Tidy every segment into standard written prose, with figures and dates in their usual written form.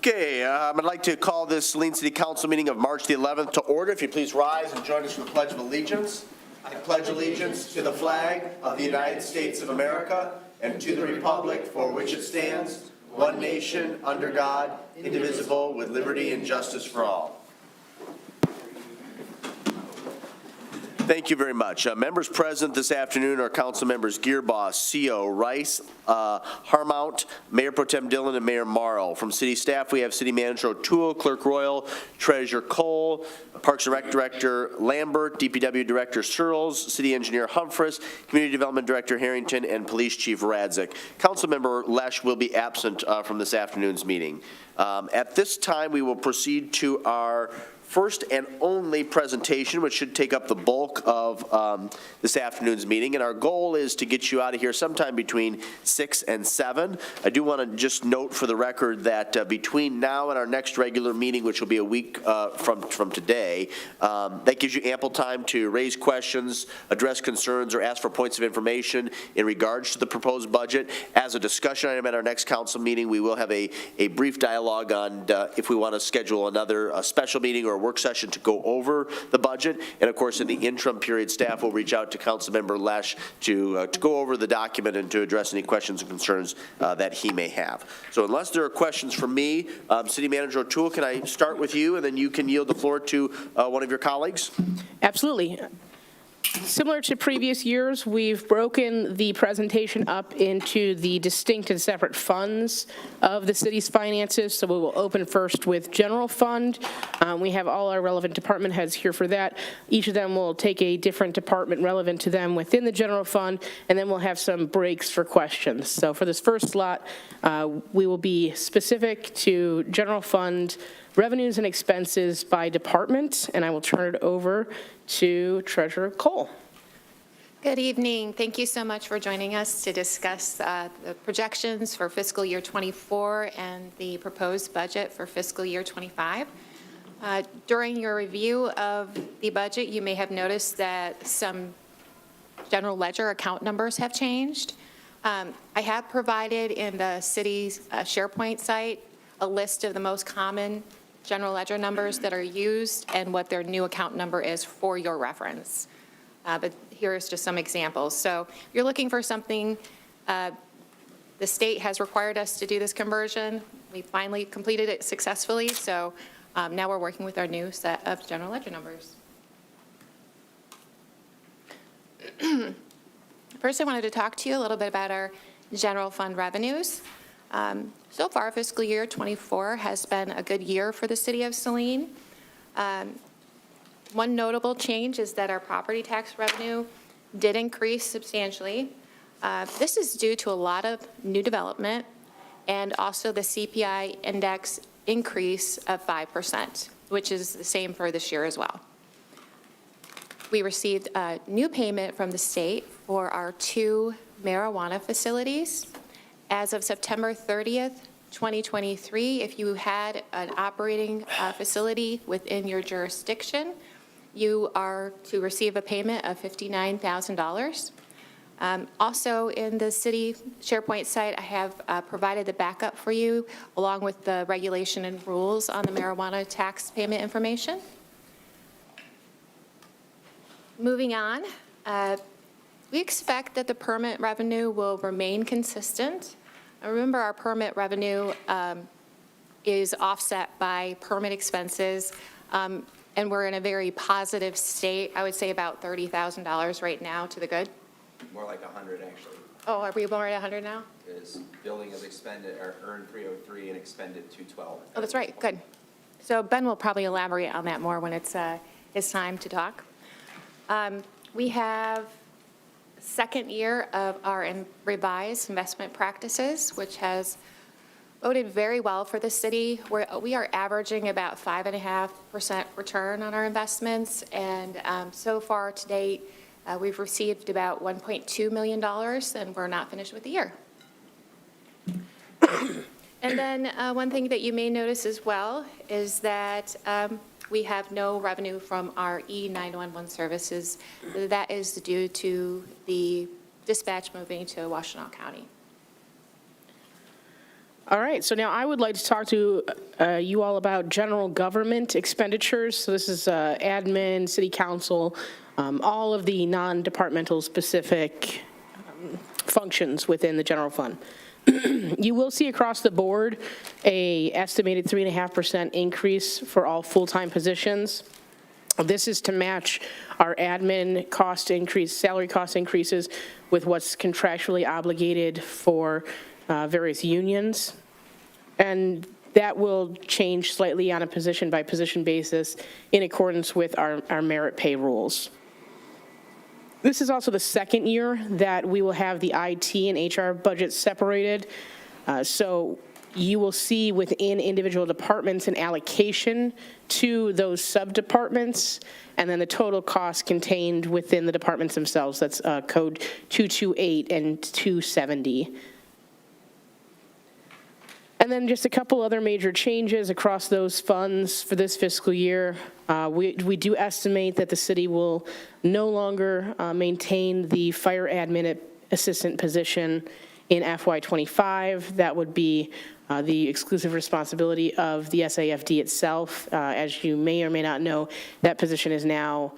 Okay, I'd like to call this Saline City Council meeting of March the 11th to order. If you please rise and join us for the Pledge of Allegiance. I pledge allegiance to the flag of the United States of America and to the republic for which it stands, one nation, under God, indivisible, with liberty and justice for all. Thank you very much. Members present this afternoon are Council Members Gearboss, CO, Rice, Harmount, Mayor Pro Tem Dillon, and Mayor Morrow. From City staff, we have City Manager O'Toole, Clerk Royal, Treasurer Cole, Parks and Rec Director Lambert, DPW Director Searles, City Engineer Humphreys, Community Development Director Harrington, and Police Chief Radzik. Councilmember Lesh will be absent from this afternoon's meeting. At this time, we will proceed to our first and only presentation, which should take up the bulk of this afternoon's meeting. And our goal is to get you out of here sometime between 6 and 7. I do want to just note for the record that between now and our next regular meeting, which will be a week from today, that gives you ample time to raise questions, address concerns, or ask for points of information in regards to the proposed budget. As a discussion item at our next council meeting, we will have a brief dialogue on if we want to schedule another special meeting or a work session to go over the budget. And of course, in the interim period, staff will reach out to Councilmember Lesh to go over the document and to address any questions and concerns that he may have. So unless there are questions from me, City Manager O'Toole, can I start with you, and then you can yield the floor to one of your colleagues? Absolutely. Similar to previous years, we've broken the presentation up into the distinct and separate funds of the city's finances. So we will open first with general fund. We have all our relevant department heads here for that. Each of them will take a different department relevant to them within the general fund, and then we'll have some breaks for questions. So for this first slot, we will be specific to general fund revenues and expenses by department, and I will turn it over to Treasurer Cole. Good evening. Thank you so much for joining us to discuss the projections for fiscal year 24 and the proposed budget for fiscal year 25. During your review of the budget, you may have noticed that some general ledger account numbers have changed. I have provided in the city's SharePoint site a list of the most common general ledger numbers that are used and what their new account number is for your reference. But here's just some examples. So if you're looking for something, the state has required us to do this conversion. We finally completed it successfully, so now we're working with our new set of general ledger numbers. First, I wanted to talk to you a little bit about our general fund revenues. So far, fiscal year 24 has been a good year for the city of Saline. One notable change is that our property tax revenue did increase substantially. This is due to a lot of new development and also the CPI index increase of 5%, which is the same for this year as well. We received a new payment from the state for our 2 marijuana facilities. As of September 30th, 2023, if you had an operating facility within your jurisdiction, you are to receive a payment of $59,000. Also in the city SharePoint site, I have provided the backup for you along with the regulation and rules on the marijuana tax payment information. Moving on, we expect that the permit revenue will remain consistent. Remember, our permit revenue is offset by permit expenses, and we're in a very positive state. I would say about $30,000 right now to the good. More like 100, actually. Oh, are we more at 100 now? Is building is expended, or earned 303 and expended 212. Oh, that's right, good. So Ben will probably elaborate on that more when it's time to talk. We have second year of our revised investment practices, which has boded very well for the city. We are averaging about 5.5% return on our investments, and so far to date, we've received about $1.2 million, and we're not finished with the year. And then one thing that you may notice as well is that we have no revenue from our E911 services. That is due to the dispatch moving to Washtenaw County. All right, so now I would like to talk to you all about general government expenditures. So this is admin, city council, all of the non-departmental specific functions within the general fund. You will see across the board a estimated 3.5% increase for all full-time positions. This is to match our admin cost increase, salary cost increases with what's contractually obligated for various unions. And that will change slightly on a position-by-position basis in accordance with our merit pay rules. This is also the second year that we will have the IT and HR budgets separated. So you will see within individual departments an allocation to those sub-departments, and then the total cost contained within the departments themselves. That's code 228 and 270. And then just a couple other major changes across those funds for this fiscal year. We do estimate that the city will no longer maintain the fire admin assistant position in FY25. That would be the exclusive responsibility of the SAFD itself. As you may or may not know, that position is now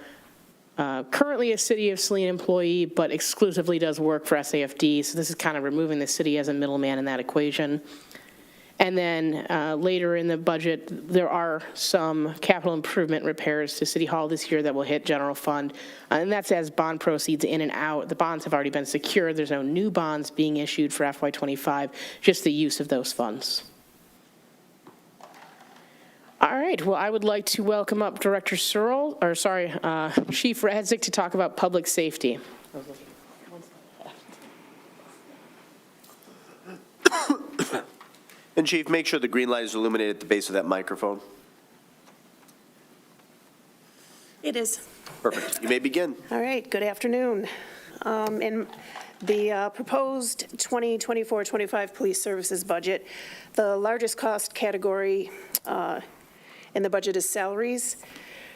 currently a City of Saline employee, but exclusively does work for SAFD. So this is kind of removing the city as a middleman in that equation. And then later in the budget, there are some capital improvement repairs to City Hall this year that will hit general fund. And that's as bond proceeds in and out. The bonds have already been secured. There's no new bonds being issued for FY25, just the use of those funds. All right, well, I would like to welcome up Director Searle, or sorry, Chief Radzik to talk about public safety. And Chief, make sure the green light is illuminated at the base of that microphone. It is. Perfect. You may begin. All right, good afternoon. In the proposed 2024-25 police services budget, the largest cost category in the budget is salaries.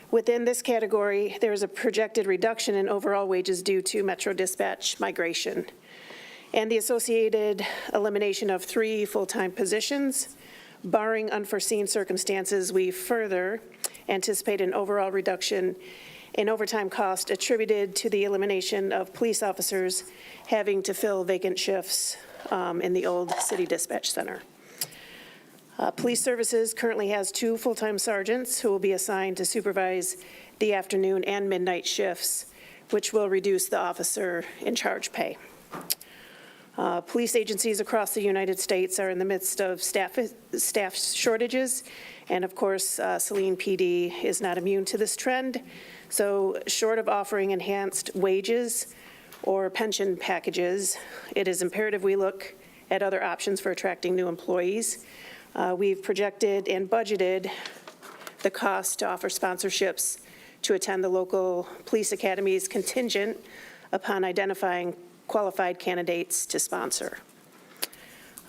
Within this category, there is a projected reduction in overall wages due to Metro Dispatch migration and the associated elimination of 3 full-time positions. Barring unforeseen circumstances, we further anticipate an overall reduction in overtime cost attributed to the elimination of police officers having to fill vacant shifts in the old city dispatch center. Police Services currently has 2 full-time sergeants who will be assigned to supervise the afternoon and midnight shifts, which will reduce the officer in charge pay. Police agencies across the United States are in the midst of staff shortages, and of course, Saline PD is not immune to this trend. So short of offering enhanced wages or pension packages, it is imperative we look at other options for attracting new employees. We've projected and budgeted the cost to offer sponsorships to attend the local police academies contingent upon identifying qualified candidates to sponsor.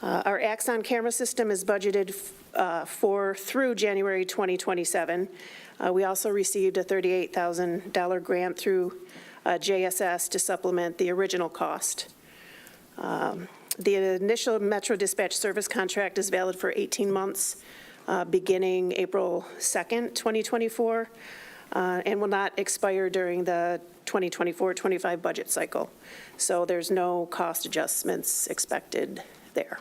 Our Axon camera system is budgeted through January 2027. We also received a $38,000 grant through JSS to supplement the original cost. The initial Metro Dispatch service contract is valid for 18 months, beginning April 2nd, 2024, and will not expire during the 2024-25 budget cycle. So there's no cost adjustments expected there.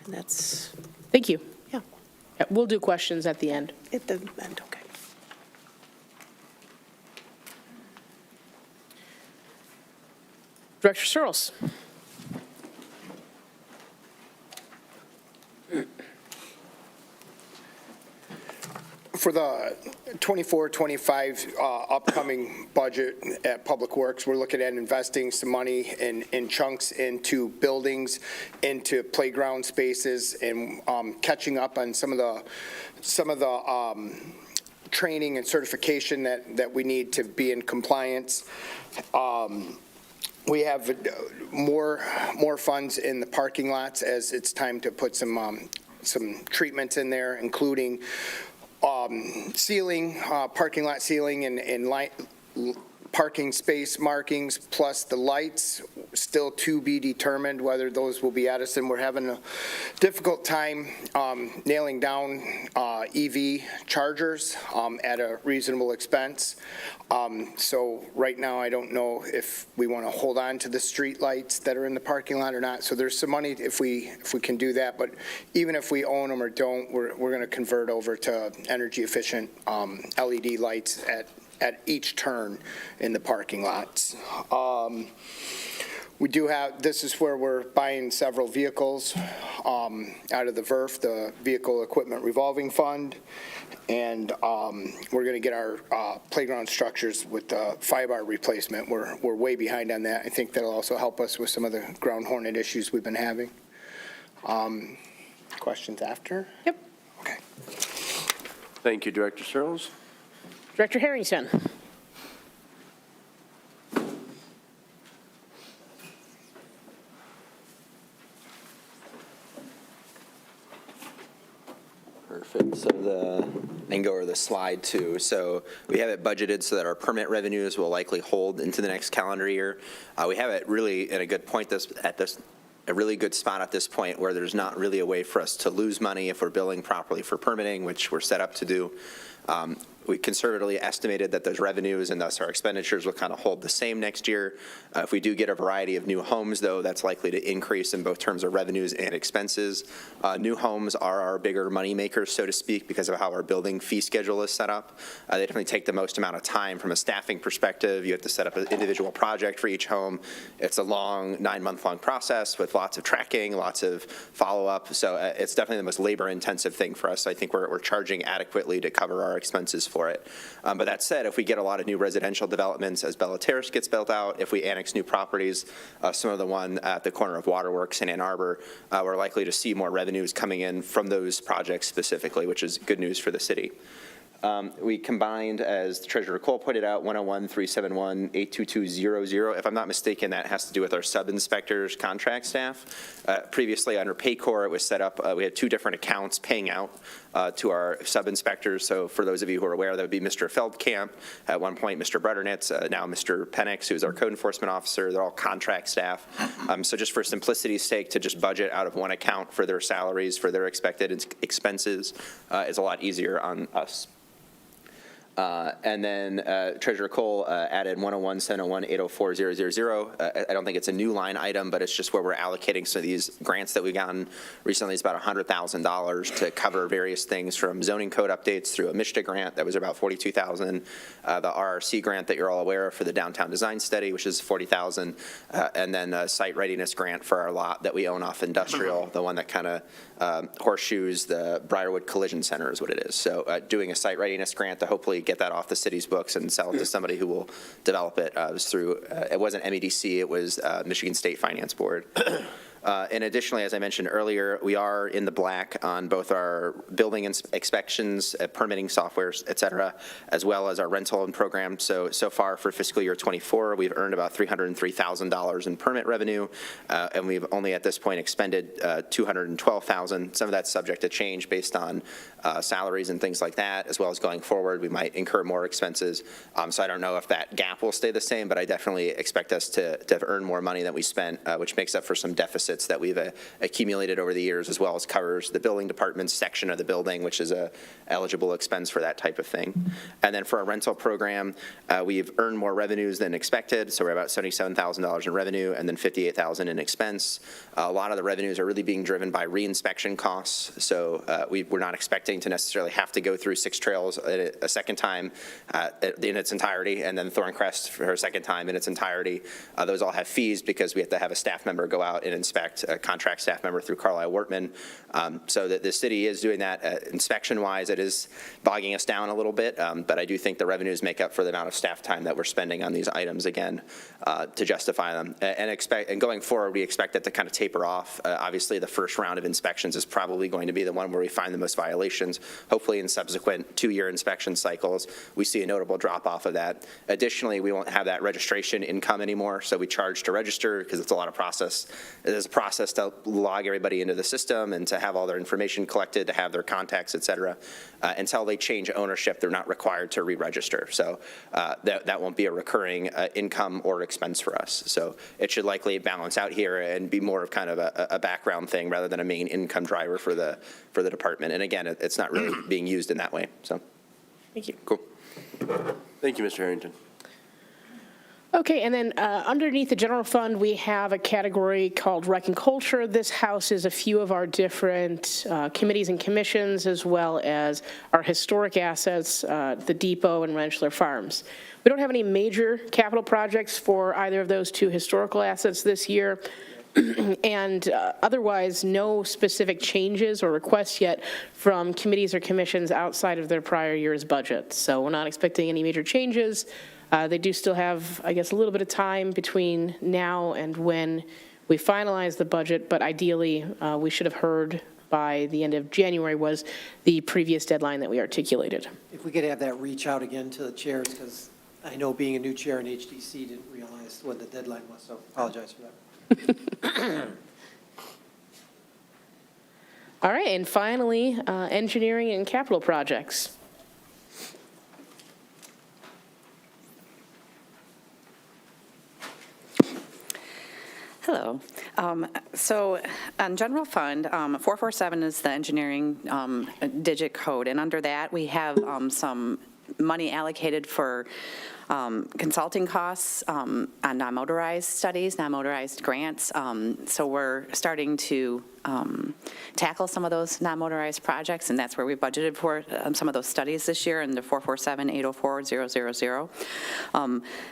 And that's, Thank you. yeah, We'll do questions at the end. at the end, okay. Director Searles. For the 24-25 upcoming budget at Public Works, we're looking at investing some money in chunks into buildings, into playground spaces, and catching up on some of the training and certification that we need to be in compliance. We have more funds in the parking lots as it's time to put some treatments in there, including sealing, parking lot sealing and parking space markings plus the lights, still to be determined whether those will be Edison. We're having a difficult time nailing down EV chargers at a reasonable expense. So right now, I don't know if we want to hold on to the street lights that are in the parking lot or not. So there's some money if we can do that. But even if we own them or don't, we're going to convert over to energy efficient LED lights at each turn in the parking lots. We do have, this is where we're buying several vehicles out of the VERF, the Vehicle Equipment Revolving Fund. And we're going to get our playground structures with the 5-bar replacement. We're way behind on that. I think that'll also help us with some of the ground hornet issues we've been having. Questions after? Yep. Okay. Thank you, Director Searles. Director Harrington. Perfect. So I can go over the slide too. So we have it budgeted so that our permit revenues will likely hold into the next calendar year. We have it really at a good point a really good spot at this point where there's not really a way for us to lose money if we're billing properly for permitting, which we're set up to do. We conservatively estimated that those revenues and thus our expenditures will kind of hold the same next year. If we do get a variety of new homes, though, that's likely to increase in both terms of revenues and expenses. New homes are our bigger money makers, so to speak, because of how our building fee schedule is set up. They definitely take the most amount of time from a staffing perspective. You have to set up an individual project for each home. It's a long 9-month-long process with lots of tracking, lots of follow-up. So it's definitely the most labor-intensive thing for us. I think we're charging adequately to cover our expenses for it. But that said, if we get a lot of new residential developments as Bella Terrace gets built out, if we annex new properties, some of the one at the corner of Waterworks in Ann Arbor, we're likely to see more revenues coming in from those projects specifically, which is good news for the city. We combined, as Treasurer Cole pointed out, 101-371-82200. If I'm not mistaken, that has to do with our sub-inspectors contract staff. Previously, under Paycor, it was set up, we had 2 different accounts paying out to our sub-inspectors. So for those of you who are aware, that would be Mr. Feldkamp, at one point Mr. Butternitz, now Mr. Penix, who's our code enforcement officer. They're all contract staff. So just for simplicity's sake, to just budget out of one account for their salaries, for their expected expenses, is a lot easier on us. And then Treasurer Cole added 101-701-804-000. I don't think it's a new line item, but it's just where we're allocating some of these grants that we've gotten recently. It's about $100,000 to cover various things from zoning code updates through a MSHDA grant that was about $42,000, the RRC grant that you're all aware of for the downtown design study, which is $40,000, and then a site readiness grant for our lot that we own off industrial, the one that kind of horseshoes the Briarwood Collision Center is what it is. So doing a site readiness grant to hopefully get that off the city's books and sell it to somebody who will develop it. It was through, it wasn't MEDC, it was Michigan State Finance Board. And additionally, as I mentioned earlier, we are in the black on both our building inspections, permitting softwares, et cetera, as well as our rental and program. So far for fiscal year 24, we've earned about $303,000 in permit revenue, and we've only at this point expended $212,000. Some of that's subject to change based on salaries and things like that, as well as going forward, we might incur more expenses. So I don't know if that gap will stay the same, but I definitely expect us to earn more money than we spent, which makes up for some deficits that we've accumulated over the years, as well as covers the building department's section of the building, which is a eligible expense for that type of thing. And then for our rental program, we've earned more revenues than expected, so we're about $77,000 in revenue and then $58,000 in expense. A lot of the revenues are really being driven by reinspection costs, so we're not expecting to necessarily have to go through Six Trails a second time in its entirety, and then Thorncrest for a second time in its entirety. Those all have fees because we have to have a staff member go out and inspect, a contract staff member through Carlisle Wortman. So that the city is doing that inspection-wise. It is bogging us down a little bit, but I do think the revenues make up for the amount of staff time that we're spending on these items again to justify them. And going forward, we expect that to kind of taper off. Obviously, the first round of inspections is probably going to be the one where we find the most violations. Hopefully, in subsequent 2-year inspection cycles, we see a notable drop off of that. Additionally, we won't have that registration income anymore, so we charge to register because it's a lot of process. As process to log everybody into the system and to have all their information collected, to have their contacts, et cetera. Until they change ownership, they're not required to re-register. So that won't be a recurring income or expense for us. So it should likely balance out here and be more of kind of a background thing rather than a main income driver for the department. And again, it's not really being used in that way. So, Thank you. cool. Thank you, Mr. Harrington. Okay, and then underneath the general fund, we have a category called Rec and Culture. This houses a few of our different committees and commissions, as well as our historic assets, the depot and Rentschler Farms. We don't have any major capital projects for either of those two historical assets this year. And otherwise, no specific changes or requests yet from committees or commissions outside of their prior year's budget. So we're not expecting any major changes. They do still have, I guess, a little bit of time between now and when we finalize the budget, but ideally, we should have heard by the end of January was the previous deadline that we articulated. If we could have that reach out again to the chairs, because I know being a new chair in HDC didn't realize what the deadline was, so apologize for that. All right, and finally, engineering and capital projects. Hello. So on general fund, 447 is the engineering digit code, and under that, we have some money allocated for consulting costs on non-motorized studies, non-motorized grants. So we're starting to tackle some of those non-motorized projects, and that's where we budgeted for some of those studies this year in the 447-804-000.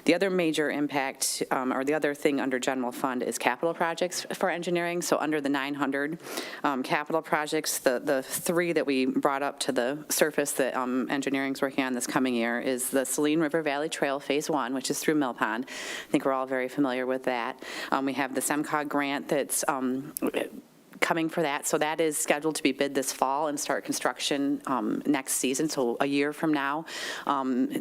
The other major impact, or the other thing under general fund is capital projects for engineering. So under the 900 capital projects, the three that we brought up to the surface that engineering's working on this coming year is the Saline River Valley Trail Phase 1, which is through Mill Pond. I think we're all very familiar with that. We have the SEMCOG grant that's coming for that. So that is scheduled to be bid this fall and start construction next season, so a year from now,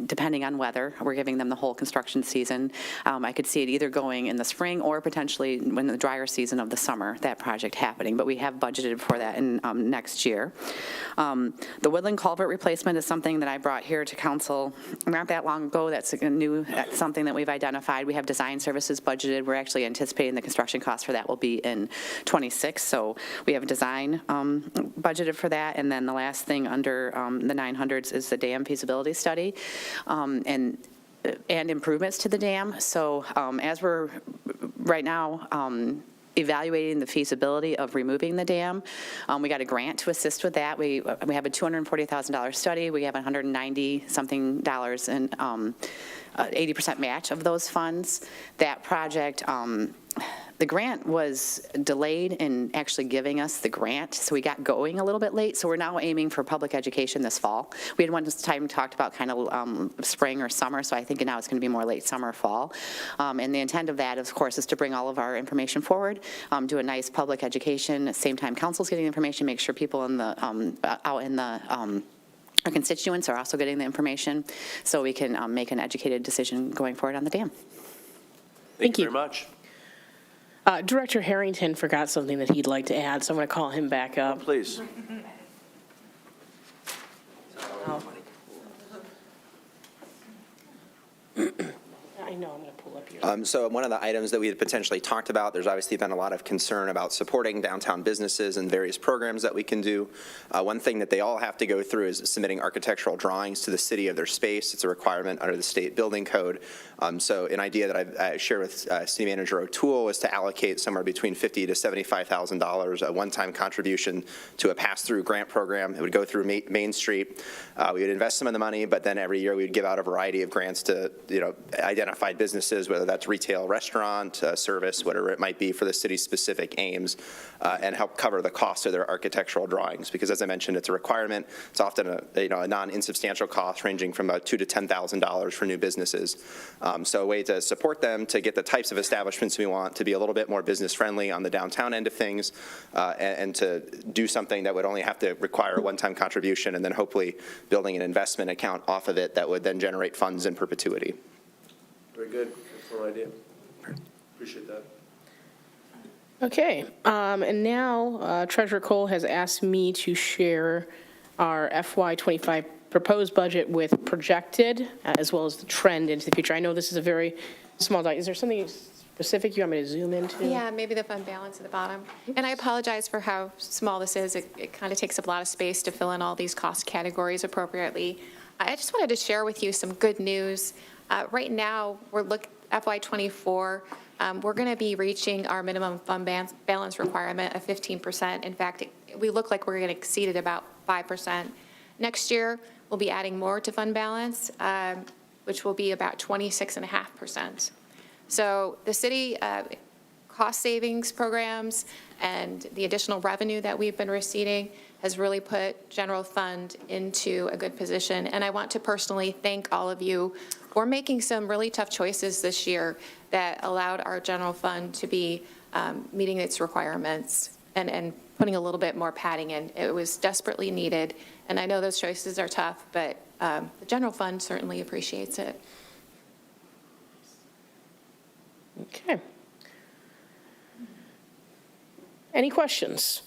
depending on weather. We're giving them the whole construction season. I could see it either going in the spring or potentially when the drier season of the summer, that project happening, but we have budgeted for that in next year. The Woodland Culvert replacement is something that I brought here to council not that long ago. That's something that we've identified. We have design services budgeted. We're actually anticipating the construction cost for that will be in 26, so we have design budgeted for that. And then the last thing under the 900s is the dam feasibility study and improvements to the dam. So as we're right now evaluating the feasibility of removing the dam, we got a grant to assist with that. We have a $240,000 study. We have $190-something in 80% match of those funds. That project, the grant was delayed in actually giving us the grant, so we got going a little bit late. So we're now aiming for public education this fall. We had one time talked about kind of spring or summer, so I think now it's going to be more late summer, fall. And the intent of that, of course, is to bring all of our information forward, do a nice public education. At the same time, council's getting information, make sure people in the out in the our constituents are also getting the information, so we can make an educated decision going forward on the dam. Thank you very much. Director Harrington forgot something that he'd like to add, so I'm going to call him back up. Please. I know, I'm going to pull up your. So one of the items that we had potentially talked about, there's obviously been a lot of concern about supporting downtown businesses and various programs that we can do. One thing that they all have to go through is submitting architectural drawings to the city of their space. It's a requirement under the state building code. So an idea that I shared with City Manager O'Toole is to allocate somewhere between $50,000 to $75,000, a one-time contribution to a pass-through grant program. It would go through Main Street. We would invest some of the money, but then every year we would give out a variety of grants to identified businesses, whether that's retail, restaurant, service, whatever it might be for the city's specific aims, and help cover the cost of their architectural drawings. Because as I mentioned, it's a requirement. It's often a non-insubstantial cost ranging from $2,000 to $10,000 for new businesses. So a way to support them to get the types of establishments we want, to be a little bit more business friendly on the downtown end of things, and to do something that would only have to require a one-time contribution, and then hopefully building an investment account off of it that would then generate funds in perpetuity. Very good. Excellent idea. Appreciate that. Okay, and now Treasurer Cole has asked me to share our FY25 proposed budget with projected, as well as the trend into the future. I know this is a very small document. Is there something specific you want me to zoom into? Yeah, maybe the fund balance at the bottom. And I apologize for how small this is. It kind of takes up a lot of space to fill in all these cost categories appropriately. I just wanted to share with you some good news. Right now, FY24, we're going to be reaching our minimum fund balance requirement of 15%. In fact, we look like we're going to exceed it about 5%. Next year, we'll be adding more to fund balance, which will be about 26.5%. So the city cost savings programs and the additional revenue that we've been receiving has really put general fund into a good position. And I want to personally thank all of you for making some really tough choices this year that allowed our general fund to be meeting its requirements and putting a little bit more padding in. It was desperately needed. And I know those choices are tough, but the general fund certainly appreciates it. Okay. Any questions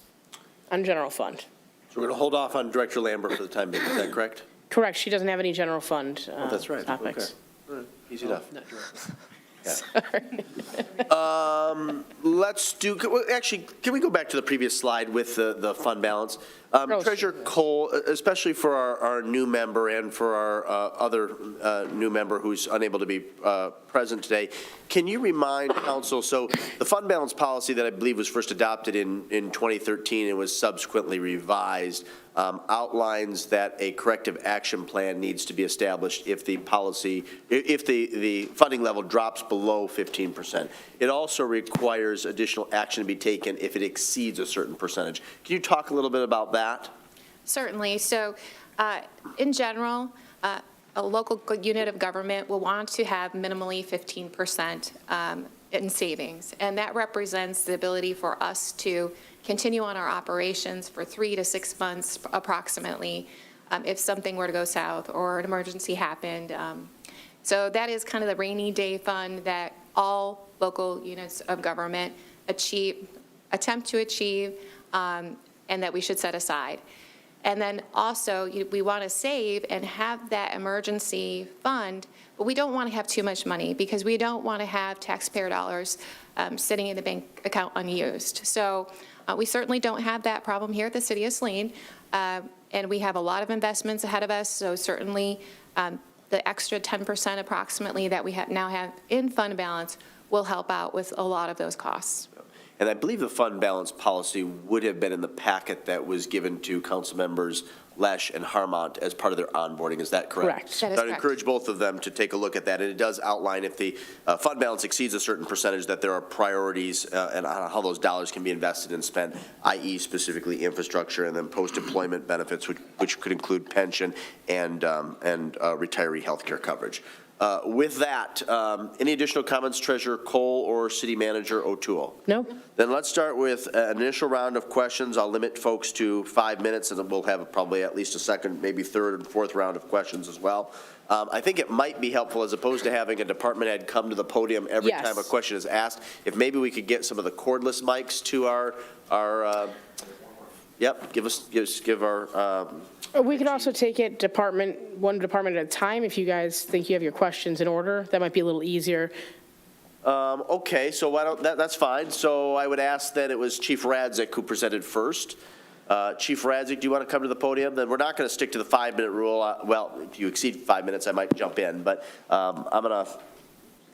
on general fund? So we're going to hold off on Director Lambert for the time being, is that correct? Correct, she doesn't have any general fund That's right, okay. topics. All right, easy enough. Not directly. Let's do, actually, can we go back to the previous slide with the fund balance? Oh, Treasurer Cole, especially for our new member and for our other new member who's unable to be present today, can you remind council, so the fund balance policy that I believe was first adopted in 2013 and was subsequently revised outlines that a corrective action plan needs to be established if the policy, if the funding level drops below 15%. It also requires additional action to be taken if it exceeds a certain percentage. Can you talk a little bit about that? Certainly. So in general, a local unit of government will want to have minimally 15% in savings. And that represents the ability for us to continue on our operations for 3 to 6 months approximately if something were to go south or an emergency happened. So that is kind of the rainy day fund that all local units of government attempt to achieve, and that we should set aside. And then also, we want to save and have that emergency fund, but we don't want to have too much money because we don't want to have taxpayer dollars sitting in the bank account unused. So we certainly don't have that problem here at the city of Saline, and we have a lot of investments ahead of us, so certainly the extra 10% approximately that we now have in fund balance will help out with a lot of those costs. And I believe the fund balance policy would have been in the packet that was given to council members Lesh and Harmont as part of their onboarding. Is that correct? Correct. That is So I'd correct. encourage both of them to take a look at that. And it does outline if the fund balance exceeds a certain percentage that there are priorities and how those dollars can be invested and spent, i.e. specifically infrastructure and then post-employment benefits, which could include pension and retiree health care coverage. With that, any additional comments, Treasurer Cole or City Manager O'Toole? No? Then let's start with an initial round of questions. I'll limit folks to 5 minutes, and then we'll have probably at least a second, maybe third and fourth round of questions as well. I think it might be helpful, as opposed to having a department head come to the podium every Yes. time a question is asked, if maybe we could get some of the cordless mics to our give our, We could also take it one department at a time if you guys think you have your questions in order. That might be a little easier. okay, so why don't, that's fine. So I would ask that it was Chief Radzik who presented first. Chief Radzik, do you want to come to the podium? Then we're not going to stick to the 5-minute rule. Well, if you exceed 5 minutes, I might jump in, but I'm going to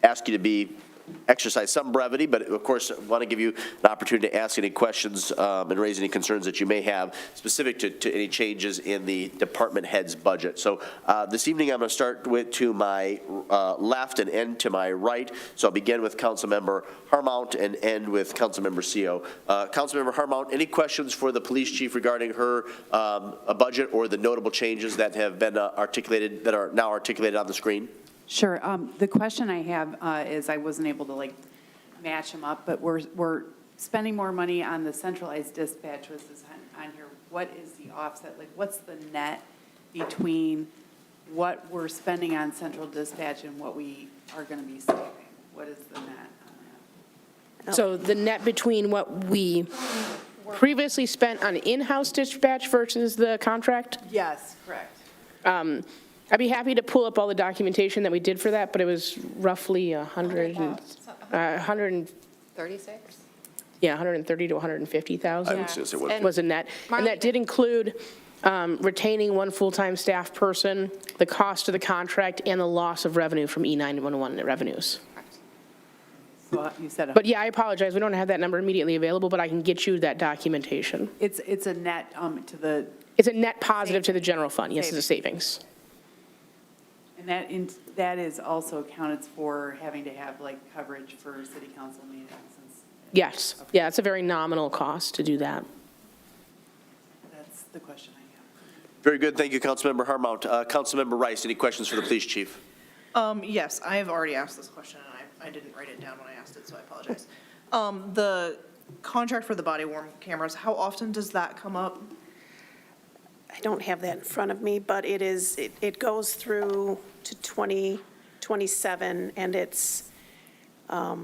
ask you to exercise some brevity, but of course, I want to give you an opportunity to ask any questions and raise any concerns that you may have specific to any changes in the department head's budget. So this evening, I'm going to start to my left and end to my right. So I'll begin with Councilmember Harmont and end with Councilmember CO. Councilmember Harmont, any questions for the police chief regarding her budget or the notable changes that have been articulated, that are now articulated on the screen? Sure. The question I have is, I wasn't able to match them up, but we're spending more money on the centralized dispatch, which is on here. What is the offset? What's the net between what we're spending on central dispatch and what we are going to be saving? What is the net on So the net between what we previously spent on in-house dispatch versus the contract? Yes, correct. I'd be happy to pull up all the documentation that we did for that, but it was roughly 100 and 36? yeah, 130 to 150,000. I was gonna say, what- And Was a net. And that did include retaining one full-time staff person, the cost of the contract, and the loss of revenue from E911 revenues. So you said, But yeah, I apologize, we don't have that number immediately available, but I can get you that documentation. it's a net to the, It's a net positive to the general fund, yes, it's a savings. and that is also accounted for having to have like coverage for city council meetings. Yes, yeah, it's a very nominal cost to do that. That's the question I have. Very good, thank you, Councilmember Harmount. Councilmember Rice, any questions for the police chief? Yes, I have already asked this question, and I didn't write it down when I asked it, so I apologize. The contract for the body-worn cameras, how often does that come up? I don't have that in front of me, but it goes through to 2027, and it's, I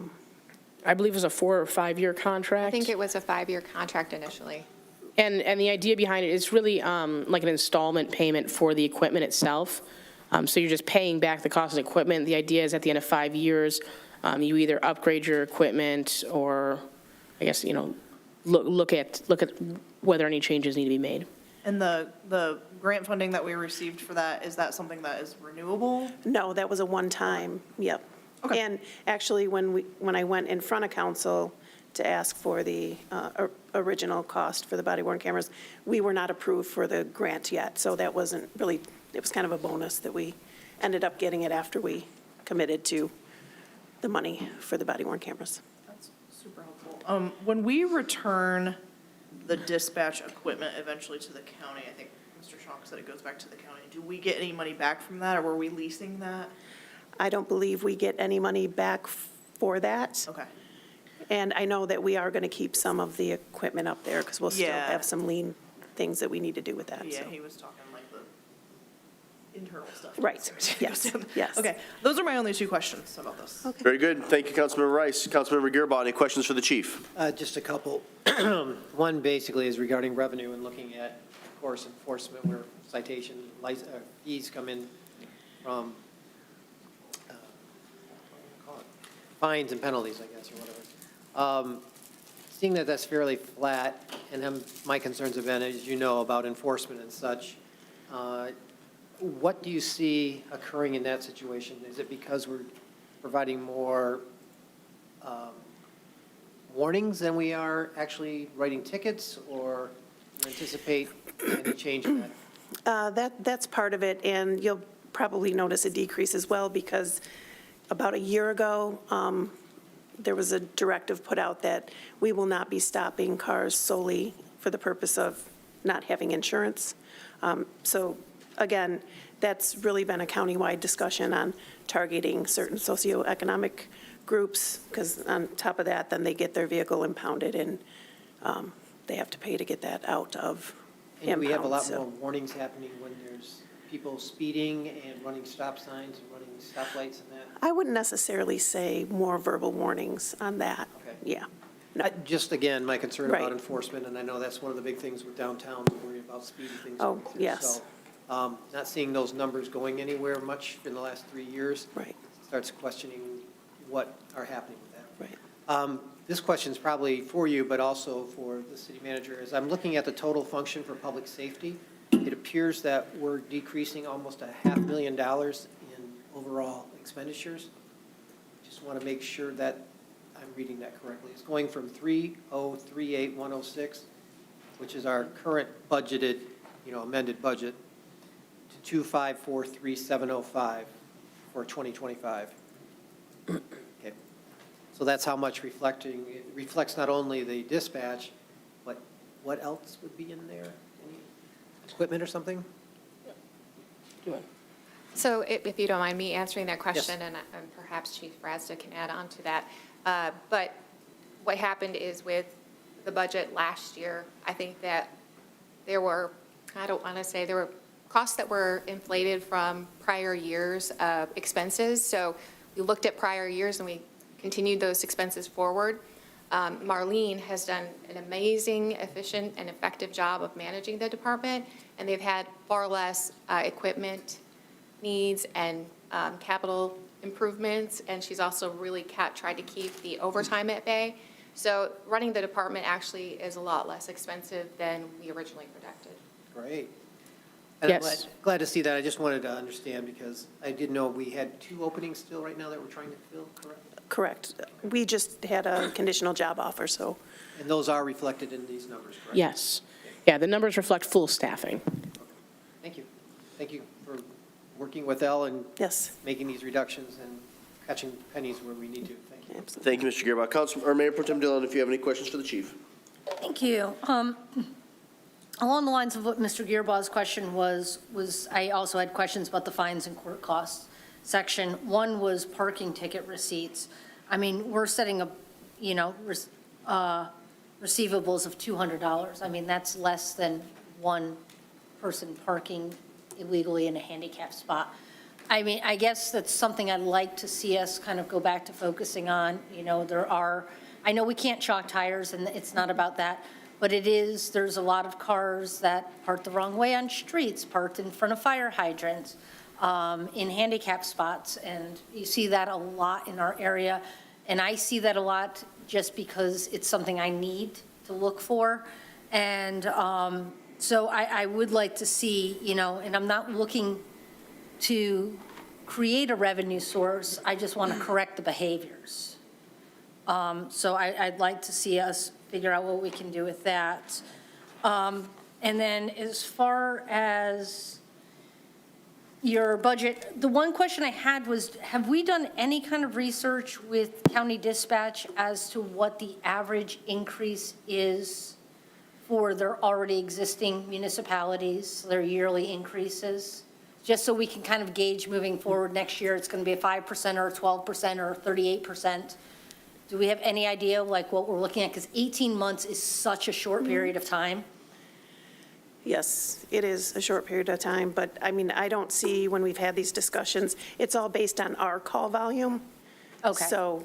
believe it was a 4 or 5 year contract. I think it was a 5-year contract initially. And the idea behind it is really like an installment payment for the equipment itself. So you're just paying back the cost of the equipment. The idea is at the end of 5 years, you either upgrade your equipment or, I guess, look at whether any changes need to be made. And the grant funding that we received for that, is that something that is renewable? no, that was a one-time, yep. Okay. And actually, when I went in front of council to ask for the original cost for the body-worn cameras, we were not approved for the grant yet, so that wasn't really, it was kind of a bonus that we ended up getting it after we committed to the money for the body-worn cameras. That's super helpful. When we return the dispatch equipment eventually to the county, I think Mr. Schonk said it goes back to the county, do we get any money back from that, or were we leasing that? I don't believe we get any money back for that. Okay. And I know that we are going to keep some of the equipment up there because we'll still Yeah. have some lean things that we need to do with that. Yeah, so. he was talking like the internal stuff. Right. Yes, yes. Okay, those are my only two questions about this. Very good, thank you, Councilmember Rice. Councilmember Gearbaugh, any questions for the chief? Just a couple. One basically is regarding revenue and looking at, of course, enforcement where citation fees come in from fines and penalties, I guess, or whatever. Seeing that that's fairly flat, and my concerns have been, as you know, about enforcement and such, what do you see occurring in that situation? Is it because we're providing more warnings than we are actually writing tickets, or do you anticipate any change in that? That's part of it, and you'll probably notice a decrease as well because about a year ago, there was a directive put out that we will not be stopping cars solely for the purpose of not having insurance. So again, that's really been a countywide discussion on targeting certain socioeconomic groups, because on top of that, then they get their vehicle impounded, and they have to pay to get that out of impound. And we have a lot so- more warnings happening when there's people speeding and running stop signs and running stoplights and that. I wouldn't necessarily say more verbal warnings on that. Okay. Yeah. Just again, my concern Right. about enforcement, and I know that's one of the big things with downtown, we worry about speed and things. Oh, going through. yes. So, not seeing those numbers going anywhere much in the last 3 years. Right. Starts questioning what are happening with that. Right. This question is probably for you, but also for the city manager. As I'm looking at the total function for public safety, it appears that we're decreasing almost $500,000 in overall expenditures. Just want to make sure that I'm reading that correctly. It's going from 3,038,106, which is our current budgeted, amended budget, to 2,543,705 for 2025. Okay. So that's how much it reflects not only the dispatch, but what else would be in there? Any equipment or something? So if you don't mind me answering that question, and perhaps Chief Brazda can add on to that. But what happened is with the budget last year, I think that there were, I don't want to say, there were costs that were inflated from prior years of expenses. So we looked at prior years and we continued those expenses forward. Marlene has done an amazing, efficient, and effective job of managing the department, and they've had far less equipment needs and capital improvements, and she's also really tried to keep the overtime at bay. So running the department actually is a lot less expensive than we originally projected. Great. And I'm Yes. glad to see that. I just wanted to understand because I didn't know we had 2 openings still right now that we're trying to fill, correct? Correct. We just had a conditional job offer, so And those are reflected in these numbers, correct? Yes. Yeah, the numbers reflect full staffing. Thank you. Thank you for working with Elle and yes, making these reductions and catching pennies where we need to. Thank you. absolutely. Thank you, Mr. Gearbox. Council, or Mayor Pro Tem Dillon, if you have any questions for the chief. Thank you. Along the lines of what Mr. Gearbaugh's question was I also had questions about the fines and court costs section. One was parking ticket receipts. I mean, we're setting up, receivables of $200. I mean, that's less than one person parking illegally in a handicap spot. I mean, I guess that's something I'd like to see us kind of go back to focusing on. I know we can't chalk tires, and it's not about that, but there's a lot of cars that park the wrong way on streets, parked in front of fire hydrants, in handicap spots, and you see that a lot in our area. And I see that a lot just because it's something I need to look for. And so I would like to see, and I'm not looking to create a revenue source, I just want to correct the behaviors. So I'd like to see us figure out what we can do with that. And then as far as your budget, the one question I had was, have we done any kind of research with county dispatch as to what the average increase is for their already existing municipalities, their yearly increases? Just so we can kind of gauge moving forward next year, it's going to be a 5% or a 12% or 38%. Do we have any idea like what we're looking at? Because 18 months is such a short period of time. Yes, it is a short period of time, but I mean, I don't see when we've had these discussions, it's all based on our call volume. Okay. So,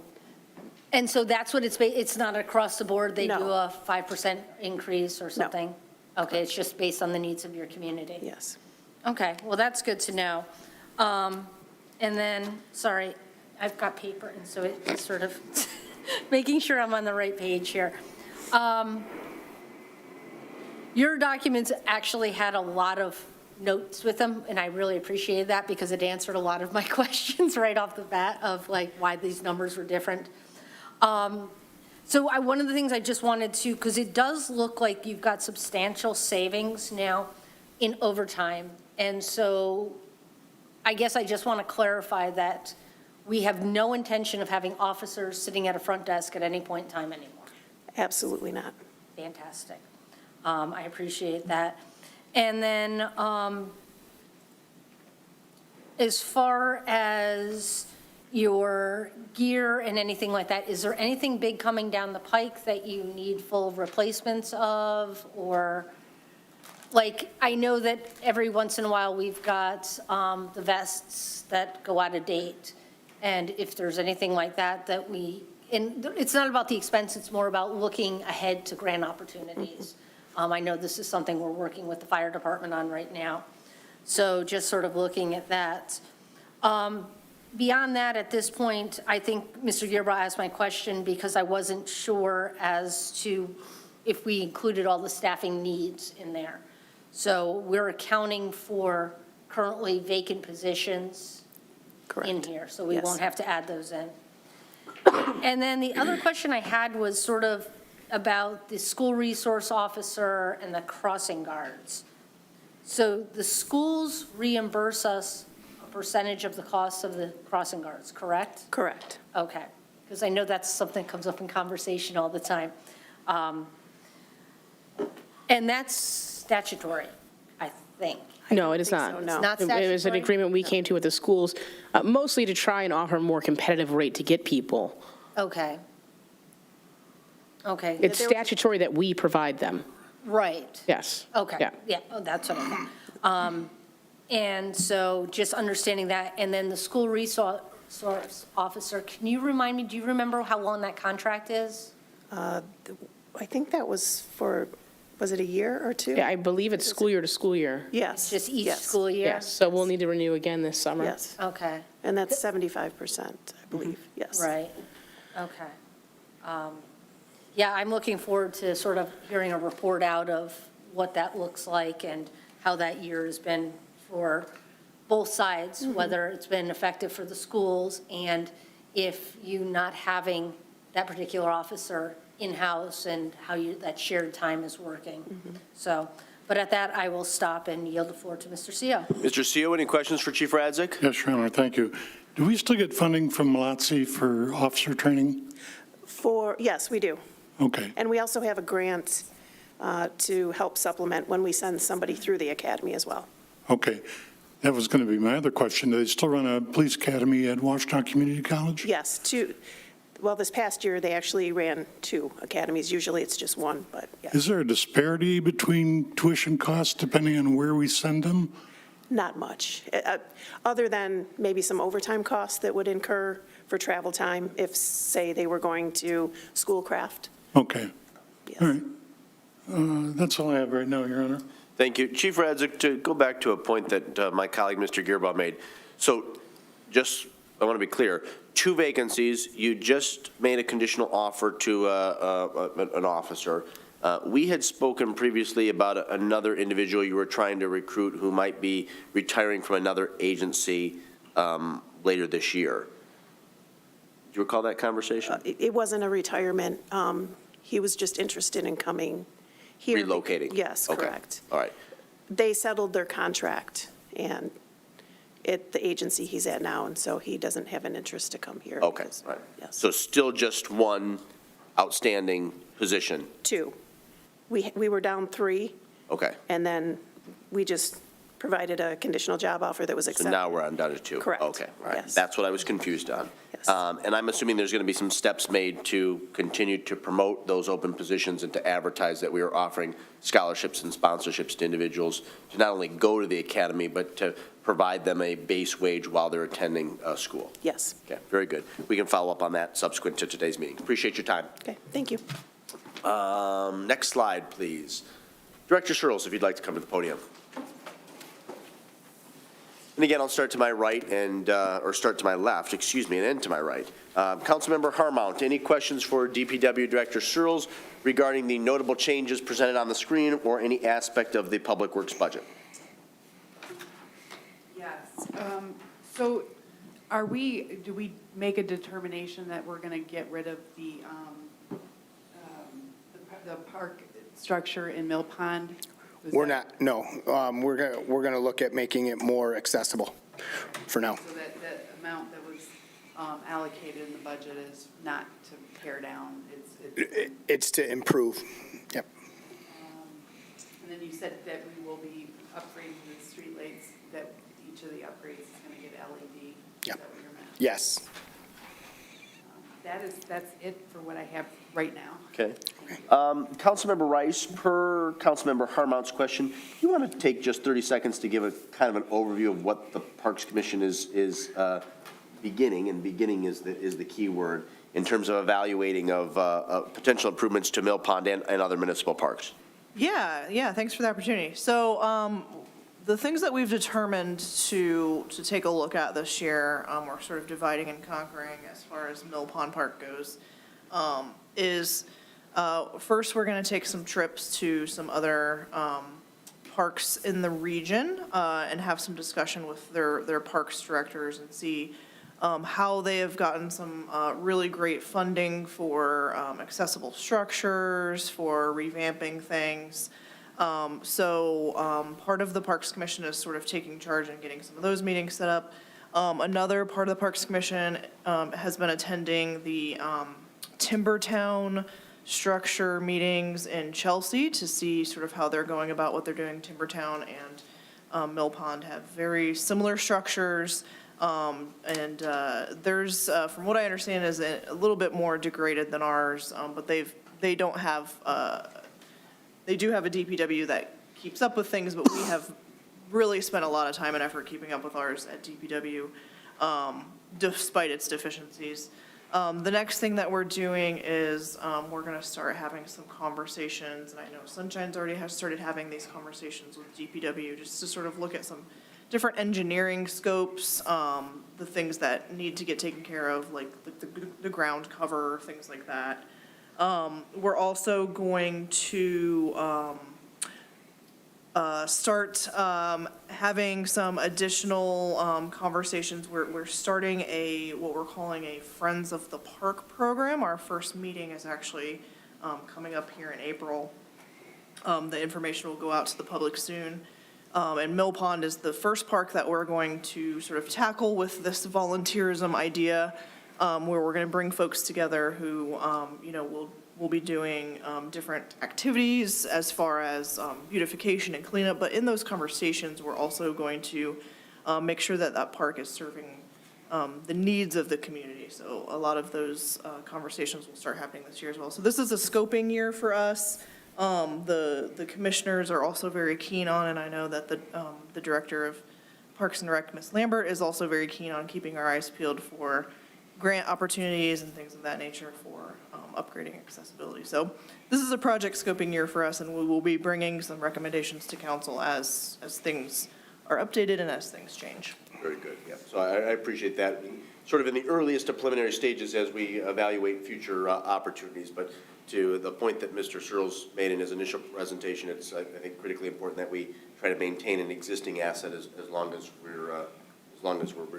And so that's what it's not across the board, they do No. a 5% increase or something? Okay, it's just based on the needs of your community? yes. Okay, well, that's good to know. And then, sorry, I've got paper, and so it's sort of making sure I'm on the right page here. Your documents actually had a lot of notes with them, and I really appreciated that because it answered a lot of my questions right off the bat of like why these numbers were different. So one of the things I just wanted to, because it does look like you've got substantial savings now in overtime. And so I guess I just want to clarify that we have no intention of having officers sitting at a front desk at any point in time anymore. Absolutely not. Fantastic. I appreciate that. And then as far as your gear and anything like that, is there anything big coming down the pike that you need full replacements of? Or, like, I know that every once in a while we've got the vests that go out of date. And if there's anything like that and it's not about the expense, it's more about looking ahead to grant opportunities. I know this is something we're working with the fire department on right now. So just sort of looking at that. Beyond that, at this point, I think Mr. Gearbaugh asked my question because I wasn't sure as to if we included all the staffing needs in there. So we're accounting for currently vacant positions in here, so we Yes. won't have to add those in. And then the other question I had was sort of about the school resource officer and the crossing guards. So the schools reimburse us a percentage of the cost of the crossing guards, correct? Correct. Okay, because I know that's something that comes up in conversation all the time. And that's statutory, I think. No, it is think not. so, It's no. not It was an statutory? agreement we came to with the schools, mostly to try and offer a more competitive rate to get people. Okay. Okay. It's statutory that we provide them, Right. yes. Okay, Yeah. oh, that's what I thought. And so just understanding that, and then the school resource officer, can you remind me, do you remember how long that contract is? I think that was for, was it a year or two? Yeah, I believe it's school year to school year. Yes. Just each yes, school year? Yes, so we'll need to renew again this summer. Yes, Okay, and that's 75%, I believe, yes. right, okay. Yeah, I'm looking forward to sort of hearing a report out of what that looks like and how that year has been for both sides, whether it's been effective for the schools and if you not having that particular officer in-house and how that shared time is working. So, but at that, I will stop and yield the floor to Mr. CO. Mr. Seal, any questions for Chief Radzik? Yes, Your Honor, thank you. Do we still get funding from Malazzi for officer training? Yes, we do. Okay, And we also have a grant to help supplement when we send somebody through the academy as well. okay. That was going to be my other question. Do they still run a police academy at Washington Community College? Yes, well, this past year, they actually ran 2 academies. Usually it's just one, but yes, Is there a disparity between tuition costs depending on where we send them? not much. Other than maybe some overtime costs that would incur for travel time if, say, they were going to Schoolcraft. Okay, Yes. all right. That's all I have right now, Your Honor. Thank you. Chief Radzik, to go back to a point that my colleague, Mr. Gearbaugh, made. So just, I want to be clear, 2 vacancies, you just made a conditional offer to an officer. We had spoken previously about another individual you were trying to recruit who might be retiring from another agency later this year. Do you recall that conversation? It wasn't a retirement. He was just interested in coming here. Relocating? Yes, Okay. correct. All right. They settled their contract and at the agency he's at now, and so he doesn't have an interest to come here. Okay, because- right. Yes. So still just 1 outstanding position? 2. We were down 3, Okay. and then we just provided a conditional job offer that was So accepted. now we're on down to 2? Correct. Okay, all right. Yes. That's what I was confused on. Yes. And I'm assuming there's going to be some steps made to continue to promote those open positions and to advertise that we are offering scholarships and sponsorships to individuals to not only go to the academy, but to provide them a base wage while they're attending school. Yes. Okay, very good. We can follow up on that subsequent to today's meeting. Appreciate your time. Okay, thank you. Next slide, please. Director Searles, if you'd like to come to the podium. And again, I'll start to my right and, or start to my left, excuse me, and end to my right. Councilmember Harmount, any questions for DPW Director Searles regarding the notable changes presented on the screen or any aspect of the Public Works budget? Yes. So do we make a determination that we're going to get rid of the park structure in Mill Pond? We're not, no. We're going to look at making it more accessible for now. So that amount that was allocated in the budget is not to tear down, it's It's to improve. Yep. and then you said that we will be upgrading the streetlights, that each of the upgrades is going to get LED. Is Yep. that what you're meant? Yes. That's it for what I have right now. Okay. Councilmember Rice, per Councilmember Harmount's question, you want to take just 30 seconds to give a kind of an overview of what the Parks Commission is beginning, and beginning is the key word, in terms of evaluating of potential improvements to Mill Pond and other municipal parks? Yeah, thanks for the opportunity. So the things that we've determined to take a look at this year, we're sort of dividing and conquering as far as Mill Pond Park goes, is first, we're going to take some trips to some other parks in the region and have some discussion with their parks directors and see how they have gotten some really great funding for accessible structures, for revamping things. So part of the Parks Commission is sort of taking charge and getting some of those meetings set up. Another part of the Parks Commission has been attending the Timbertown structure meetings in Chelsea to see sort of how they're going about what they're doing. Timbertown and Mill Pond have very similar structures. And there's, from what I understand, is a little bit more degraded than ours, but they do have a DPW that keeps up with things, but we have really spent a lot of time and effort keeping up with ours at DPW, despite its deficiencies. The next thing that we're doing is we're going to start having some conversations, and I know Sunshine's already has started having these conversations with DPW just to sort of look at some different engineering scopes, the things that need to get taken care of, like the ground cover, things like that. We're also going to start having some additional conversations. We're starting what we're calling a Friends of the Park program. Our first meeting is actually coming up here in April. The information will go out to the public soon. And Mill Pond is the first park that we're going to sort of tackle with this volunteerism idea, where we're going to bring folks together who, will be doing different activities as far as beautification and cleanup. But in those conversations, we're also going to make sure that that park is serving the needs of the community. So a lot of those conversations will start happening this year as well. So this is a scoping year for us. The commissioners are also very keen on, and I know that the director of Parks and Rec, Ms. Lambert, is also very keen on keeping our eyes peeled for grant opportunities and things of that nature for upgrading accessibility. So this is a project scoping year for us, and we will be bringing some recommendations to council as things are updated and as things change. Very good, yeah. So I appreciate that. Sort of in the earliest of preliminary stages as we evaluate future opportunities, but to the point that Mr. Searles made in his initial presentation, it's, I think, critically important that we try to maintain an existing asset as long as we're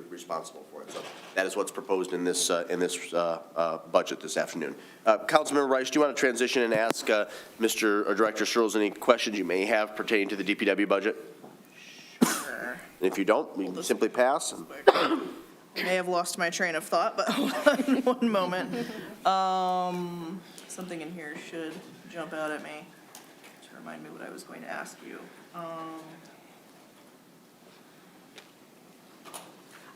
responsible for it. So that is what's proposed in this budget this afternoon. Councilmember Rice, do you want to transition and ask Mr. or Director Searles any questions you may have pertaining to the DPW budget? Sure. And if you don't, we can simply pass. I may have lost my train of thought, but hold on one moment. Something in here should jump out at me to remind me what I was going to ask you.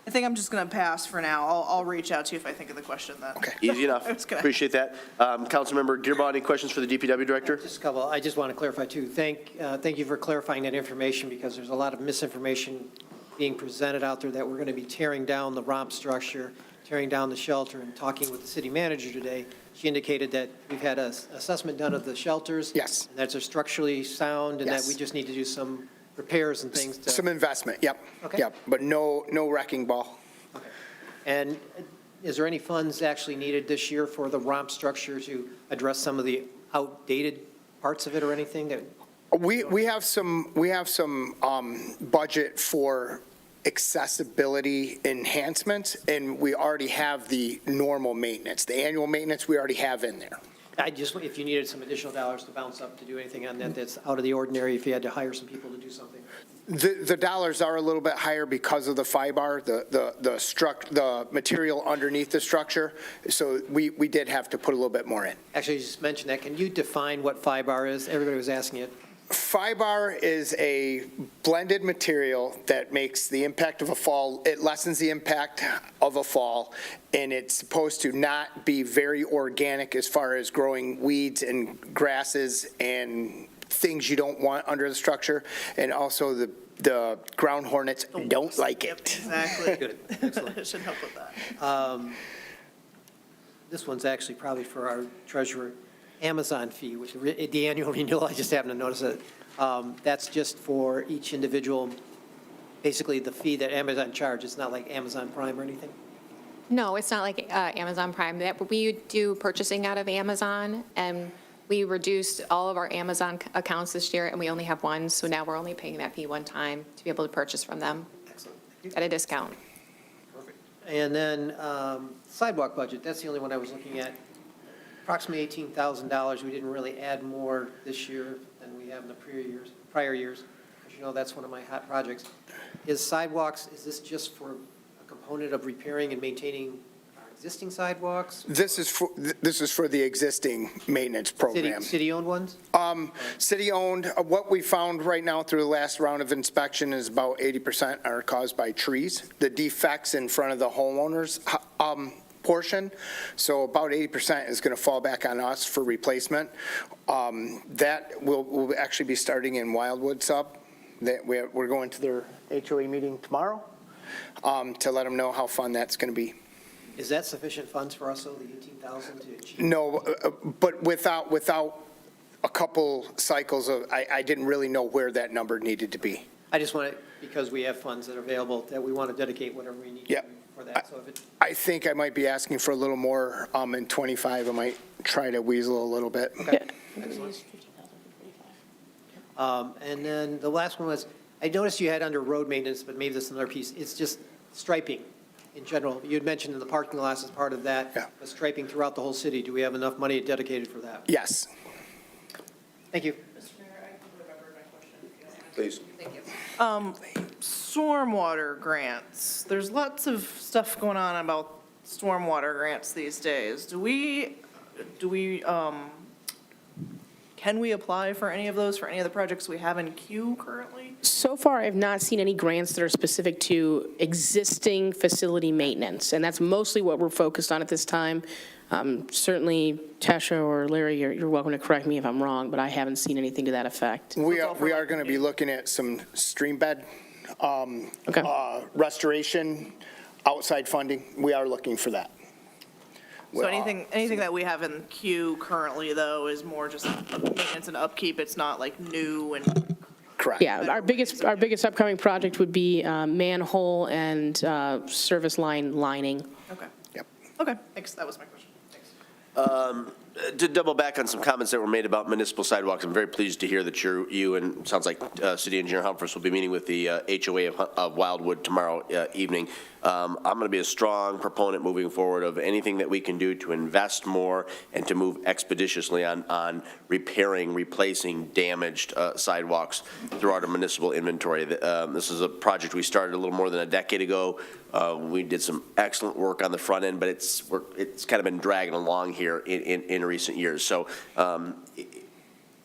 I think I'm just going to pass for now. I'll reach out to you if I think of the question then. Okay. Easy enough. Appreciate that. Councilmember Gearbaugh, any questions for the DPW Director? Just a couple. I just want to clarify too. Thank you for clarifying that information, because there's a lot of misinformation being presented out there that we're going to be tearing down the romp structure, tearing down the shelter, and talking with the city manager today. She indicated that we've had an assessment done of the shelters. Yes. And that they're structurally sound, and that we just need to do some repairs and things to. Some investment, yep. Okay. Yep, but no wrecking ball. Okay. And is there any funds actually needed this year for the romp structure to address some of the outdated parts of it or anything that? We have some budget for accessibility enhancements, and we already have the normal maintenance. The annual maintenance we already have in there. If you needed some additional dollars to bounce up to do anything on that that's out of the ordinary, if you had to hire some people to do something. The dollars are a little bit higher because of the FIBAR, the material underneath the structure. So we did have to put a little bit more in. Actually, you just mentioned that. Can you define what FIBAR is? Everybody was asking it. FIBAR is a blended material that makes the impact of a fall, it lessens the impact of a fall, and it's supposed to not be very organic as far as growing weeds and grasses and things you don't want under the structure, and also the ground hornets don't like it. Exactly. Good. Excellent. It should help with that. This one's actually probably for our treasurer. Amazon fee, which the annual renewal, I just happened to notice it. That's just for each individual, basically the fee that Amazon charges. It's not like Amazon Prime or anything? No, it's not like Amazon Prime. We do purchasing out of Amazon, and we reduced all of our Amazon accounts this year, and we only have one, so now we're only paying that fee one time to be able to purchase from them. Excellent. At a discount. Perfect. And then sidewalk budget, that's the only one I was looking at. Approximately $18,000. We didn't really add more this year than we have in the prior years. As you know, that's one of my hot projects. Is sidewalks, is this just for a component of repairing and maintaining our existing sidewalks? This is for the existing maintenance program. City-owned ones? City-owned, what we found right now through the last round of inspection is about 80% are caused by trees. The defects in front of the homeowners portion, so about 80% is going to fall back on us for replacement. That will actually be starting in Wildwood Sub. We're going to their HOA meeting tomorrow to let them know how fun that's going to be. Is that sufficient funds for us, though, the 18,000 to achieve? No, but without a couple cycles of, I didn't really know where that number needed to be. I just want to, because we have funds that are available, that we want to dedicate whatever we need to Yep. for that. So if it, I think I might be asking for a little more in 25. I might try to weasel a little bit. And then the last one was, I noticed you had under road maintenance, but maybe there's another piece. It's just striping in general. You had mentioned in the parking lots as part of that, Yeah. the striping throughout the whole city. Do we have enough money dedicated for that? Yes. Thank you. Please. Stormwater grants. There's lots of stuff going on about stormwater grants these days. Can we apply for any of those, for any of the projects we have in queue currently? So far, I've not seen any grants that are specific to existing facility maintenance, and that's mostly what we're focused on at this time. Certainly, Tasha or Larry, you're welcome to correct me if I'm wrong, but I haven't seen anything to that effect. We are going to be looking at some stream bed restoration, outside funding. We are looking for that. So anything that we have in queue currently, though, is more just maintenance and upkeep. It's not like new and. Correct. Yeah, our biggest upcoming project would be manhole and service line lining. Okay. Yep. Okay, thanks. That was my question. Thanks. To double back on some comments that were made about municipal sidewalks, I'm very pleased to hear that you and it sounds like City Engineer Humphreys will be meeting with the HOA of Wildwood tomorrow evening. I'm going to be a strong proponent moving forward of anything that we can do to invest more and to move expeditiously on repairing, replacing damaged sidewalks throughout our municipal inventory. This is a project we started a little more than a decade ago. We did some excellent work on the front end, but it's kind of been dragging along here in recent years. So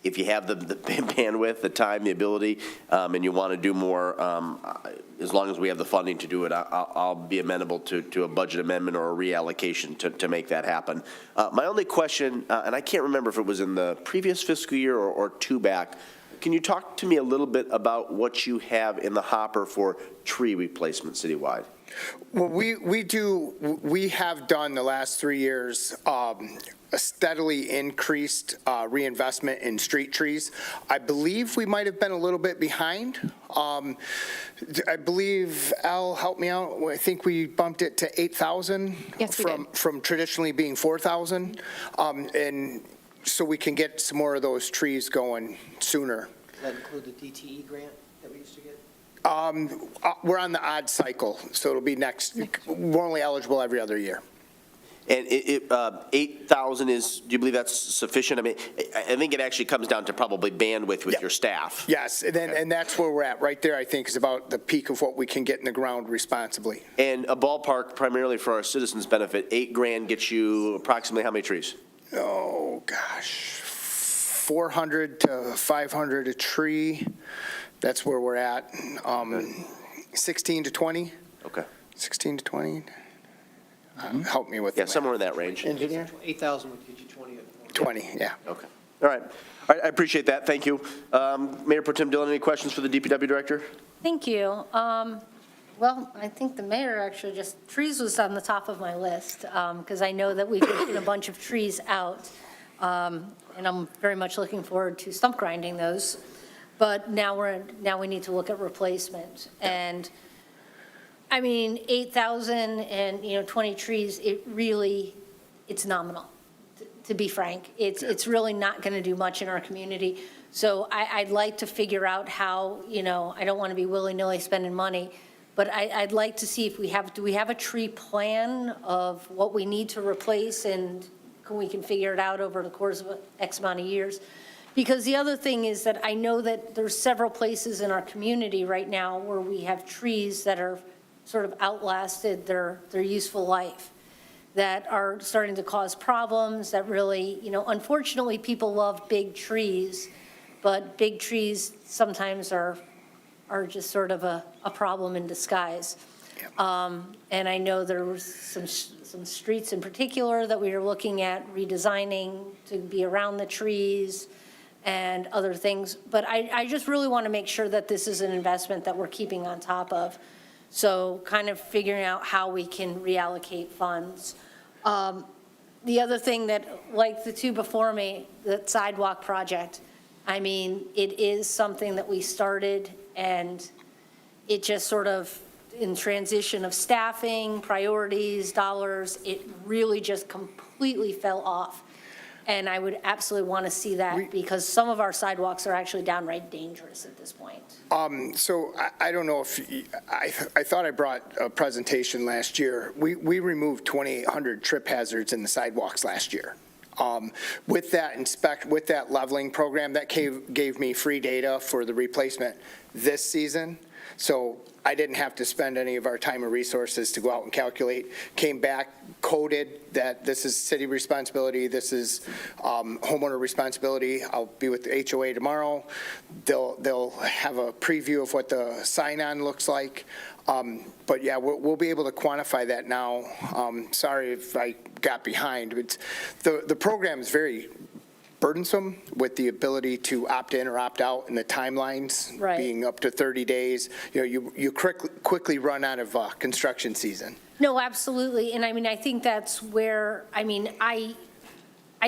if you have the bandwidth, the time, the ability, and you want to do more, as long as we have the funding to do it, I'll be amenable to a budget amendment or a reallocation to make that happen. My only question, and I can't remember if it was in the previous fiscal year or two back, can you talk to me a little bit about what you have in the hopper for tree replacement citywide? Well, we have done the last 3 years a steadily increased reinvestment in street trees. I believe we might have been a little bit behind. I believe, Al, help me out, I think we bumped it to 8,000 Yes, we did. from traditionally being 4,000. And so we can get some more of those trees going sooner. Does that include the DTE grant that we used to get? We're on the odd cycle, so it'll be next. We're only eligible every other year. And 8,000 is, do you believe that's sufficient? I mean, I think it actually comes down to probably bandwidth with your staff. Yes, and that's where we're at. Right there, I think, is about the peak of what we can get in the ground responsibly. And a ballpark primarily for our citizens' benefit, $8,000 gets you approximately how many trees? Oh, gosh, 400 to 500 a tree. That's where we're at. 16 to 20. Okay. 16 to 20. Help me with Yeah, the math. somewhere in that range. Engineer? 8,000 would get you 20 at the moment. 20, yeah. Okay. All right. I appreciate that. Thank you. Mayor Pro Tem Dillon, any questions for the DPW Director? Thank you. Well, I think the mayor actually trees was on the top of my list, because I know that we've taken a bunch of trees out, and I'm very much looking forward to stump grinding those. But now we need to look at replacement. And, I mean, 8,000 and, 20 trees, it's nominal, to be frank. It's really not going to do much in our community. So I'd like to figure out how, I don't want to be willy-nilly spending money, but I'd like to see if do we have a tree plan of what we need to replace, and we can figure it out over the course of X amount of years. Because the other thing is that I know that there's several places in our community right now where we have trees that are sort of outlasted their useful life, that are starting to cause problems, that really, unfortunately, people love big trees, but big trees sometimes are just sort of a problem in disguise. And I know there was some streets in particular that we are looking at redesigning to be around the trees and other things. But I just really want to make sure that this is an investment that we're keeping on top of, So kind of figuring out how we can reallocate funds. The other thing that, like the two before me, the sidewalk project, I mean, it is something that we started, and it just sort of, in transition of staffing, priorities, dollars, it really just completely fell off. And I would absolutely want to see that, because some of our sidewalks are actually downright dangerous at this point. So I don't know if, I thought I brought a presentation last year. We removed 2,800 trip hazards in the sidewalks last year. With that leveling program, that gave me free data for the replacement this season. So I didn't have to spend any of our time or resources to go out and calculate. Came back, coded that this is city responsibility, this is homeowner responsibility. I'll be with the HOA tomorrow. They'll have a preview of what the sign-on looks like. But yeah, we'll be able to quantify that now. Sorry if I got behind, but the program is very burdensome with the ability to opt in or opt out and the timelines Right. being up to 30 days. You quickly run out of construction season. No, absolutely. And I mean, I think that's where, I mean, I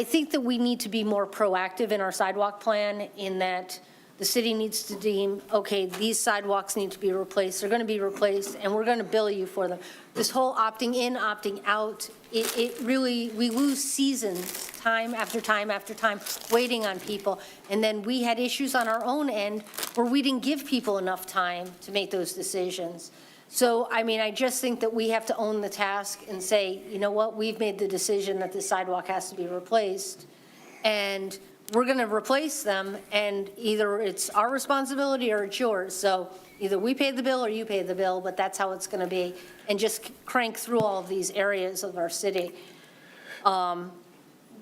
think that we need to be more proactive in our sidewalk plan, in that the city needs to deem, okay, these sidewalks need to be replaced, they're going to be replaced, and we're going to bill you for them. This whole opting in, opting out, it really, we lose seasons, time after time after time, waiting on people. And then we had issues on our own end where we didn't give people enough time to make those decisions. So, I mean, I just think that we have to own the task and say, you know what, we've made the decision that the sidewalk has to be replaced, and we're going to replace them, and either it's our responsibility or it's yours. So either we pay the bill or you pay the bill, but that's how it's going to be, and just crank through all of these areas of our city.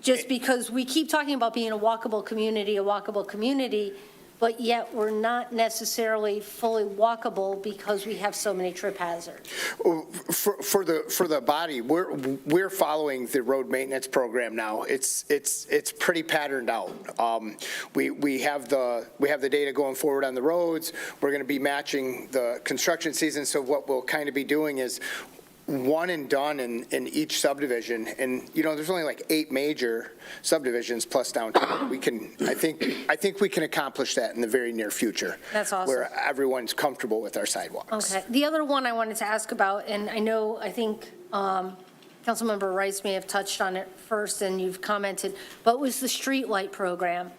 Just because we keep talking about being a walkable community, but yet we're not necessarily fully walkable because we have so many trip hazards. For the body, we're following the road maintenance program now. It's pretty patterned out. We have the data going forward on the roads. We're going to be matching the construction season. So what we'll kind of be doing is one and done in each subdivision. And, there's only like 8 major subdivisions plus downtown. I think we can accomplish that in the very near future. That's awesome. Where everyone's comfortable with our sidewalks. Okay. The other one I wanted to ask about, and I think Councilmember Rice may have touched on it first and you've commented, but was the street light program.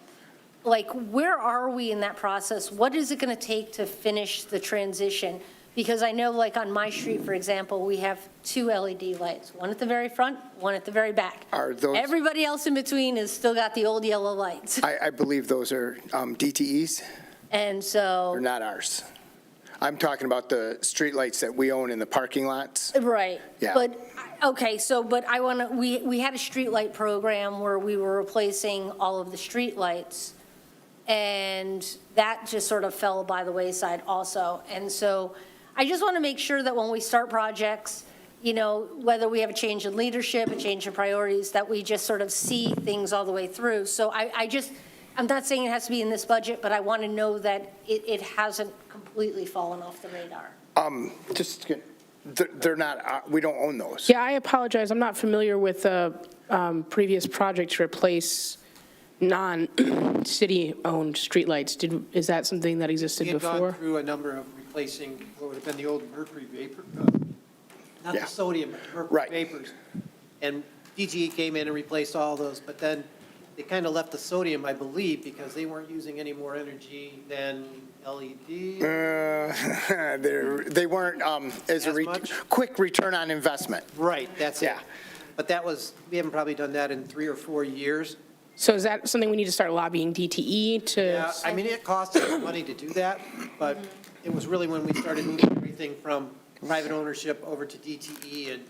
Like, where are we in that process? What is it going to take to finish the transition? Because I know, like, on my street, for example, we have 2 LED lights, one at the very front, one at the very back. Are those? Everybody else in between has still got the old yellow lights. I believe those are DTEs. And so. They're not ours. I'm talking about the streetlights that we own in the parking lots. Right. Yeah. But, okay, but I want to, we had a streetlight program where we were replacing all of the streetlights, and that just sort of fell by the wayside also. And so I just want to make sure that when we start projects, whether we have a change in leadership, a change in priorities, that we just sort of see things all the way through. So I'm not saying it has to be in this budget, but I want to know that it hasn't completely fallen off the radar. They're not, we don't own those. Yeah, I apologize. I'm not familiar with the previous project to replace non-city-owned streetlights. Is that something that existed We had before? gone through a number of replacing what would have been the old mercury vapor, not Yeah. the sodium, but mercury Right. vapors. And DGE came in and replaced all those, but then they kind of left the sodium, I believe, because they weren't using any more energy than LED. They weren't as As much? quick return on investment. Right, that's it. Yeah. But we haven't probably done that in 3 or 4 years. So is that something we need to start lobbying DTE to? Yeah, I mean, it costs us money to do that, but it was really when we started moving everything from private ownership over to DTE, and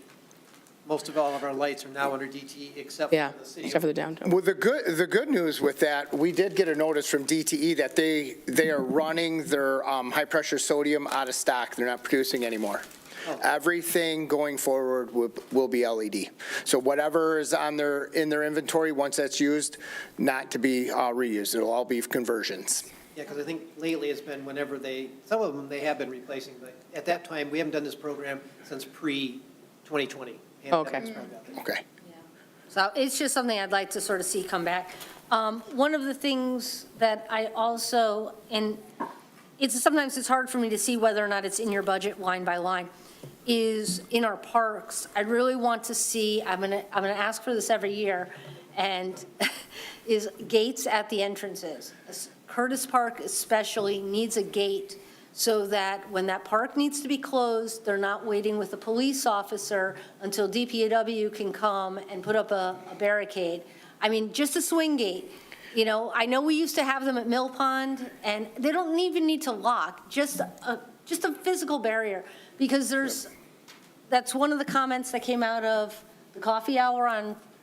most of all of our lights are now under DTE except Yeah, for the city. except for the downtown. Well, the good news with that, we did get a notice from DTE that they are running their high-pressure sodium out of stock. They're not producing anymore. Oh. Everything going forward will be LED. So whatever is in their inventory, once that's used, not to be reused. It'll all be conversions. Yeah, because I think lately it's been whenever some of them they have been replacing, but at that time, we haven't done this program since pre-2020. Okay. Okay. So it's just something I'd like to sort of see come back. One of the things that I also, and sometimes it's hard for me to see whether or not it's in your budget line by line, is in our parks. I really want to see, I'm gonna ask for this every year, and is gates at the entrances. Curtis Park especially needs a gate so that when that park needs to be closed, they're not waiting with a police officer until DPW can come and put up a barricade. I mean, just a swing gate. You know, I know we used to have them at Mill Pond, and they don't even need to lock, just a physical barrier, because that's one of the comments that came out of the coffee hour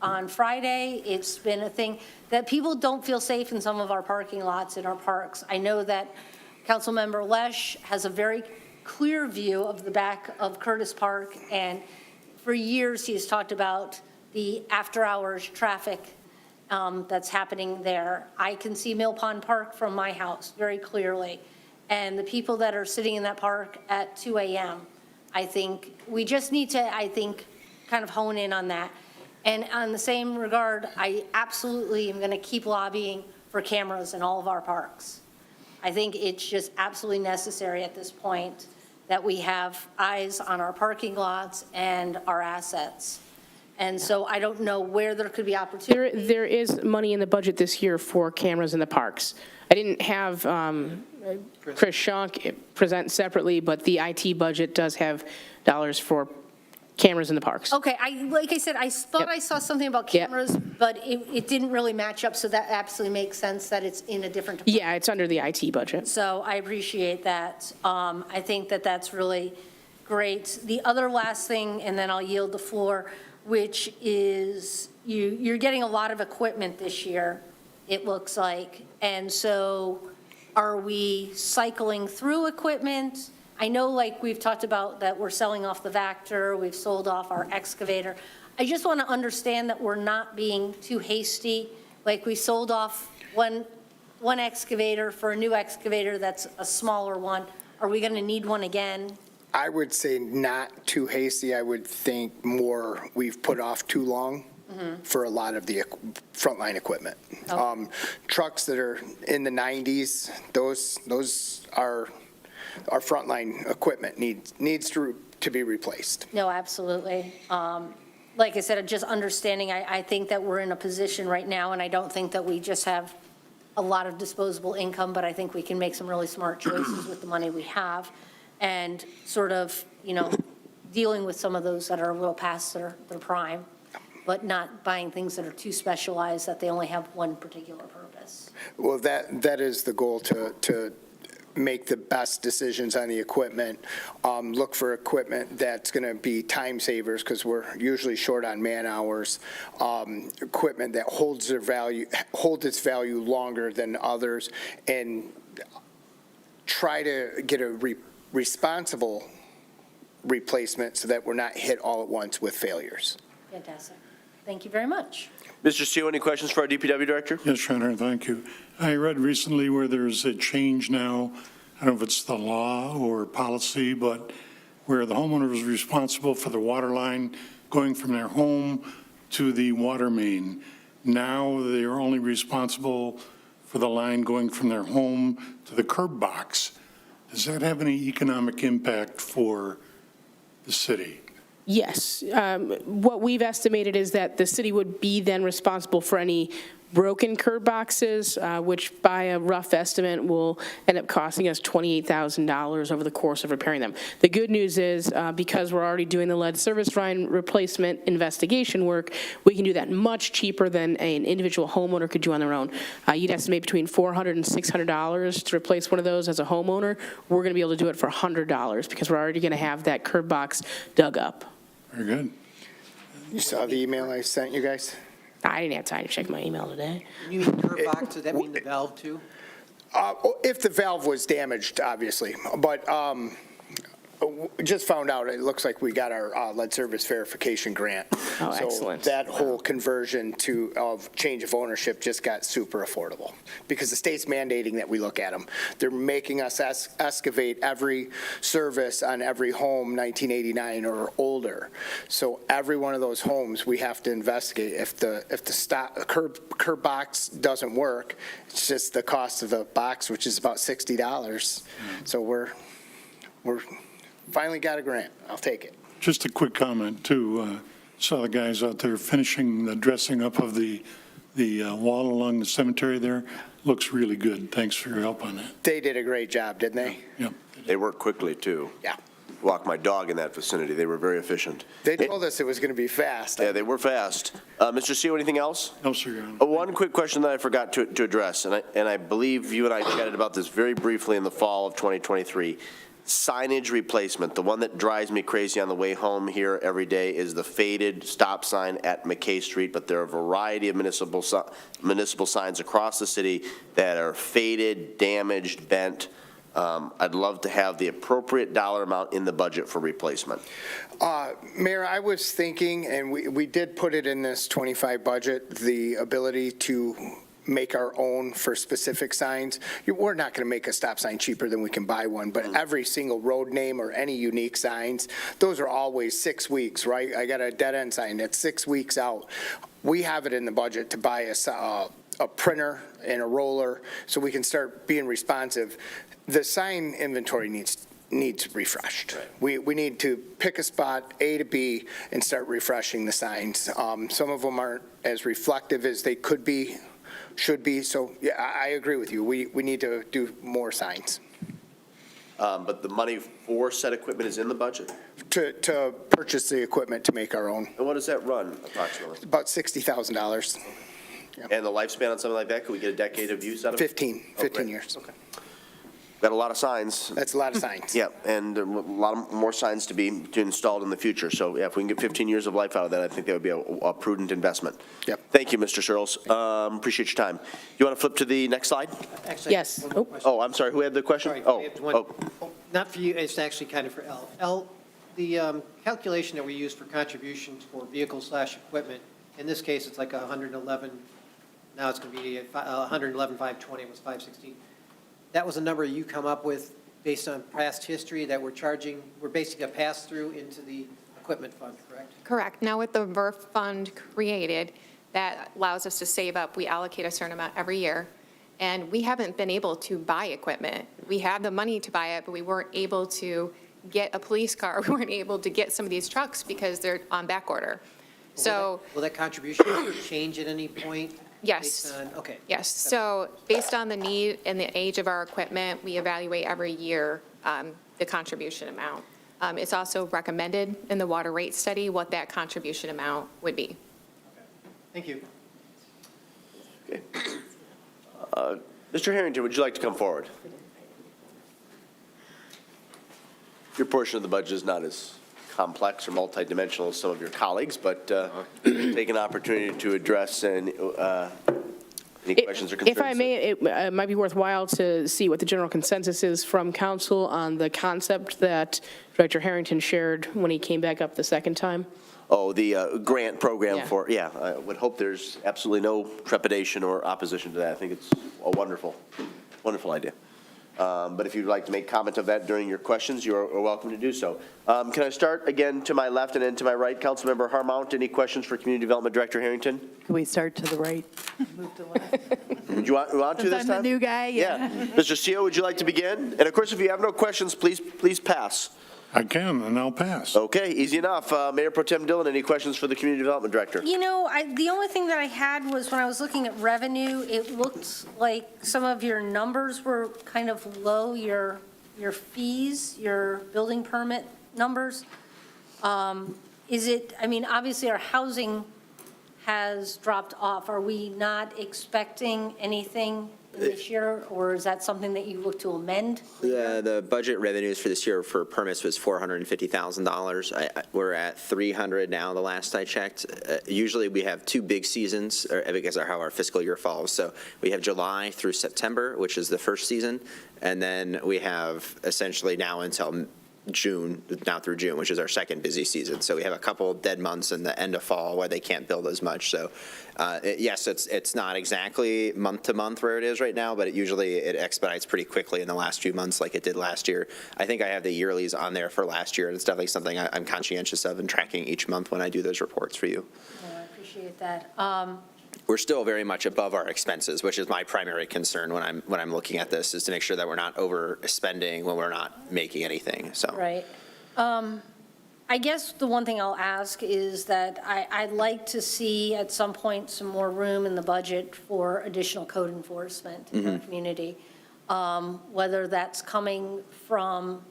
on Friday. It's been a thing that people don't feel safe in some of our parking lots in our parks. I know that Councilmember Lesh has a very clear view of the back of Curtis Park, and for years he has talked about the after-hours traffic that's happening there. I can see Mill Pond Park from my house very clearly, and the people that are sitting in that park at 2 a.m., I think we just need to, kind of hone in on that. And on the same regard, I absolutely am going to keep lobbying for cameras in all of our parks. I think it's just absolutely necessary at this point that we have eyes on our parking lots and our assets. And so I don't know where there could be opportunity. There is money in the budget this year for cameras in the parks. I didn't have Chris Schonk present separately, but the IT budget does have dollars for cameras in the parks. Okay, like I said, I thought Yep. I saw something about Yep. cameras, but it didn't really match up, so that absolutely makes sense that it's in a different department. Yeah, it's under the IT budget. So I appreciate that. I think that that's really great. The other last thing, and then I'll yield the floor, which is you're getting a lot of equipment this year, it looks like. And so are we cycling through equipment? I know, like we've talked about, that we're selling off the Vector, we've sold off our excavator. I just want to understand that we're not being too hasty. Like, we sold off one excavator for a new excavator that's a smaller one. Are we going to need one again? I would say not too hasty. I would think more we've put off too long for a lot of the frontline equipment. Okay. Trucks that are in the 90s, those are our frontline equipment needs to be replaced. No, absolutely. Like I said, just understanding, I think that we're in a position right now, and I don't think that we just have a lot of disposable income, but I think we can make some really smart choices with the money we have, and sort of, dealing with some of those that are a little past their prime, but not buying things that are too specialized that they only have one particular purpose. Well, that is the goal, to make the best decisions on the equipment. Look for equipment that's going to be time savers, because we're usually short on man hours. Equipment that holds its value longer than others, and try to get a responsible replacement so that we're not hit all at once with failures. Fantastic. Thank you very much. Mr. Steele, any questions for our DPW director? Yes, Senator, thank you. I read recently where there's a change now, I don't know if it's the law or policy, but where the homeowner is responsible for the water line going from their home to the water main. Now they are only responsible for the line going from their home to the curb box. Does that have any economic impact for the city? Yes. What we've estimated is that the city would be then responsible for any broken curb boxes, which by a rough estimate will end up costing us $28,000 over the course of repairing them. The good news is, because we're already doing the lead service line replacement investigation work, we can do that much cheaper than an individual homeowner could do on their own. You'd estimate between $400 and $600 to replace one of those as a homeowner. We're going to be able to do it for $100 because we're already going to have that curb box dug up. Very good. You saw the email I sent you guys? I didn't have time to check my email today. You mean curb box, does that mean the valve too? If the valve was damaged, obviously, but Just found out, it looks like we got our lead service verification grant. Oh, excellent. So that whole conversion of change of ownership just got super affordable because the state's mandating that we look at them. They're making us excavate every service on every home 1989 or older. So every one of those homes, we have to investigate. If the curb box doesn't work, it's just the cost of the box, which is about $60. So we're finally got a grant. I'll take it. Just a quick comment, too. Saw the guys out there finishing the dressing up of the wall along the cemetery there. Looks really good. Thanks for your help on that. They did a great job, didn't they? Yep. They work quickly, too. Yeah. Walked my dog in that vicinity. They were very efficient. They told us it was going to be fast. Yeah, they were fast. Mr. CEO, anything else? No, sir, Your Honor. One quick question that I forgot to address, and I believe you and I chatted about this very briefly in the fall of 2023. Signage replacement, the one that drives me crazy on the way home here every day is the faded stop sign at McKay Street, but there are a variety of municipal signs across the city that are faded, damaged, bent. I'd love to have the appropriate dollar amount in the budget for replacement. Mayor, I was thinking, and we did put it in this 25 budget, the ability to make our own for specific signs. We're not going to make a stop sign cheaper than we can buy one, but every single road name or any unique signs, those are always 6 weeks, right? I got a dead end sign that's 6 weeks out. We have it in the budget to buy a printer and a roller so we can start being responsive. The sign inventory needs refreshed. We need to pick a spot, A to B, and start refreshing the signs. Some of them aren't as reflective as they should be. So, yeah, I agree with you. We need to do more signs. But the money for said equipment is in the budget? To purchase the equipment to make our own. And what does that run approximately? About $60,000. And the lifespan on something like that, could we get a decade of use out of it? 15 great. years. Okay. Got a lot of signs. That's a lot of signs. Yeah, and a lot more signs to be installed in the future. So, yeah, if we can get 15 years of life out of that, I think that would be a prudent investment. Yep. Thank you, Mr. Searles. Appreciate your time. You want to flip to the next slide? Actually, Yes. one more question. Oh, I'm sorry, who had the question? Sorry, Oh, I have one. oh, Not for you, it's actually kind of for Elle. Elle, the calculation that we use for contributions for vehicle/equipment, in this case, it's like 111, now it's going to be 111,520, it was 516. That was a number you come up with based on past history that we're basically a pass-through into the equipment fund, correct? Correct. Now with the VERF fund created, that allows us to save up. We allocate a certain amount every year, and we haven't been able to buy equipment. We had the money to buy it, but we weren't able to get a police car. We weren't able to get some of these trucks because they're on back order. So. Will that contribution change at any point? Yes. Based on- Okay. Yes, so based on the need and the age of our equipment, we evaluate every year the contribution amount. It's also recommended in the water rate study what that contribution amount would be. Thank you. okay. Mr. Harrington, would you like to come forward? Your portion of the budget is not as complex or multidimensional as some of your colleagues, but take an opportunity to address any questions or concerns. If I may, it might be worthwhile to see what the general consensus is from council on the concept that Director Harrington shared when he came back up the second time. Oh, the grant program Yeah. I would hope there's absolutely no trepidation or opposition to that. I think it's a wonderful idea. But if you'd like to make comment of that during your questions, you're welcome to do so. Can I start again to my left and then to my right? Councilmember Harmount, any questions for Community Development Director Harrington? Can we start to the right? Move to left. Would you want to this I'm time? the new guy, yeah. Mr. CEO, would you like to begin? And of course, if you have no questions, please pass. I can, and I'll pass. Okay, easy enough. Mayor Pro Tem Dillon, any questions for the Community Development Director? You know, the only thing that I had was when I was looking at revenue, it looked like some of your numbers were kind of low, your fees, your building permit numbers. Is it, I mean, obviously our housing has dropped off. Are we not expecting anything this year, or is that something that you look to amend? The budget revenues for this year for permits was $450,000. We're at 300 now, the last I checked. Usually we have two big seasons because of how our fiscal year falls. So we have July through September, which is the first season, and then we have essentially now until June, now through June, which is our second busy season. So we have a couple dead months in the end of fall where they can't build as much. So yes, it's not exactly month to month where it is right now, but it expedites pretty quickly in the last few months like it did last year. I think I have the yearlies on there for last year, and it's definitely something I'm conscientious of and tracking each month when I do those reports for you. Oh, I appreciate that. We're still very much above our expenses, which is my primary concern when I'm looking at this, is to make sure that we're not overspending when we're not making anything, so. Right. I guess the one thing I'll ask is that I'd like to see at some point some more room in the budget for additional code enforcement in our community. Whether that's coming from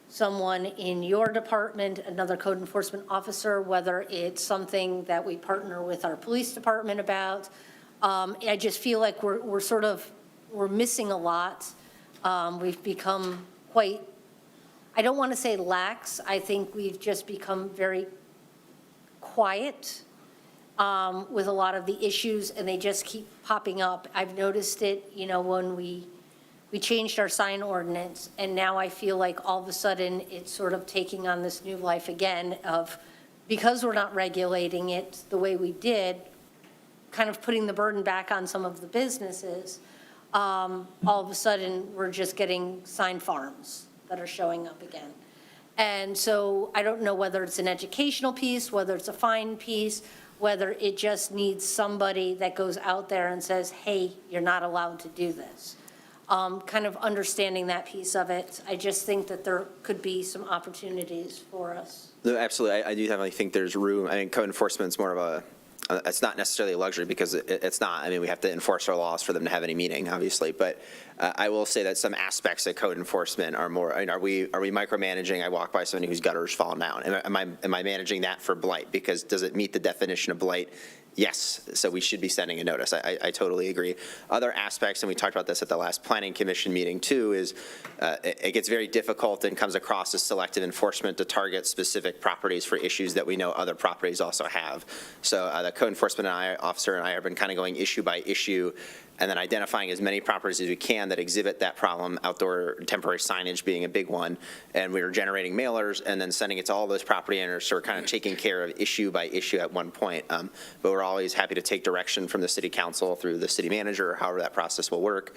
someone in your department, another code enforcement officer, whether it's something that we partner with our police department about. I just feel like we're missing a lot. We've become quite, I don't want to say lax, I think we've just become very quiet with a lot of the issues, and they just keep popping up. I've noticed it, when we changed our sign ordinance, and now I feel like all of a sudden it's sort of taking on this new life again of, because we're not regulating it the way we did, kind of putting the burden back on some of the businesses, all of a sudden we're just getting sign farms that are showing up again. And so I don't know whether it's an educational piece, whether it's a fine piece, whether it just needs somebody that goes out there and says, hey, you're not allowed to do this. Kind of understanding that piece of it. I just think that there could be some opportunities for us. No, absolutely. I do definitely think there's room. I mean, code enforcement's more of it's not necessarily a luxury because it's not. I mean, we have to enforce our laws for them to have any meaning, obviously. But I will say that some aspects of code enforcement are more, are we micromanaging? I walk by somebody whose gutters fall down. Am I managing that for blight? Because does it meet the definition of blight? Yes, so we should be sending a notice. I totally agree. Other aspects, and we talked about this at the last Planning Commission meeting too, is it gets very difficult and comes across as selective enforcement to target specific properties for issues that we know other properties also have. So the code enforcement officer and I have been kind of going issue by issue and then identifying as many properties as we can that exhibit that problem, outdoor temporary signage being a big one. And we were generating mailers and then sending it to all those property owners. So we're kind of taking care of issue by issue at one point. But we're always happy to take direction from the city council through the city manager, or however that process will work.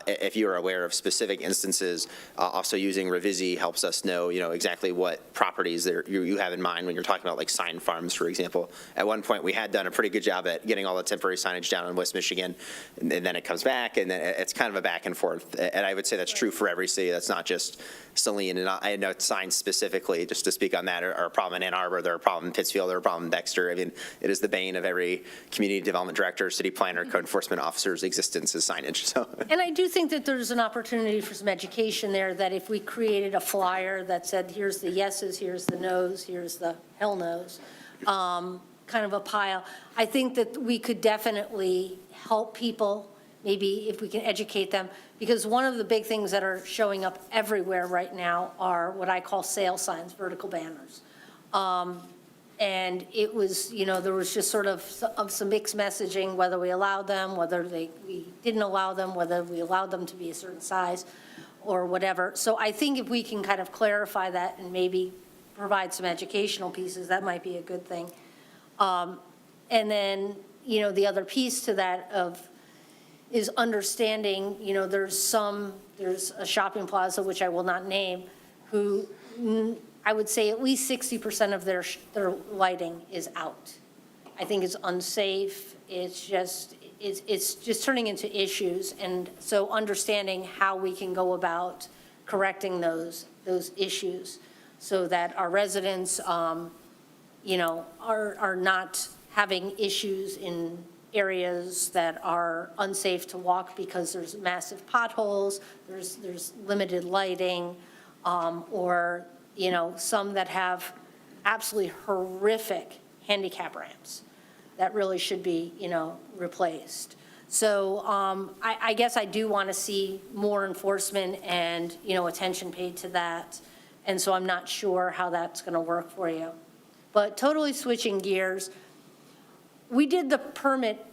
If you are aware of specific instances, also using Revisi helps us know, exactly what properties you have in mind when you're talking about like sign farms, for example. At one point, we had done a pretty good job at getting all the temporary signage down in West Michigan, and then it comes back, and then it's kind of a back and forth. And I would say that's true for every city. That's not just Saline. And I know signs specifically, just to speak on that, are a problem in Ann Arbor, they're a problem in Pittsfield, they're a problem in Dexter. I mean, it is the bane of every community development director, city planner, code enforcement officer's existence is signage. So. And I do think that there's an opportunity for some education there, that if we created a flyer that said, here's the yeses, here's the nos, here's the hell nos, kind of a pile, I think that we could definitely help people, maybe if we can educate them, because one of the big things that are showing up everywhere right now are what I call sale signs, vertical banners. And it was, there was just sort of some mixed messaging, whether we allowed them, whether we didn't allow them, whether we allowed them to be a certain size or whatever. So I think if we can kind of clarify that and maybe provide some educational pieces, that might be a good thing. And then, the other piece to that is understanding, there's a shopping plaza, which I will not name, who I would say at least 60% of their lighting is out. I think it's unsafe. It's just turning into issues. And so understanding how we can go about correcting those issues so that our residents, are not having issues in areas that are unsafe to walk because there's massive potholes, there's limited lighting, or some that have absolutely horrific handicap ramps that really should be, replaced. So I guess I do want to see more enforcement and, attention paid to that. And so I'm not sure how that's going to work for you. But totally switching gears, we did the permit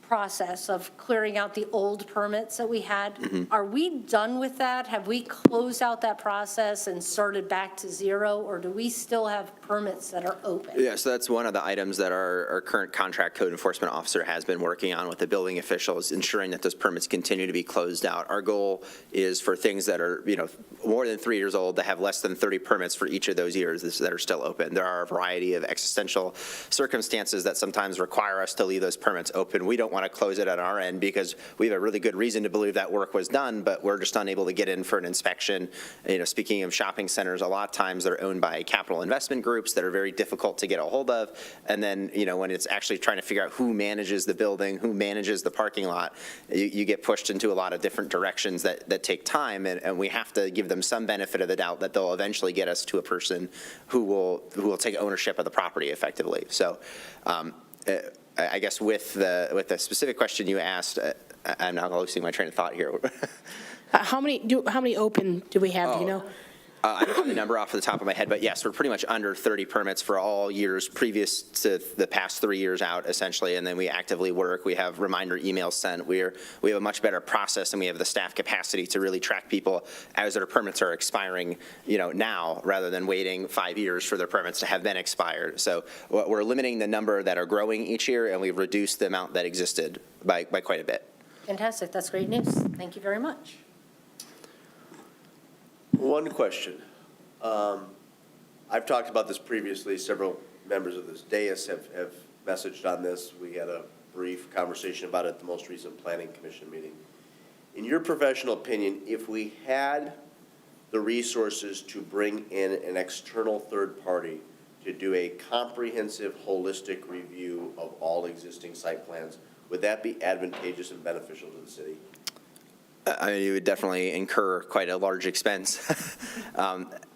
process of clearing out the old permits that we had. Are we done with that? Have we closed out that process and started back to zero, or do we still have permits that are open? Yeah, so that's one of the items that our current contract code enforcement officer has been working on with the building officials, ensuring that those permits continue to be closed out. Our goal is for things that are, more than 3 years old to have less than 30 permits for each of those years that are still open. There are a variety of existential circumstances that sometimes require us to leave those permits open. We don't want to close it at our end because we have a really good reason to believe that work was done, but we're just unable to get in for an inspection. Speaking of shopping centers, a lot of times they're owned by capital investment groups that are very difficult to get a hold of. And then, when it's actually trying to figure out who manages the building, who manages the parking lot, you get pushed into a lot of different directions that take time. And we have to give them some benefit of the doubt that they'll eventually get us to a person who will take ownership of the property effectively. So, I guess with the specific question you asked, I'm now losing my train of thought here. How many open do we have, do you know? I don't have the number off the top of my head, but yes, we're pretty much under 30 permits for all years previous to the past 3 years out, essentially, and then we actively work. We have reminder emails sent. We have a much better process, and we have the staff capacity to really track people as their permits are expiring, now, rather than waiting 5 years for their permits to have been expired. So we're limiting the number that are growing each year, and we've reduced the amount that existed by quite a bit. Fantastic, that's great news. Thank you very much. One question. I've talked about this previously. Several members of this dais have messaged on this. We had a brief conversation about it at the most recent Planning Commission meeting. In your professional opinion, if we had the resources to bring in an external third party to do a comprehensive, holistic review of all existing site plans, would that be advantageous and beneficial to the city? You would definitely incur quite a large expense.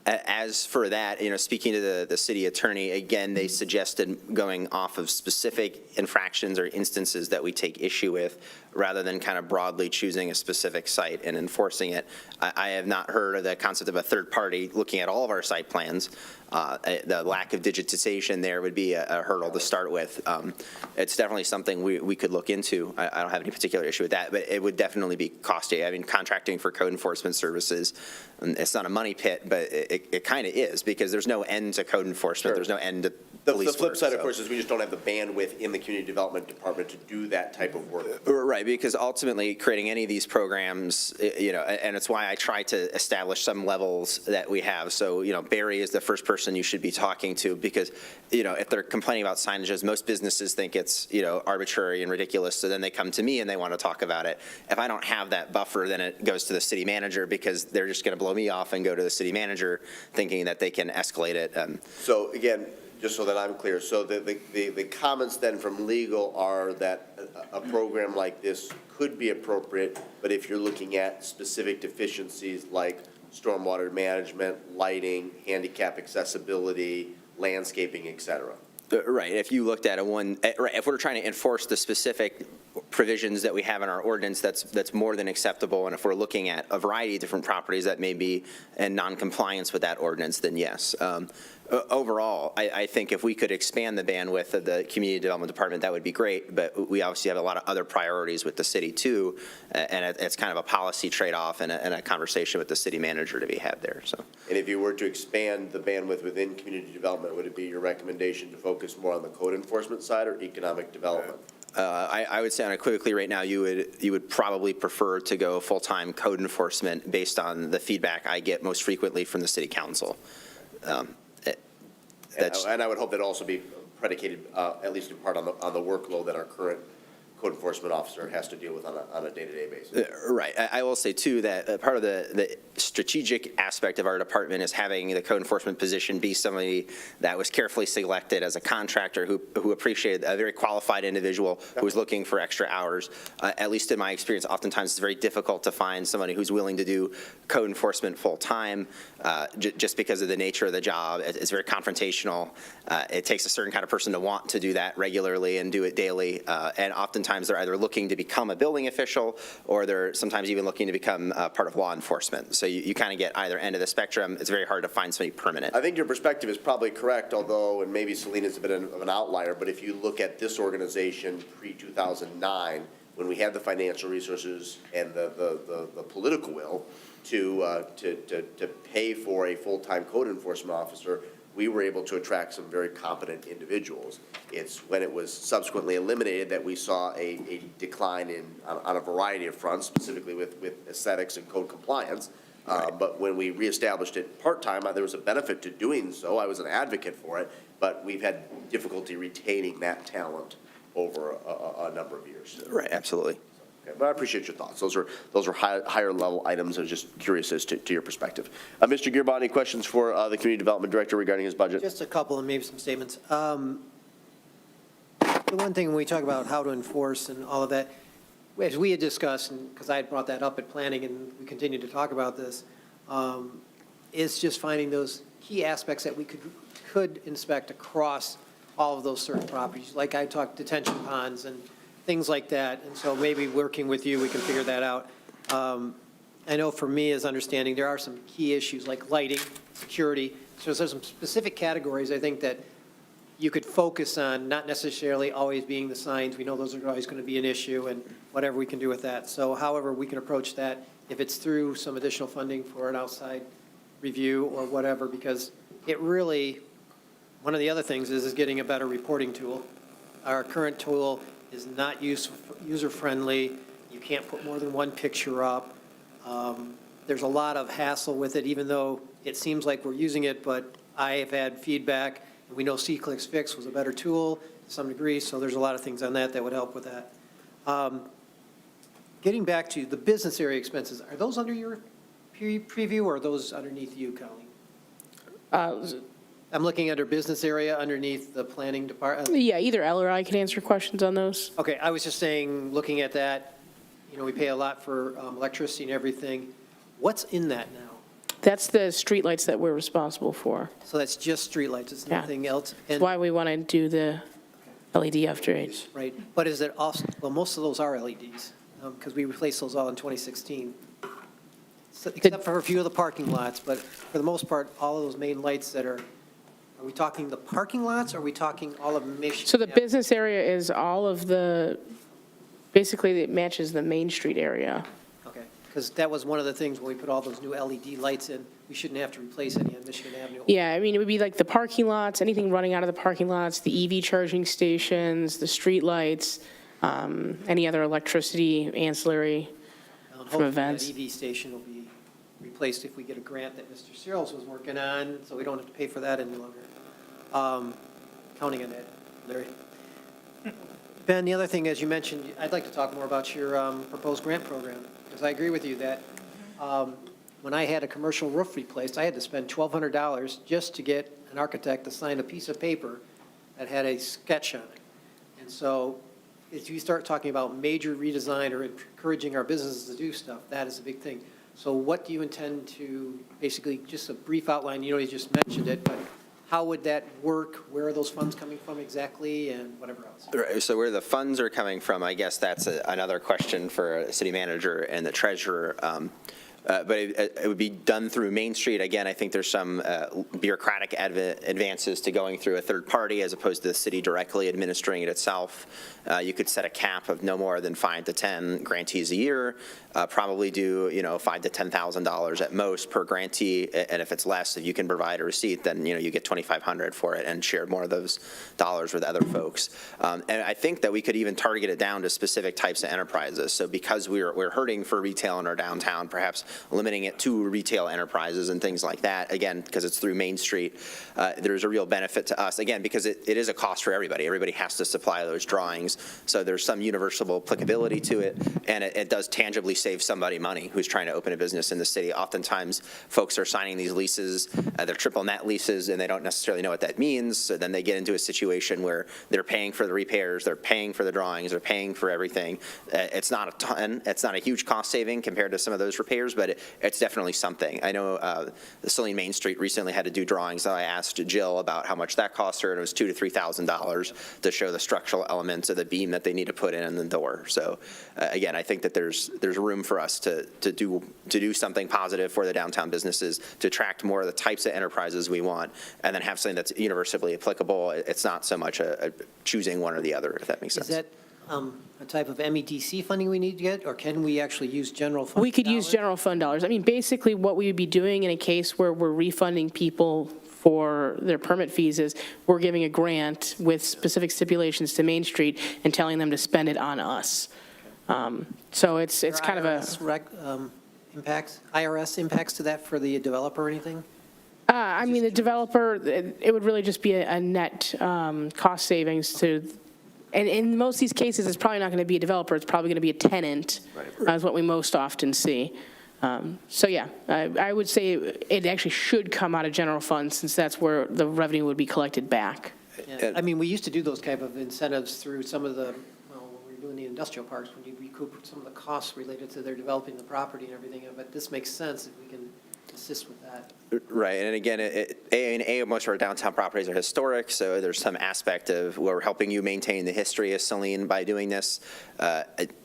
As for that, speaking to the city attorney, again, they suggested going off of specific infractions or instances that we take issue with, rather than kind of broadly choosing a specific site and enforcing it. I have not heard of the concept of a third party looking at all of our site plans. The lack of digitization there would be a hurdle to start with. It's definitely something we could look into. I don't have any particular issue with that, but it would definitely be costly. I mean, contracting for code enforcement services, it's not a money pit, but it kind of is, because there's no end to code enforcement. Sure. There's no end to police The flip work, side, of course, is we just don't have the bandwidth in the community development department to do that type of work. Right, because ultimately creating any of these programs, and it's why I try to establish some levels that we have. So, Barry is the first person you should be talking to, because, if they're complaining about signages, most businesses think it's, arbitrary and ridiculous. So then they come to me and they want to talk about it. If I don't have that buffer, then it goes to the city manager, because they're just going to blow me off and go to the city manager thinking that they can escalate it. So again, just so that I'm clear, so the comments then from legal are that a program like this could be appropriate, but if you're looking at specific deficiencies like stormwater management, lighting, handicap accessibility, landscaping, et cetera. Right, if you looked at if we're trying to enforce the specific provisions that we have in our ordinance, that's more than acceptable. And if we're looking at a variety of different properties that may be in non-compliance with that ordinance, then yes. Overall, I think if we could expand the bandwidth of the community development department, that would be great. But we obviously have a lot of other priorities with the city too, and it's kind of a policy trade-off and a conversation with the city manager to be had there. So. And if you were to expand the bandwidth within community development, would it be your recommendation to focus more on the code enforcement side or economic development? I would say unequivocally right now you would probably prefer to go full-time code enforcement based on the feedback I get most frequently from the city council. And I would hope that also be predicated, at least in part, on the workload that our current code enforcement officer has to deal with on a day-to-day basis. Right. I will say, too, that part of the strategic aspect of our department is having the code enforcement position be somebody that was carefully selected as a contractor who appreciated a very qualified individual who was looking for extra hours. At least in my experience, oftentimes it's very difficult to find somebody who's willing to do code enforcement full-time just because of the nature of the job. It's very confrontational. It takes a certain kind of person to want to do that regularly and do it daily, and oftentimes they're either looking to become a building official or they're sometimes even looking to become part of law enforcement. So you kind of get either end of the spectrum. It's very hard to find somebody permanent. I think your perspective is probably correct, although, and maybe Saline is a bit of an outlier, but if you look at this organization pre-2009, when we had the financial resources and the political will to pay for a full-time code enforcement officer, we were able to attract some very competent individuals. It's when it was subsequently eliminated that we saw a decline on a variety of fronts, specifically with aesthetics and code compliance. But when we reestablished it part-time, there was a benefit to doing so. I was an advocate for it, but we've had difficulty retaining that talent over a number of years. Right, absolutely. Okay, but I appreciate your thoughts. Those are higher level items. I was just curious as to your perspective. Mr. Gearbaugh, any questions for the Community Development Director regarding his budget? Just a couple and maybe some statements. The one thing when we talk about how to enforce and all of that, as we had discussed, and because I had brought that up at planning and we continued to talk about this, is just finding those key aspects that we could inspect across all of those certain properties. Like I talked detention ponds and things like that. And so maybe working with you, we can figure that out. I know for me, as understanding, there are some key issues like lighting, security. So there's some specific categories, I think, that you could focus on, not necessarily always being the signs. We know those are always going to be an issue and whatever we can do with that. So however we can approach that, if it's through some additional funding for an outside review or whatever, because it really, one of the other things is getting a better reporting tool. Our current tool is not user-friendly. You can't put more than one picture up. There's a lot of hassle with it, even though it seems like we're using it, but I have had feedback. We know C-Clicks Fix was a better tool to some degree, so there's a lot of things on that would help with that. Getting back to the business area expenses, are those under your preview or are those underneath you, Colleen? I'm looking under business area underneath the planning department. Yeah, either L or I can answer questions on those. Okay, I was just saying, looking at that, we pay a lot for electricity and everything. What's in that now? That's the streetlights that we're responsible for. So that's just streetlights, it's Yeah. nothing else? That's why we want to do the LED upgrades. Right, but is it also, well, most of those are LEDs, because we replaced those all in 2016. So, except for a few of the parking lots, but for the most part, all of those main lights that are we talking the parking lots, or are we talking all of Mission? So the business area is all of basically it matches the Main Street area. Okay, because that was one of the things when we put all those new LED lights in, we shouldn't have to replace any on Michigan Avenue. Yeah, I mean, it would be like the parking lots, anything running out of the parking lots, the EV charging stations, the street lights, any other electricity ancillary from events. That EV station will be replaced if we get a grant that Mr. Searles was working on, so we don't have to pay for that any longer. Counting on that, Larry. Ben, the other thing, as you mentioned, I'd like to talk more about your proposed grant program, because I agree with you that when I had a commercial roof replaced, I had to spend $1,200 just to get an architect to sign a piece of paper that had a sketch on it. And so if you start talking about major redesign or encouraging our businesses to do stuff, that is a big thing. So what do you intend to, basically, just a brief outline, you just mentioned it, but how would that work? Where are those funds coming from exactly, and whatever else? Right, so where the funds are coming from, I guess that's another question for a city manager and the treasurer. But it would be done through Main Street. Again, I think there's some bureaucratic advances to going through a third party as opposed to the city directly administering it itself. You could set a cap of no more than 5 to 10 grantees a year, probably do, $5,000 to $10,000 at most per grantee. And if it's less, if you can provide a receipt, then, you get $2,500 for it and share more of those dollars with other folks. And I think that we could even target it down to specific types of enterprises. So because we're hurting for retail in our downtown, perhaps limiting it to retail enterprises and things like that, again, because it's through Main Street, there's a real benefit to us, again, because it is a cost for everybody. Everybody has to supply those drawings, so there's some universal applicability to it, and it does tangibly save somebody money who's trying to open a business in the city. Oftentimes, folks are signing these leases, they're triple net leases, and they don't necessarily know what that means, so then they get into a situation where they're paying for the repairs, they're paying for the drawings, they're paying for everything. It's not a ton, it's not a huge cost saving compared to some of those repairs, but it's definitely something. I know the Saline Main Street recently had to do drawings, and I asked Jill about how much that cost her, and it was $2,000 to $3,000 to show the structural elements of the beam that they need to put in the door. So again, I think that there's room for us to do something positive for the downtown businesses, to attract more of the types of enterprises we want, and then have something that's universally applicable. It's not so much a choosing one or the other, if that makes sense. Is that a type of MEDC funding we need to get, or can we actually use general fund We could use dollars? general fund dollars. I mean, basically, what we would be doing in a case where we're refunding people for their permit fees is we're giving a grant with specific stipulations to Main Street and telling them to spend it on us. So it's kind of a. IRS impacts to that for the developer or anything? I mean, the developer, it would really just be a net cost savings to, and in most of these cases, it's probably not going to be a developer, it's probably going to be a tenant, is what we most often see. So yeah, I would say it actually should come out of general funds, since that's where the revenue would be collected back. Yeah. I mean, we used to do those type of incentives through some of the, well, when we were doing the industrial parks, when you recoup some of the costs related to their developing the property and everything, but this makes sense if we can assist with that. Right, and again, most of our downtown properties are historic, so there's some aspect of where we're helping you maintain the history of Saline by doing this.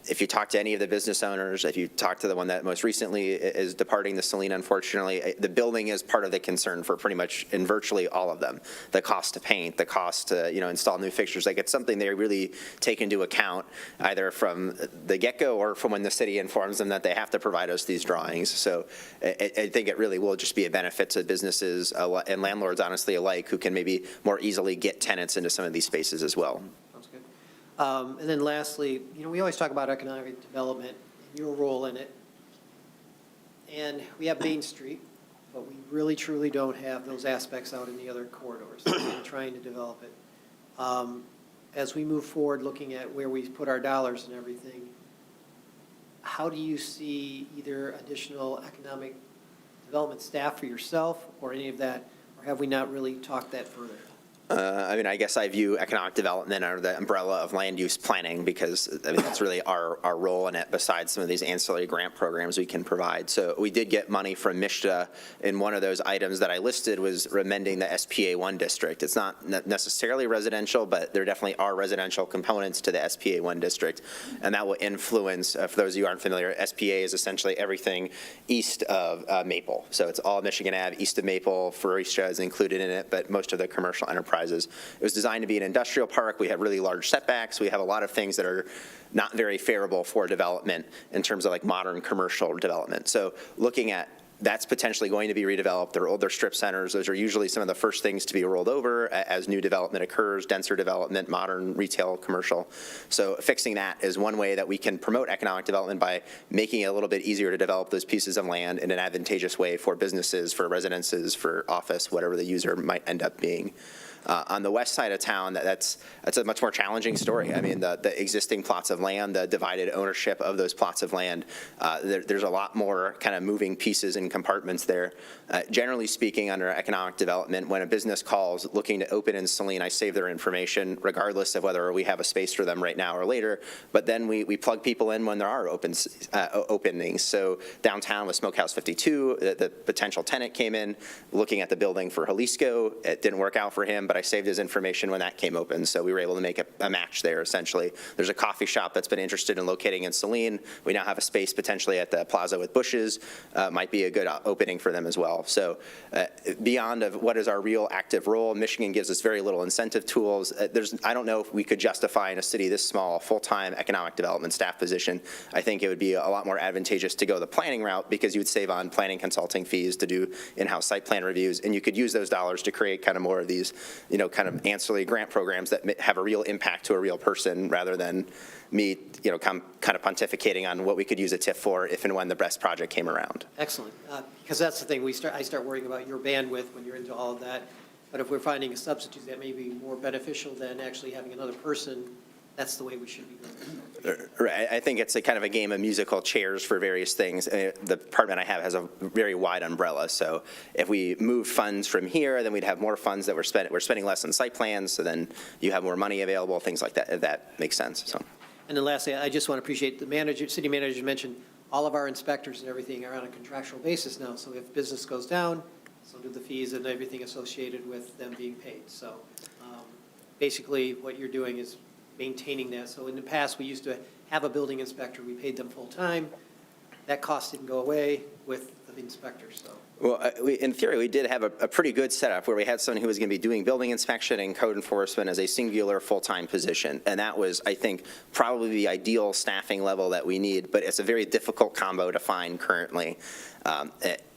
If you talk to any of the business owners, if you talk to the one that most recently is departing the Saline, unfortunately, the building is part of the concern for pretty much in virtually all of them. The cost to paint, the cost to install new fixtures, like it's something they really take into account either from the get-go or from when the city informs them that they have to provide us these drawings. So I think it really will just be a benefit to businesses and landlords, honestly, alike, who can maybe more easily get tenants into some of these spaces as well. Sounds good. And then lastly, we always talk about economic development and your role in it. And we have Main Street, but we really truly don't have those aspects out in the other corridors. We're trying to develop it. As we move forward, looking at where we put our dollars and everything, how do you see either additional economic development staff for yourself or any of that, or have we not really talked that further? I mean, I guess I view economic development under the umbrella of land use planning because that's really our role in it besides some of these ancillary grant programs we can provide. So we did get money from MSHDA, and one of those items that I listed was amending the SPA 1 district. It's not necessarily residential, but there definitely are residential components to the SPA 1 district, and that will influence, for those of you who aren't familiar, SPA is essentially everything east of Maple. So it's all Michigan Ave, east of Maple. Faurecia is included in it, but most of the commercial enterprises. It was designed to be an industrial park. We have really large setbacks. We have a lot of things that are not very favorable for development in terms of like modern commercial development. So looking at that's potentially going to be redeveloped. They're older strip centers. Those are usually some of the first things to be rolled over as new development occurs, denser development, modern retail, commercial. So fixing that is one way that we can promote economic development by making it a little bit easier to develop those pieces of land in an advantageous way for businesses, for residences, for office, whatever the user might end up being. On the west side of town, that's a much more challenging story. I mean, the existing plots of land, the divided ownership of those plots of land, there's a lot more kind of moving pieces and compartments there. Generally speaking, under economic development, when a business calls looking to open in Saline, I save their information regardless of whether we have a space for them right now or later, but then we plug people in when there are openings. So downtown with Smokehouse 52, the potential tenant came in looking at the building for Jalisco. It didn't work out for him, but I saved his information when that came open, so we were able to make a match there, essentially. There's a coffee shop that's been interested in locating in Saline. We now have a space potentially at the Plaza with Bushes. Might be a good opening for them as well. So beyond of what is our real active role, Michigan gives us very little incentive tools. I don't know if we could justify in a city this small full-time economic development staff position. I think it would be a lot more advantageous to go the planning route because you would save on planning consulting fees to do in-house site plan reviews, and you could use those dollars to create kind of more of these kind of ancillary grant programs that have a real impact to a real person rather than me, kind of pontificating on what we could use a TIF for if and when the best project came around. Excellent, because that's the thing, I start worrying about your bandwidth when you're into all of that, but if we're finding a substitute that may be more beneficial than actually having another person, that's the way we should be going. Right. I think it's a kind of a game of musical chairs for various things. The department I have has a very wide umbrella. So if we move funds from here, then we'd have more funds that we're spending less on site plans. So then you have more money available, things like that, if that makes sense. So. And then lastly, I just want to appreciate the city manager mentioned all of our inspectors and everything are on a contractual basis now, so if business goes down, so do the fees and everything associated with them being paid. So basically, what you're doing is maintaining that. So in the past, we used to have a building inspector, we paid them full-time. That cost didn't go away with the inspector, so. Well, in theory, we did have a pretty good setup where we had someone who was going to be doing building inspection and code enforcement as a singular full-time position. And that was, I think, probably the ideal staffing level that we need, but it's a very difficult combo to find currently.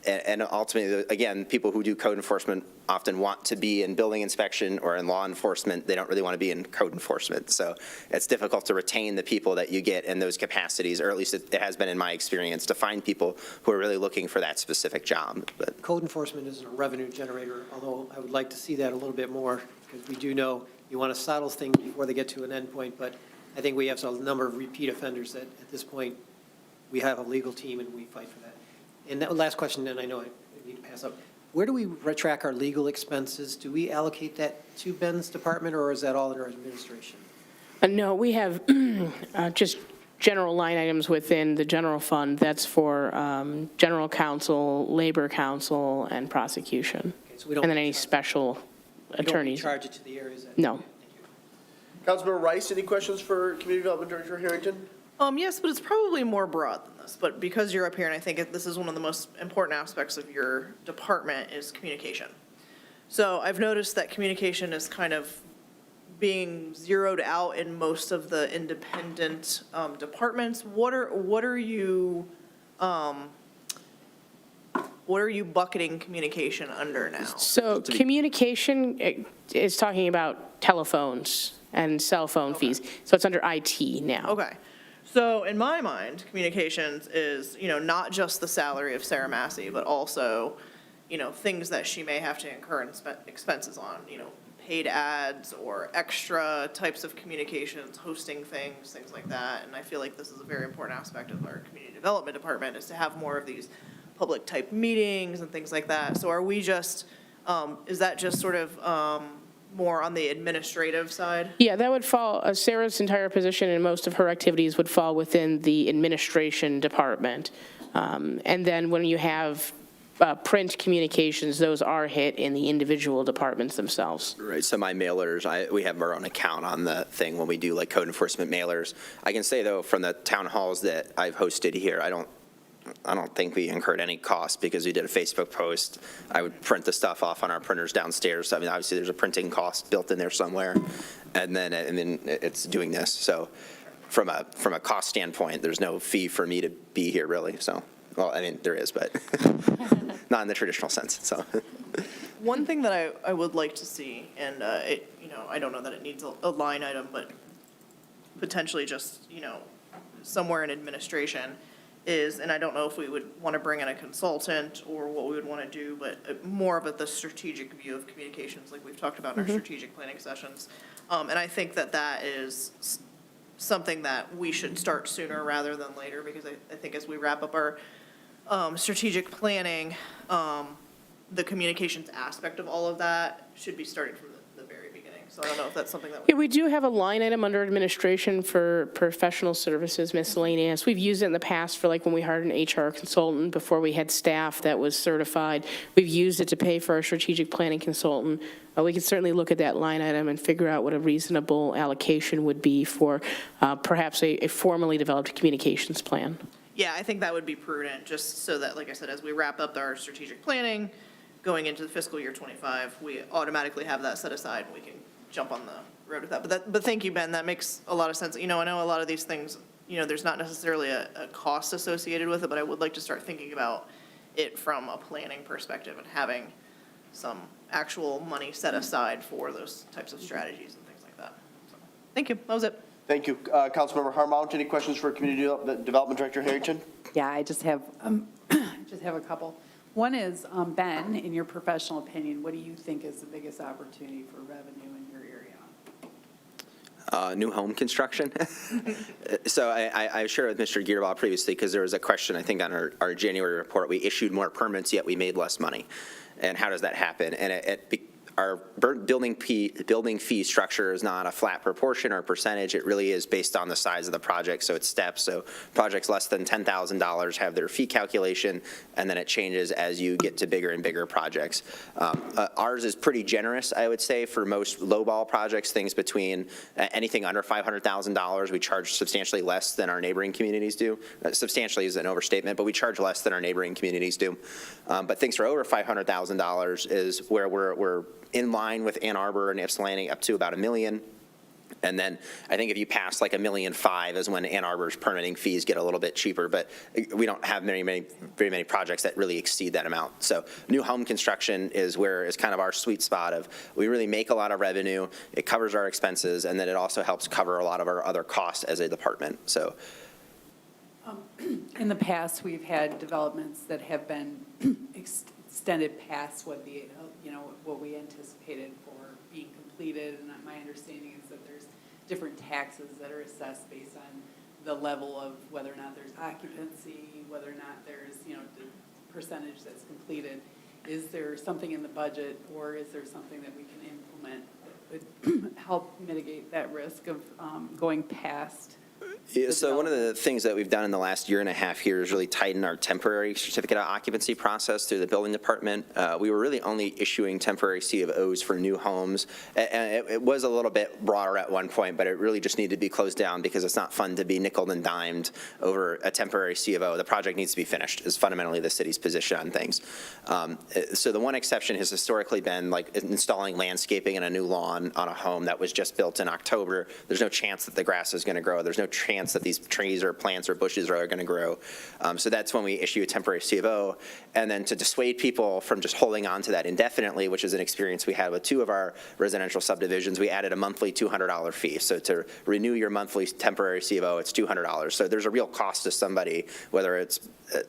And ultimately, again, people who do code enforcement often want to be in building inspection or in law enforcement. They don't really want to be in code enforcement. So it's difficult to retain the people that you get in those capacities, or at least it has been in my experience, to find people who are really looking for that specific job. But Code enforcement isn't a revenue generator, although I would like to see that a little bit more, because we do know you want to settle things before they get to an end point, but I think we have a number of repeat offenders that at this point, we have a legal team and we fight for that. And that last question, then I know I need to pass up. Where do we track our legal expenses? Do we allocate that to Ben's department, or is that all in our administration? No, we have just general line items within the general fund. That's for general counsel, labor counsel, and prosecution. Okay, so we don't And then any charge- special we don't attorneys. charge it to the areas that. No. Thank you. Councilmember Rice, any questions for Community Development Director Harrington? Yes, but it's probably more broad than this, but because you're up here, and I think this is one of the most important aspects of your department is communication. So I've noticed that communication is kind of being zeroed out in most of the independent departments. What are you bucketing communication under now? So communication is talking about telephones and cell phone fees. So it's under IT now. Okay. So in my mind, communications is, not just the salary of Sarah Massey, but also, things that she may have to incur expenses on, paid ads or extra types of communications, hosting things like that. And I feel like this is a very important aspect of our community development department, is to have more of these public type meetings and things like that. So are we just, is that just sort of more on the administrative side? Yeah, that would fall, Sarah's entire position and most of her activities would fall within the administration department. And then when you have print communications, those are hit in the individual departments themselves. right, so my mailers, we have our own account on the thing when we do like code enforcement mailers. I can say though, from the town halls that I've hosted here, I don't think we incurred any cost because we did a Facebook post. I would print the stuff off on our printers downstairs. I mean, obviously there's a printing cost built in there somewhere. And then it's doing this. So from a cost standpoint, there's no fee for me to be here really. So, well, I mean, there is, but not in the traditional sense, so. One thing that I would like to see, and I don't know that it needs a line item, but potentially just, somewhere in administration is, and I don't know if we would want to bring in a consultant or what we would want to do, but more of the strategic view of communications, like we've talked about in our strategic planning sessions. And I think that is something that we should start sooner rather than later, because I think as we wrap up our strategic planning, the communications aspect of all of that should be starting from the very beginning. So I don't know if that's something that Yeah, we do have a line item under administration for professional services miscellaneous. We've used it in the past for like when we hired an HR consultant before we had staff that was certified. We've used it to pay for our strategic planning consultant. We could certainly look at that line item and figure out what a reasonable allocation would be for perhaps a formally developed communications plan. Yeah, I think that would be prudent, just so that, like I said, as we wrap up our strategic planning, going into the fiscal year '25, we automatically have that set aside, and we can jump on the road with that. But thank you, Ben, that makes a lot of sense. I know a lot of these things, there's not necessarily a cost associated with it, but I would like to start thinking about it from a planning perspective and having some actual money set aside for those types of strategies and things like that. So, thank you, that was it. Thank you. Councilmember Harmount, any questions for Community Development Director Harrington? Yeah, I just have a couple. One is, Ben, in your professional opinion, what do you think is the biggest opportunity for revenue in your area? New home construction. So I shared with Mr. Gearbaugh previously, because there was a question, I think, on our January report. We issued more permits, yet we made less money. And how does that happen? And our building fee structure is not a flat proportion or percentage. It really is based on the size of the project, so it's steps. So projects less than $10,000 have their fee calculation, and then it changes as you get to bigger and bigger projects. Ours is pretty generous, I would say, for most lowball projects, things between anything under $500,000, we charge substantially less than our neighboring communities do. Substantially is an overstatement, but we charge less than our neighboring communities do. But things for over $500,000 is where we're in line with Ann Arbor and Ypsilanti up to about $1 million. And then I think if you pass like $1.5 million is when Ann Arbor's permitting fees get a little bit cheaper, but we don't have very many projects that really exceed that amount. So new home construction is kind of our sweet spot of we really make a lot of revenue, it covers our expenses, and then it also helps cover a lot of our other costs as a department. So In the past, we've had developments that have been extended past what what we anticipated for being completed, and my understanding is that there's different taxes that are assessed based on the level of whether or not there's occupancy, whether or not there's, the percentage that's completed. Is there something in the budget, or is there something that we can implement that would help mitigate that risk of going past? Yeah, so one of the things that we've done in the last year and a half here is really tighten our temporary certificate of occupancy process through the building department. We were really only issuing temporary C of Os for new homes. And it was a little bit broader at one point, but it really just needed to be closed down because it's not fun to be nickeled and dimed over a temporary C of O. The project needs to be finished is fundamentally the city's position on things. So the one exception has historically been like installing landscaping and a new lawn on a home that was just built in October. There's no chance that the grass is going to grow. There's no chance that these trees or plants or bushes are going to grow. So that's when we issue a temporary C of O. And then to dissuade people from just holding on to that indefinitely, which is an experience we had with 2 of our residential subdivisions, we added a monthly $200 fee. So to renew your monthly temporary C of O, it's $200. So there's a real cost to somebody, whether it's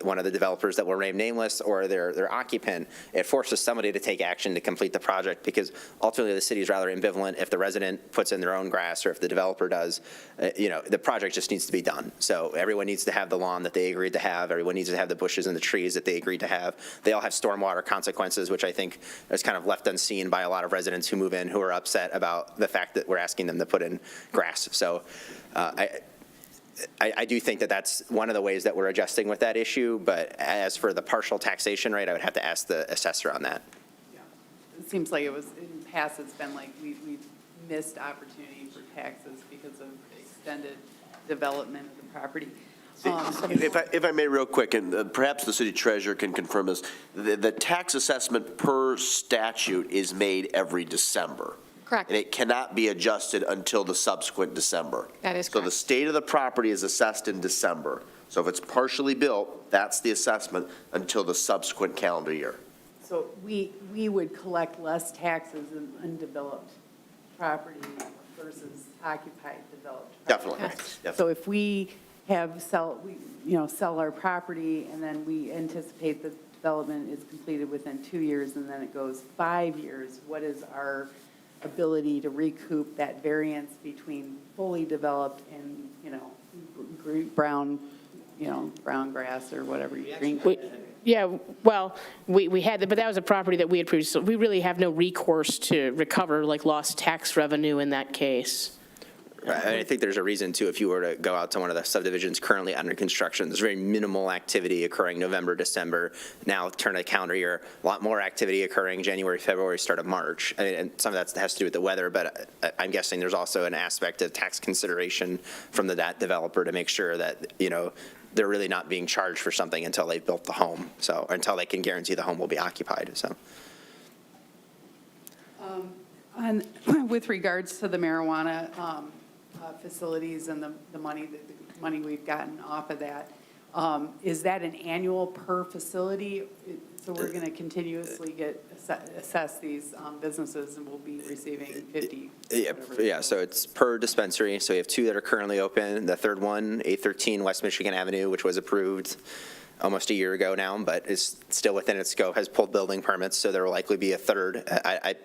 one of the developers that will name nameless or their occupant. It forces somebody to take action to complete the project because ultimately the city is rather ambivalent if the resident puts in their own grass or if the developer does. The project just needs to be done. So everyone needs to have the lawn that they agreed to have. Everyone needs to have the bushes and the trees that they agreed to have. They all have stormwater consequences, which I think is kind of left unseen by a lot of residents who move in who are upset about the fact that we're asking them to put in grass. So I do think that that's one of the ways that we're adjusting with that issue. But as for the partial taxation rate, I would have to ask the assessor on that. Yeah. It seems like it was, in the past, it's been like we missed opportunity for taxes because of extended development of the property. If I may real quick, and perhaps the city treasurer can confirm this, the tax assessment per statute is made every December. Correct. And it cannot be adjusted until the subsequent December. That is So correct. the state of the property is assessed in December. So if it's partially built, that's the assessment until the subsequent calendar year. So we would collect less taxes in undeveloped property versus occupied developed property. Definitely. So if we sell our property and then we anticipate the development is completed within 2 years and then it goes 5 years, what is our ability to recoup that variance between fully developed and, brown grass or whatever green? Yeah, well, we had, but that was a property that we had previously, so we really have no recourse to recover like lost tax revenue in that case. I think there's a reason, too, if you were to go out to one of the subdivisions currently under construction, there's very minimal activity occurring November, December. Now, turn of the calendar year, a lot more activity occurring January, February, start of March. And some of that has to do with the weather, but I'm guessing there's also an aspect of tax consideration from that developer to make sure that, they're really not being charged for something until they've built the home, or until they can guarantee the home will be occupied, so. With regards to the marijuana facilities and the money we've gotten off of that, is that an annual per facility? So we're going to continuously assess these businesses and we'll be receiving 50? Yeah, so it's per dispensary. So we have 2 that are currently open. The third one, 813 West Michigan Avenue, which was approved almost a year ago now, but it's still within its scope, has pulled building permits, so there will likely be a third.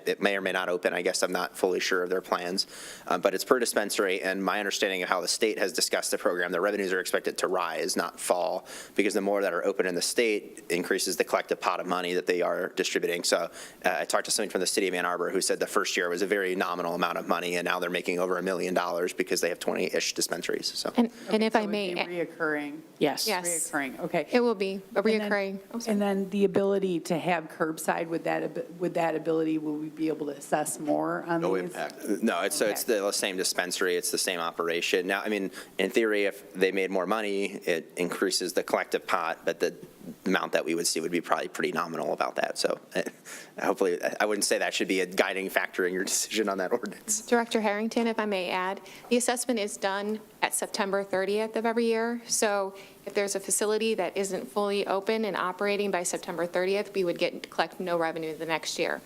It may or may not open. I guess I'm not fully sure of their plans. But it's per dispensary, and my understanding of how the state has discussed the program, the revenues are expected to rise, not fall, because the more that are open in the state increases the collective pot of money that they are distributing. So I talked to somebody from the city of Ann Arbor who said the first year was a very nominal amount of money, and now they're making over $1 million because they have 20-ish dispensaries. So. And if So I it would may, be reoccurring. Yes. Yes. Reoccurring, okay. it will be a And then- reoccurring. Oh, sorry. And then the ability to have curbside, with that ability, will we be able to assess more on these? No impact. No, it's the same dispensary, it's the same operation. Now, I mean, in theory, if they made more money, it increases the collective pot, but the amount that we would see would be probably pretty nominal about that. So hopefully, I wouldn't say that should be a guiding factor in your decision on that ordinance. Director Harrington, if I may add, the assessment is done at September 30th of every year. So if there's a facility that isn't fully open and operating by September 30th, we would collect no revenue the next year.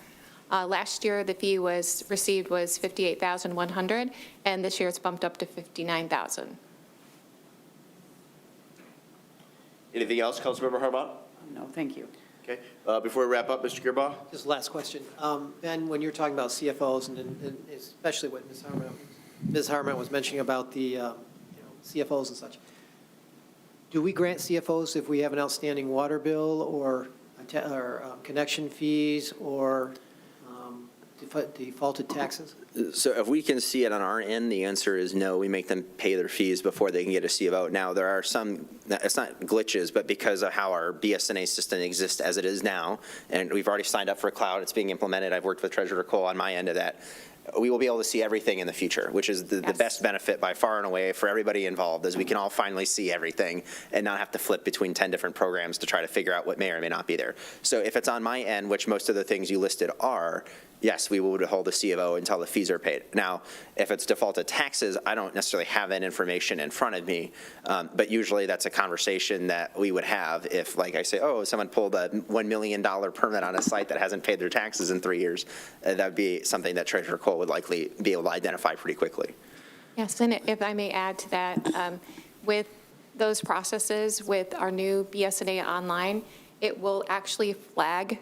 Last year, the fee received was $58,100, and this year it's bumped up to $59,000. Anything else, Councilmember Harmon? No, thank you. Okay, before we wrap up, Mr. Gearbaugh? Just last question. Ben, when you're talking about CFOs, and especially what Ms. Harmon was mentioning about the CFOs and such, do we grant CFOs if we have an outstanding water bill or connection fees or defaulted taxes? So if we can see it on our end, the answer is no. We make them pay their fees before they can get a CFO. Now, there are some, it's not glitches, but because of how our BSNA system exists as it is now, and we've already signed up for cloud, it's being implemented. I've worked with Treasurer Cole on my end of that. We will be able to see everything in the future, which is the best benefit by far and away for everybody involved, is we can all finally see everything and not have to flip between 10 different programs to try to figure out what may or may not be there. So if it's on my end, which most of the things you listed are, yes, we would hold a CFO until the fees are paid. Now, if it's defaulted taxes, I don't necessarily have that information in front of me, but usually that's a conversation that we would have if, like I say, oh, someone pulled a $1 million permit on a site that hasn't paid their taxes in 3 years. That would be something that Treasurer Cole would likely be able to identify pretty quickly. Yes, and if I may add to that, with those processes, with our new BSNA online, it will actually flag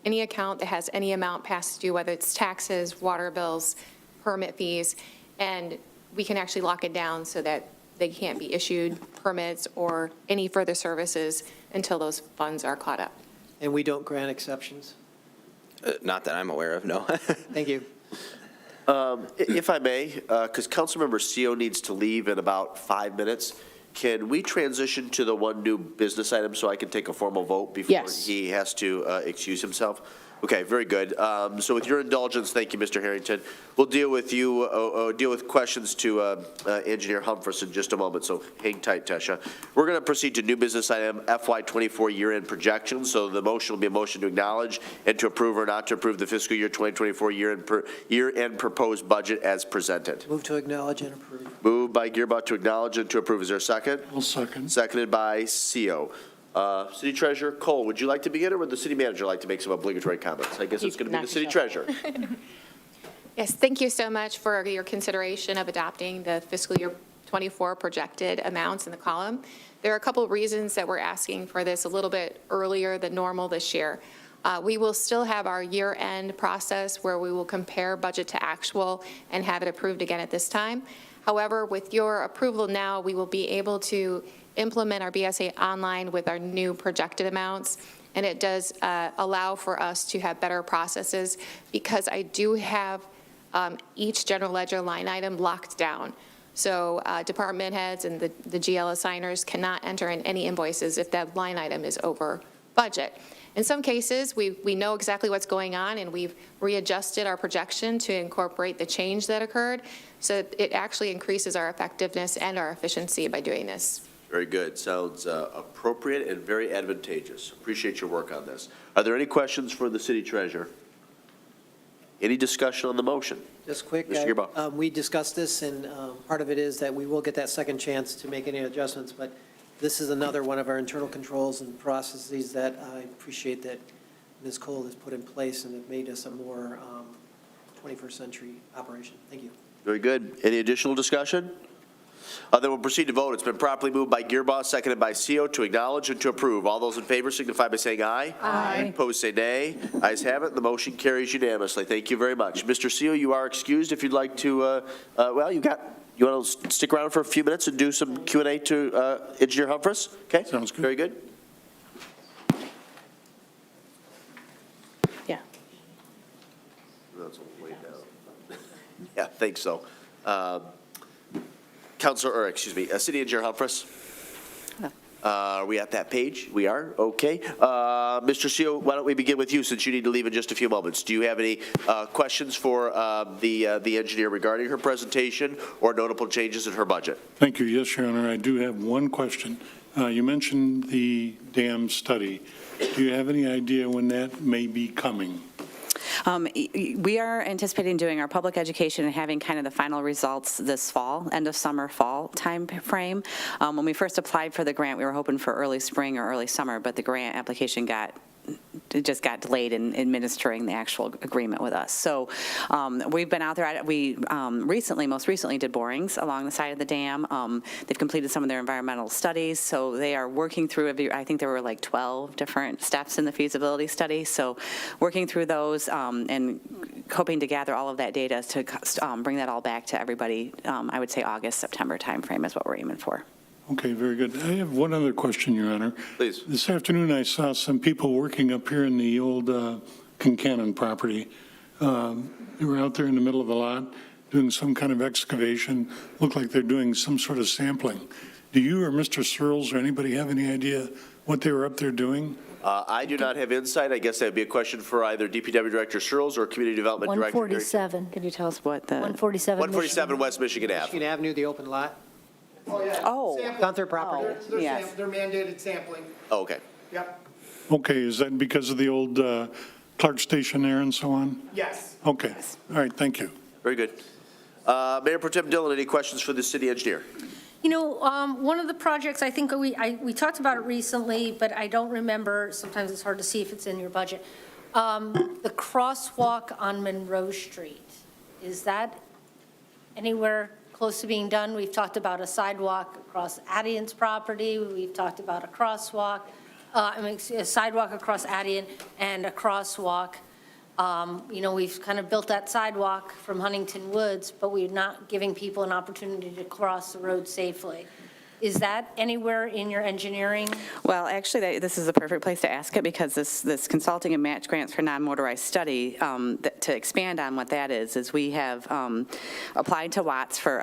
any account that has any amount past due, whether it's taxes, water bills, permit fees, and we can actually lock it down so that they can't be issued permits or any further services until those funds are caught up. And we don't grant exceptions? Not that I'm aware of, no. Thank you. If I may, because Councilmember CO needs to leave in about 5 minutes, can we transition to the one new business item so I can take a formal vote before Yes. he has to excuse himself? Okay, very good. So with your indulgence, thank you, Mr. Harrington. We'll deal with deal with questions to Engineer Humphreys in just a moment, so hang tight, Tesha. We're going to proceed to new business item FY24 year-end projections. So the motion will be a motion to acknowledge and to approve or not to approve the fiscal year 2024 year-end proposed budget as presented. Move to acknowledge and approve. Moved by Gearbaugh to acknowledge and to approve. Is there a second? I'll second. Seconded by CO. City Treasurer Cole, would you like to begin, or would the city manager like to make some obligatory comments? I guess it's going to be the city treasurer. Yes, thank you so much for your consideration of adopting the fiscal year 24 projected amounts in the column. There are a couple of reasons that we're asking for this a little bit earlier than normal this year. We will still have our year-end process where we will compare budget to actual and have it approved again at this time. However, with your approval now, we will be able to implement our BSA online with our new projected amounts, and it does allow for us to have better processes because I do have each general ledger line item locked down. So department heads and the GL assigners cannot enter in any invoices if that line item is over budget. In some cases, we know exactly what's going on, and we've readjusted our projection to incorporate the change that occurred. So it actually increases our effectiveness and our efficiency by doing this. Very good. Sounds appropriate and very advantageous. Appreciate your work on this. Are there any questions for the city treasurer? Any discussion on the motion? Just quick, Mr. Gearbaugh. we discussed this, and part of it is that we will get that second chance to make any adjustments, but this is another one of our internal controls and processes that I appreciate that Ms. Cole has put in place and have made us a more 21st century operation. Thank you. Very good. Any additional discussion? Then we'll proceed to vote. It's been properly moved by Gearboss, seconded by CO to acknowledge and to approve. All those in favor signify by saying aye. Aye. Opposed, say nay. Ayes have it. The motion carries unanimously. Thank you very much. Mr. CO, you are excused. If you'd like to, you want to stick around for a few minutes and do some Q&A to Engineer Humphreys? Okay? Sounds good. Very good. Yeah. That's way down. Yeah, I think so. City Engineer Humphreys? Are we at that page? We are? Okay. Mr. CO, why don't we begin with you since you need to leave in just a few moments. Do you have any questions for the engineer regarding her presentation or notable changes in her budget? Thank you. Yes, Your Honor, I do have one question. You mentioned the dam study. Do you have any idea when that may be coming? We are anticipating doing our public education and having kind of the final results this fall, end of summer, fall time frame. When we first applied for the grant, we were hoping for early spring or early summer, but the grant application just got delayed in administering the actual agreement with us. So we've been out there. We most recently did borings along the side of the dam. They've completed some of their environmental studies, so they are working through, I think there were like 12 different steps in the feasibility study. So working through those and hoping to gather all of that data to bring that all back to everybody. I would say August, September timeframe is what we're aiming for. Okay, very good. I have one other question, Your Honor. Please. This afternoon, I saw some people working up here in the old Concannon property. They were out there in the middle of the lot doing some kind of excavation. Looked like they're doing some sort of sampling. Do you or Mr. Searles or anybody have any idea what they were up there doing? I do not have insight. I guess that would be a question for either DPW Director Searles or Community Development Director. 147. Could you tell us what the? 147. 147 West Michigan Ave. Michigan Avenue, the open lot, Oh, yeah. Oh. Sample. Gunther property. Yes. They're mandated sampling. Oh, okay. Yep. Okay, is that because of the old Clark Station there and so on? Yes. Okay, all right, thank you. Very good. Mayor Pro Tem Dillon, any questions for the city engineer? You know, one of the projects, I think we talked about it recently, but I don't remember, sometimes it's hard to see if it's in your budget. The crosswalk on Monroe Street, is that anywhere close to being done? We've talked about a sidewalk across Adian's property, we've talked about a crosswalk, a sidewalk across Adian and a crosswalk. You know, we've kind of built that sidewalk from Huntington Woods, but we're not giving people an opportunity to cross the road safely. Is that anywhere in your engineering? Well, actually, this is the perfect place to ask it because this consulting and match grants for non-motorized study, to expand on what that is we have applied to Watts for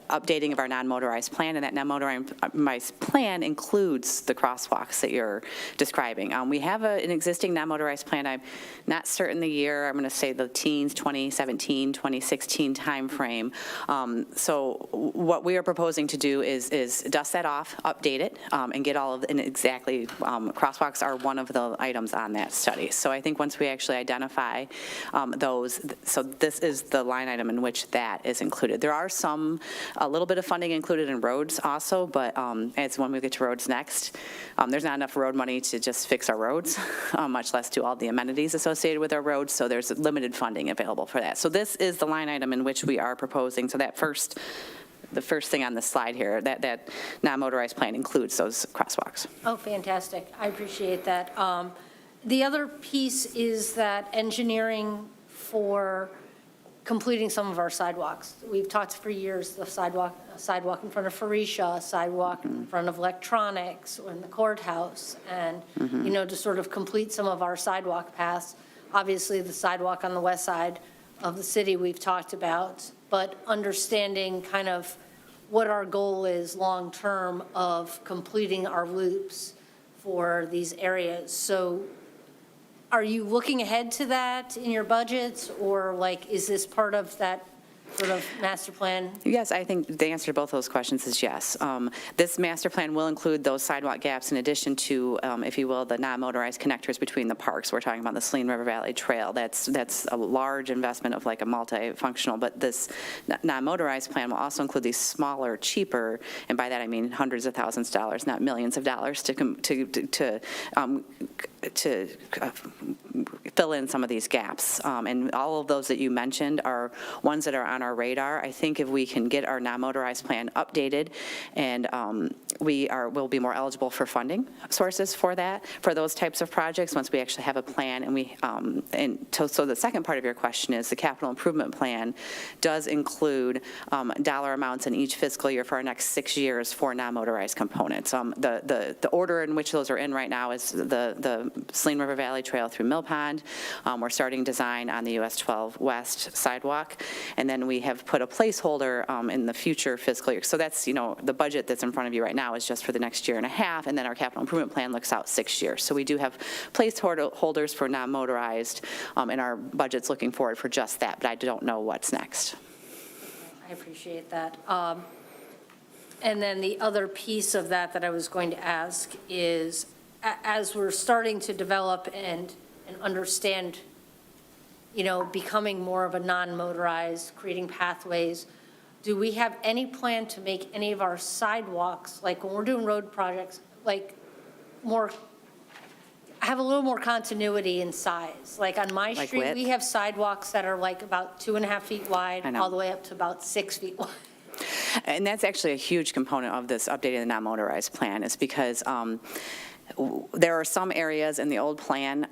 updating of our non-motorized plan, and that non-motorized plan includes the crosswalks that you're describing. We have an existing non-motorized plan. I'm not certain the year. I'm going to say the teens, 2017, 2016 timeframe. So what we are proposing to do is dust that off, update it, and get all of, and exactly, crosswalks are one of the items on that study. So I think once we actually identify those, so this is the line item in which that is included. There are a little bit of funding included in roads also, but as when we get to roads next, there's not enough road money to just fix our roads, much less do all the amenities associated with our roads, so there's limited funding available for that. So this is the line item in which we are proposing, so the first thing on the slide here, that non-motorized plan includes those crosswalks. Oh, fantastic. I appreciate that. The other piece is that engineering for completing some of our sidewalks. We've talked for years, the sidewalk in front of Phoenicia, a sidewalk in front of electronics, or in the courthouse, and, you know, to sort of complete some of our sidewalk paths. Obviously, the sidewalk on the west side of the city we've talked about, but understanding kind of what our goal is long-term of completing our loops for these areas. So are you looking ahead to that in your budgets, or like, is this part of that sort of master plan? Yes, I think the answer to both those questions is yes. This master plan will include those sidewalk gaps in addition to, if you will, the non-motorized connectors between the parks. We're talking about the Saline River Valley Trail. That's a large investment of like a multifunctional, but this non-motorized plan will also include these smaller, cheaper, and by that I mean hundreds of thousands of dollars, not millions of dollars, to fill in some of these gaps. And all of those that you mentioned are ones that are on our radar. I think if we can get our non-motorized plan updated, and we'll be more eligible for funding sources for that, for those types of projects, once we actually have a plan. So the second part of your question is the capital improvement plan does include dollar amounts in each fiscal year for our next 6 years for non-motorized components. The order in which those are in right now is the Saline River Valley Trail through Mill Pond. We're starting design on the US 12 West sidewalk, and then we have put a placeholder in the future fiscal year. So that's, the budget that's in front of you right now is just for the next year and a half, and then our capital improvement plan looks out 6 years. So we do have placeholders for non-motorized, and our budget's looking forward for just that, but I don't know what's next. I appreciate that. And then the other piece of that I was going to ask is, as we're starting to develop and understand, becoming more of a non-motorized, creating pathways, do we have any plan to make any of our sidewalks, like when we're doing road projects, like have a little more continuity in size? Like on my Like street, width? we have sidewalks that are like about 2.5 feet wide, I know. all the way up to about 6 feet wide. And that's actually a huge component of this updating the non-motorized plan, is because there are some areas in the old plan,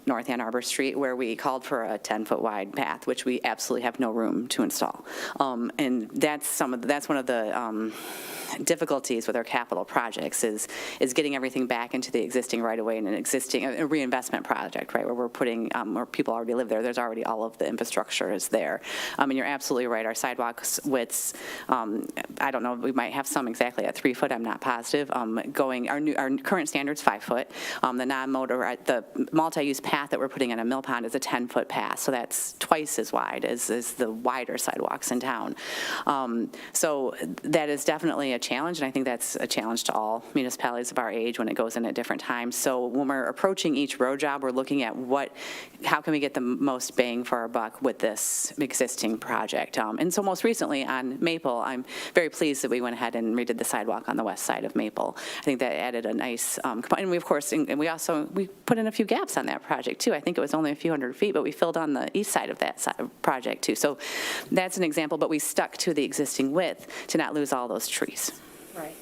North Ann Arbor Street, where we called for a 10-foot wide path, which we absolutely have no room to install. And that's one of the difficulties with our capital projects is getting everything back into the existing right-of-way in an existing a reinvestment project, right, where we're putting, where people already live there. There's already all of the infrastructure is there. And you're absolutely right. Our sidewalks widths, I don't know, we might have some exactly at 3 foot, I'm not positive. Our current standard's 5 foot. The multi-use path that we're putting in a Mill Pond is a 10-foot path, so that's twice as wide as the wider sidewalks in town. So that is definitely a challenge, and I think that's a challenge to all municipalities of our age when it goes in at different times. So when we're approaching each road job, we're looking at how can we get the most bang for our buck with this existing project. And so most recently on Maple, I'm very pleased that we went ahead and redid the sidewalk on the west side of Maple. I think that added a nice, and we of course, and we put in a few gaps on that project too. I think it was only a few hundred feet, but we filled on the east side of that project too. So that's an example, but we stuck to the existing width to not lose all those trees. Right.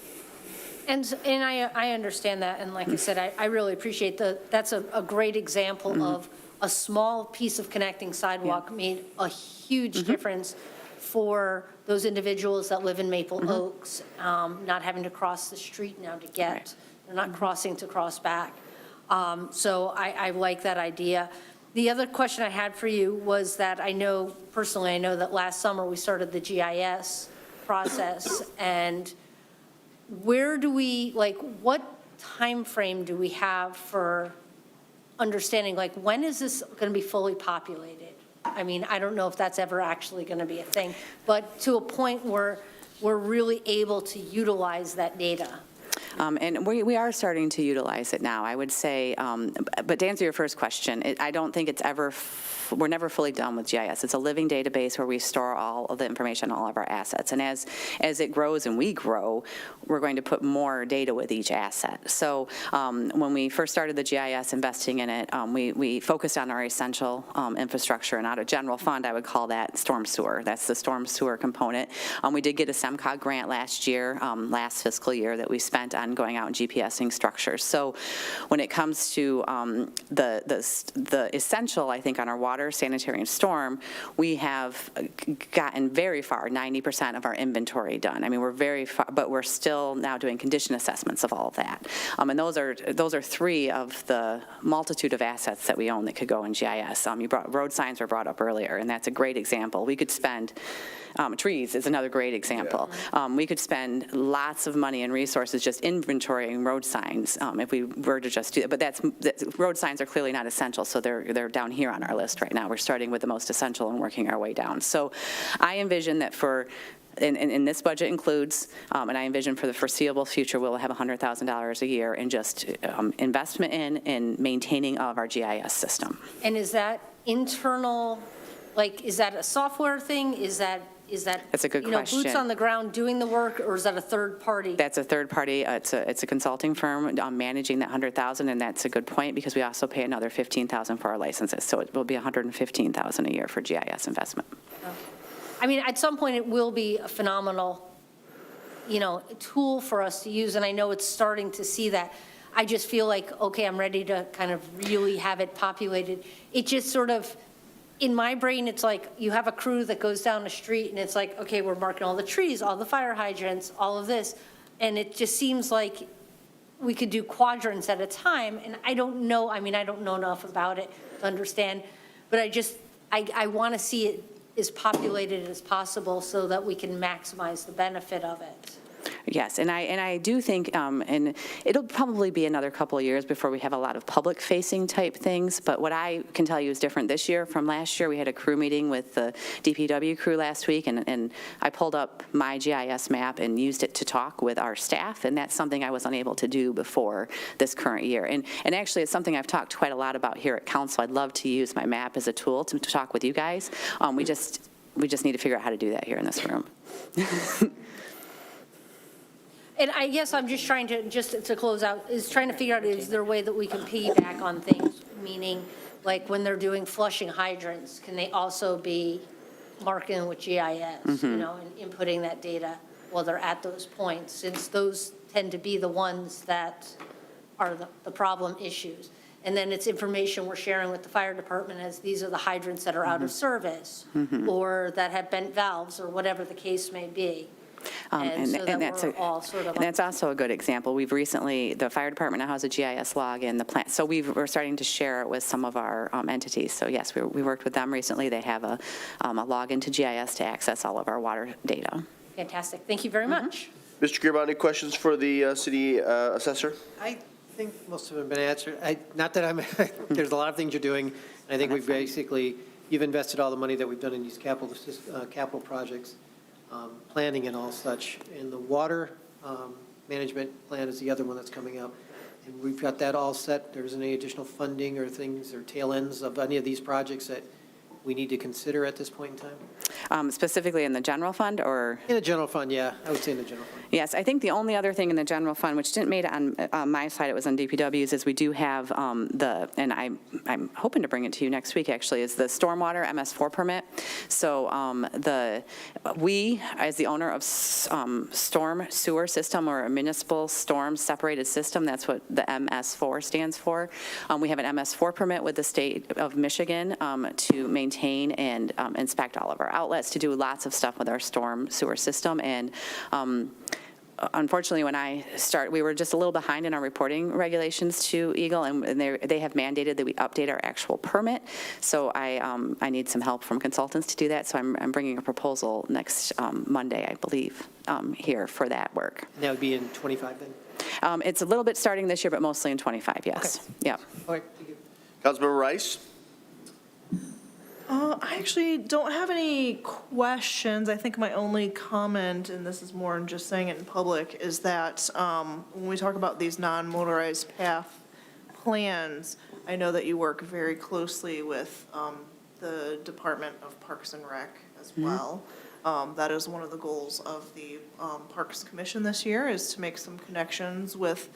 And I understand that, and like I said, I really appreciate that's a great example of a small piece of connecting sidewalk made a huge difference for those individuals that live in Maple Oaks, not having to cross the street now to get, they're not crossing to cross back. So I like that idea. The other question I had for you was that I know that last summer we started the GIS process, and where do we, what time frame do we have for understanding, when is this going to be fully populated? I mean, I don't know if that's ever actually going to be a thing, but to a point where we're really able to utilize that data. And we are starting to utilize it now, I would say. But to answer your first question, I don't think it's we're never fully done with GIS. It's a living database where we store all of the information on all of our assets. And as it grows and we grow, we're going to put more data with each asset. So when we first started the GIS, investing in it, we focused on our essential infrastructure, and out of general fund, I would call that storm sewer. That's the storm sewer component. We did get a SEMCOG grant last year, last fiscal year, that we spent on going out and GPSing structures. So when it comes to the essential, I think on our water, sanitary, and storm, we have gotten very far, 90% of our inventory done. I mean, we're very far, but we're still now doing condition assessments of all of that. And those are 3 of the multitude of assets that we own that could go in GIS. Road signs were brought up earlier, and that's a great example. We could spend trees is another great example. We could spend lots of money and resources just inventorying road signs if we were to just do that. But road signs are clearly not essential, so they're down here on our list right now. We're starting with the most essential and working our way down. So I envision that and this budget includes, and I envision for the foreseeable future, we'll have $100,000 a year in just investment in and maintaining of our GIS system. And is that internal, is that a software thing? Is that That's a good Boots question. on the ground doing the work, or is that a third party? That's a third party, it's a consulting firm managing that 100,000, and that's a good point, because we also pay another 15,000 for our licenses, so it will be 115,000 a year for GIS investment. I mean, at some point, it will be a phenomenal, tool for us to use, and I know it's starting to see that. I just feel like, okay, I'm ready to kind of really have it populated. It just sort of, in my brain, it's like you have a crew that goes down the street and it's like, okay, we're marking all the trees, all the fire hydrants, all of this. And it just seems like we could do quadrants at a time. And I don't know, I don't know enough about it to understand, but I want to see it as populated as possible so that we can maximize the benefit of it. Yes, and I do think, and it'll probably be another couple of years before we have a lot of public-facing type things, but what I can tell you is different this year from last year. We had a crew meeting with the DPW crew last week, and I pulled up my GIS map and used it to talk with our staff, and that's something I was unable to do before this current year. And actually, it's something I've talked quite a lot about here at council. I'd love to use my map as a tool to talk with you guys. We just need to figure out how to do that here in this room. And I guess I'm just trying to close out, is trying to figure out, is there a way that we can piggyback on things? Meaning, like when they're doing flushing hydrants, can they also be marking with GIS, and inputting that data while they're at those points, since those tend to be the ones that are the problem issues. And then it's information we're sharing with the fire department as these are the hydrants that are out of service, or that have bent valves, or whatever the case may be. And so that we're all sort of. And that's also a good example. We've recently, the fire department now has a GIS log in the plant, so we're starting to share it with some of our entities. So yes, we worked with them recently. They have a log into GIS to access all of our water data. Fantastic. Thank you very much. Mr. Gearbound, any questions for the city assessor? I think most of them have been answered. Not that I'm, there's a lot of things you're doing. I think you've invested all the money that we've done in these capital projects. Planning and all such. And the water management plan is the other one that's coming up. And we've got that all set. There isn't any additional funding or things or tail ends of any of these projects that we need to consider at this point in time? Specifically in the general fund, or? In the general fund, yeah. I would say in the general fund. Yes, I think the only other thing in the general fund, which didn't make it on my side, it was on DPW's, is we do have and I'm hoping to bring it to you next week, actually, is the stormwater MS4 permit. So we, as the owner of storm sewer system, or a municipal storm separated system, that's what the MS4 stands for. We have an MS4 permit with the state of Michigan to maintain and inspect all of our outlets, to do lots of stuff with our storm sewer system. And unfortunately, when I we were just a little behind in our reporting regulations to Eagle, and they have mandated that we update our actual permit. So I need some help from consultants to do that. So I'm bringing a proposal next Monday, I believe, here for that work. And that would be in 25 then? It's a little bit starting this year, but mostly in 25, yes. Okay. Yeah. All right, thank you. Councilmember Rice? I actually don't have any questions. I think my only comment, and this is more than just saying it in public, is that when we talk about these non-motorized path plans, I know that you work very closely with the Department of Parks and Rec as well. That is one of the goals of the Parks Commission this year, is to make some connections with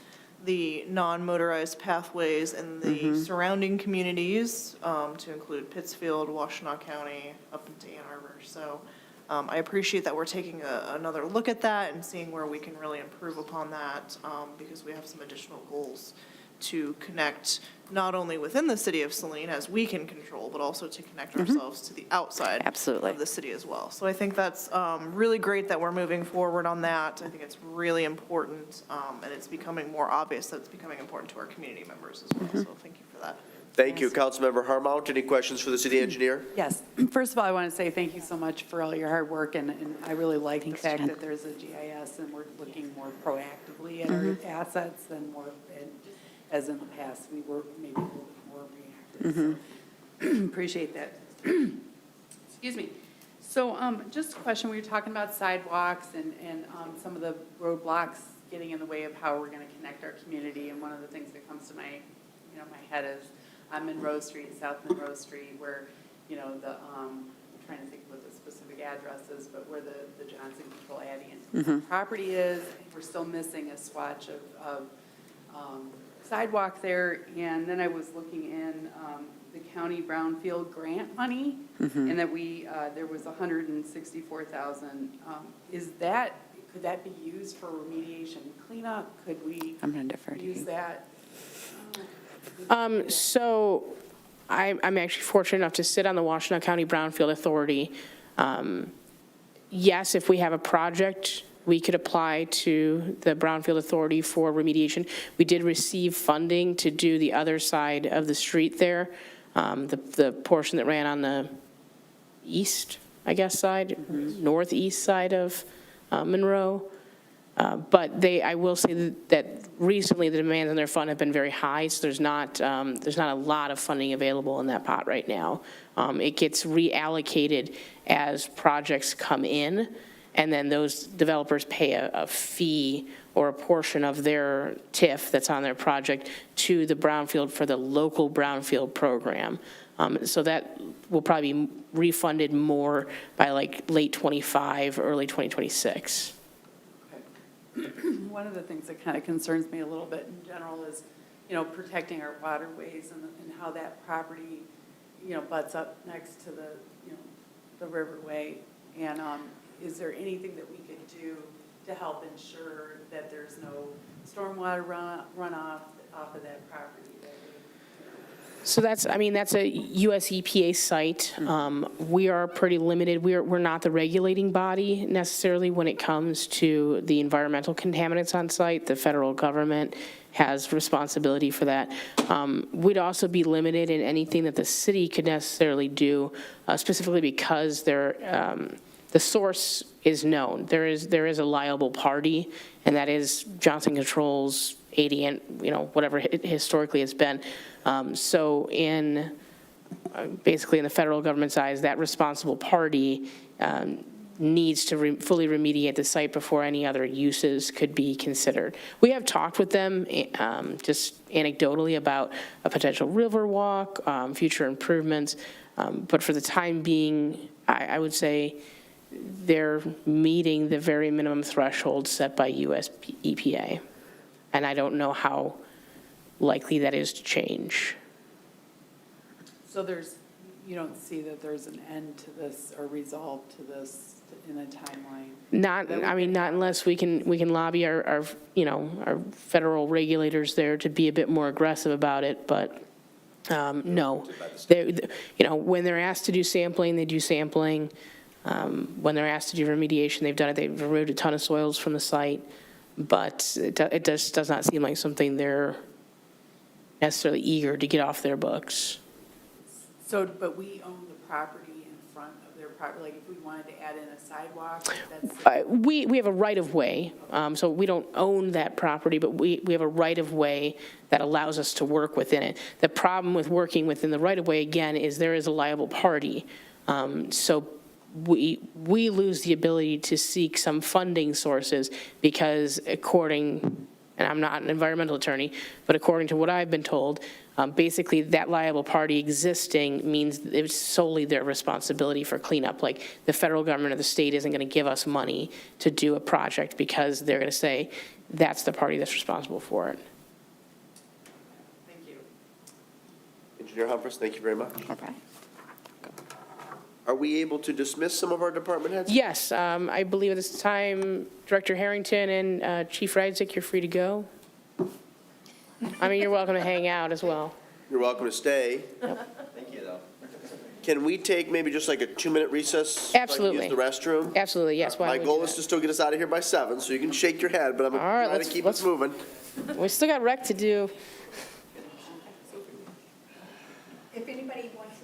the non-motorized pathways in the surrounding communities, to include Pittsfield, Washtenaw County, up into Ann Arbor. So I appreciate that we're taking another look at that and seeing where we can really improve upon that, because we have some additional goals to connect not only within the city of Saline, as we can control, but also to connect ourselves to the outside Absolutely. of the city as well. So I think that's really great that we're moving forward on that. I think it's really important, and it's becoming more obvious that it's becoming important to our community members as well. So thank you for that. Thank you. Councilmember Harmount, any questions for the city engineer? Yes. First of all, I want to say thank you so much for all your hard work, and I really like the fact that there's a GIS and we're looking more proactively at our assets than as in the past, we were maybe a little bit more reactive. So, appreciate that. Excuse me. So just a question, we were talking about sidewalks and some of the roadblocks getting in the way of how we're going to connect our community, and one of the things that comes to my head is on Monroe Street, South Monroe Street, where, the trying to think what the specific address is, but where the Johnson Control Addy property is. We're still missing a swatch of sidewalk there. And then I was looking in the county brownfield grant money, and that there was 164,000. Could that be used for remediation and cleanup? Could we I'm going to defer to use you. that? So I'm actually fortunate enough to sit on the Washtenaw County Brownfield Authority. Yes, if we have a project, we could apply to the Brownfield Authority for remediation. We did receive funding to do the other side of the street there, the portion that ran on the east, I guess, side, northeast side of Monroe. But I will say that recently the demands on their fund have been very high, so there's not a lot of funding available in that pot right now. It gets reallocated as projects come in, and then those developers pay a fee or a portion of their TIF that's on their project to the brownfield for the local brownfield program. So that will probably be refunded more by like late '25, early 2026. One of the things that kind of concerns me a little bit in general is, protecting our waterways and how that property, butts up next to the riverway. And is there anything that we could do to help ensure that there's no stormwater runoff off of that property? So that's a US EPA site. We are pretty limited. We're not the regulating body necessarily when it comes to the environmental contaminants on site. The federal government has responsibility for that. We'd also be limited in anything that the city could necessarily do, specifically because the source is known. There is a liable party, and that is Johnson Controls 80 and whatever historically it's been. So basically in the federal government's eyes, that responsible party needs to fully remediate the site before any other uses could be considered. We have talked with them just anecdotally about a potential river walk, future improvements, but for the time being, I would say they're meeting the very minimum threshold set by US EPA. And I don't know how likely that is to change. So you don't see that there's an end to this or resolve to this in a timeline? Not unless we can lobby our federal regulators there to be a bit more aggressive about it, but no. When they're asked to do sampling, they do sampling. When they're asked to do remediation, they've done it. They've removed a ton of soils from the site, but it just does not seem like something they're necessarily eager to get off their books. So, but we own the property in front of their property, like if we wanted to add in a sidewalk, that's... We have a right-of-way, so we don't own that property, but we have a right-of-way that allows us to work within it. The problem with working within the right-of-way, again, is there is a liable party. So we lose the ability to seek some funding sources because according, and I'm not an environmental attorney, but according to what I've been told, basically that liable party existing means it's solely their responsibility for cleanup. Like the federal government or the state isn't going to give us money to do a project because they're going to say that's the party that's responsible for it. Thank you. Engineer Humphries, thank you very much. Okay. Are we able to dismiss some of our department heads? Yes, I believe at this time, Director Harrington and Chief Reitzik, you're free to go. I mean, you're welcome to hang out as well. You're welcome to stay. Thank you, though. Can we take maybe just like a 2-minute recess? Absolutely. So I can use the restroom? Absolutely, yes. Why My don't we do goal is that? to still get us out of here by 7, so you can shake your head, but I'm All right, trying to keep us moving. We still got rec to do. If anybody wants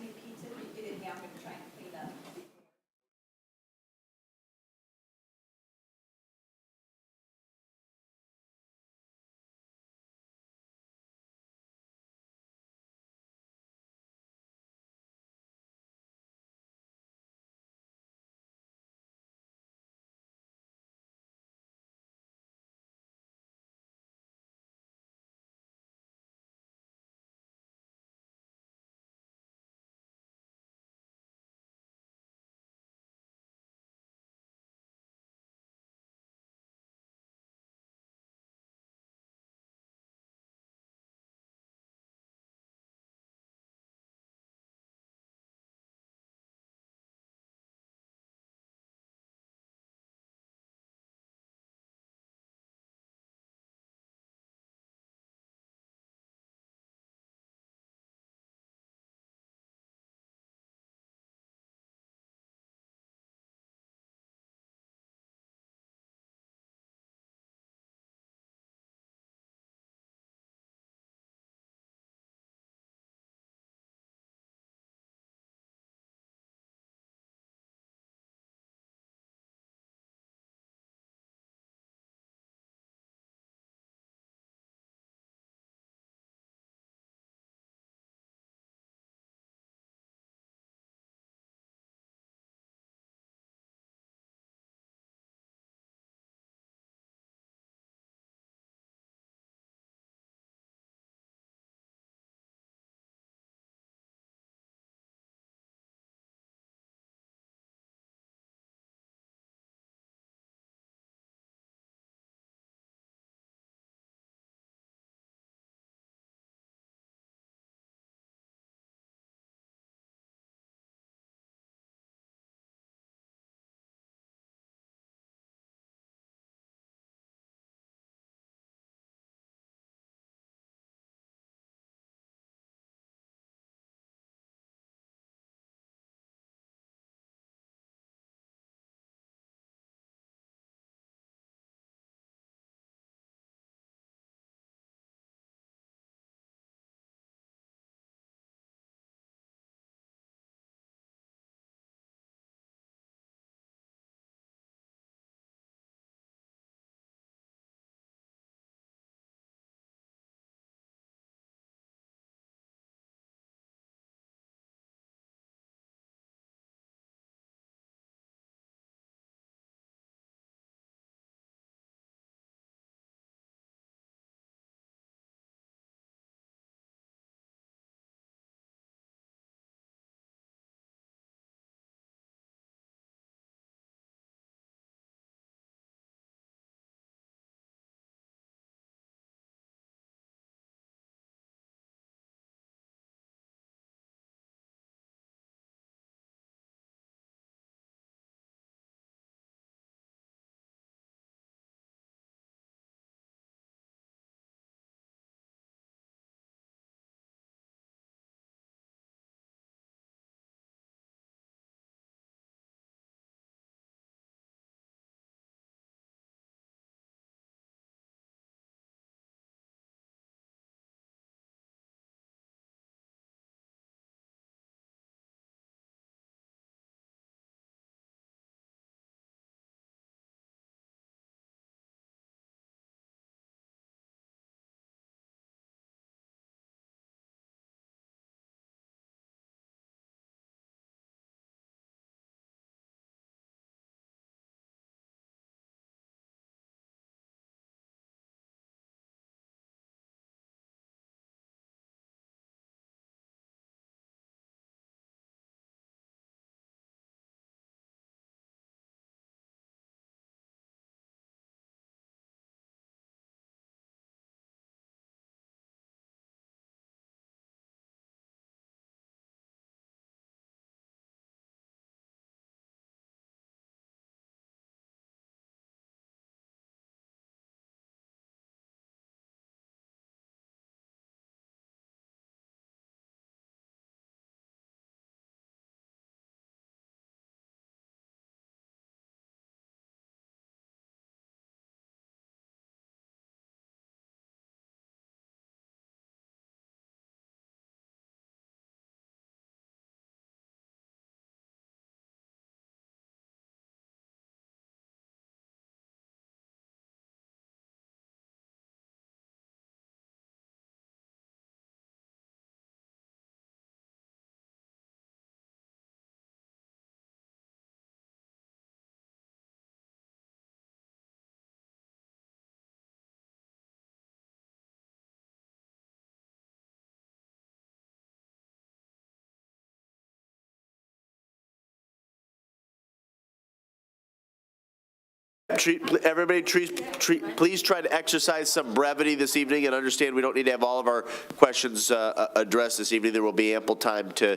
Everybody, please try to exercise some brevity this evening and understand we don't need to have all of our questions addressed this evening. There will be ample time to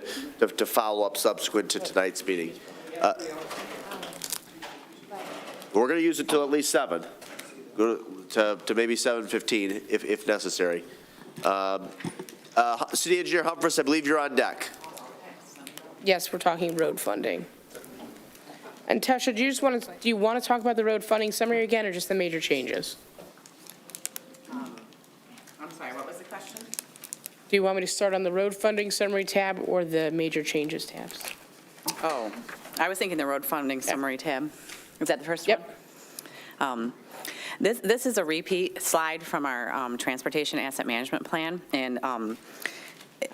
follow up subsequent to tonight's meeting. We're going to use it till at least 7, go to maybe 7:15 if necessary. City Engineer Humphreys, I believe you're on deck. Yes, we're talking road funding. And Tesha, do you want to talk about the road funding summary again, or just the major changes? I'm sorry, what was the question? Do you want me to start on the road funding summary tab or the major changes tabs? Oh, I was thinking the road funding summary tab. Is that the first one? Yep. This is a repeat slide from our transportation asset management plan, and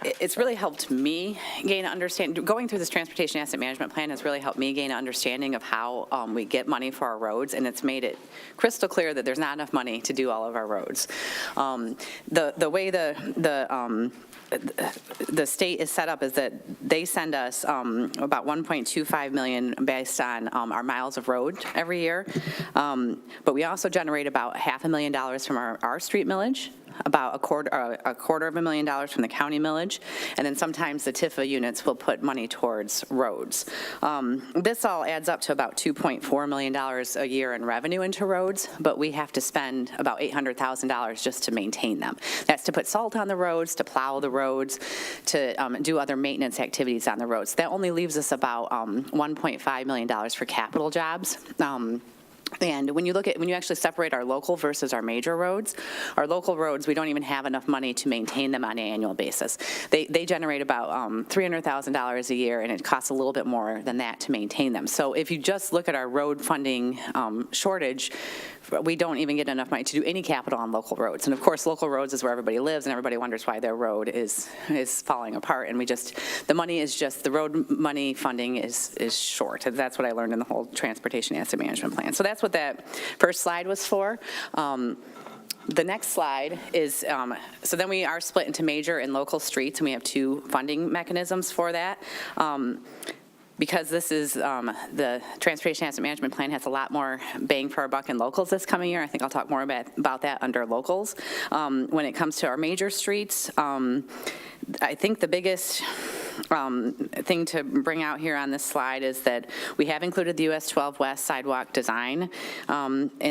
it's really helped me gain understanding. Going through this transportation asset management plan has really helped me gain an understanding of how we get money for our roads, and it's made it crystal clear that there's not enough money to do all of our roads. The way the state is set up is that they send us about $1.25 million based on our miles of road every year. But we also generate about $500,000 from our street millage, about a $250,000 from the county millage, and then sometimes the TIFA units will put money towards roads. This all adds up to about $2.4 million a year in revenue into roads, but we have to spend about $800,000 just to maintain them. That's to put salt on the roads, to plow the roads, to do other maintenance activities on the roads. That only leaves us about $1.5 million for capital jobs. And when you actually separate our local versus our major roads, our local roads, we don't even have enough money to maintain them on an annual basis. They generate about $300,000 a year, and it costs a little bit more than that to maintain them. So if you just look at our road funding shortage, we don't even get enough money to do any capital on local roads. And of course, local roads is where everybody lives, and everybody wonders why their road is falling apart. And the road money funding is short. And that's what I learned in the whole transportation asset management plan. So that's what that first slide was for. The next slide is, so then we are split into major and local streets, and we have two funding mechanisms for that. Because this is, the Transportation Asset Management Plan has a lot more bang for our buck in locals this coming year. I think I'll talk more about that under locals. When it comes to our major streets, I think the biggest thing to bring out here on this slide is that we have included the US 12 West sidewalk design and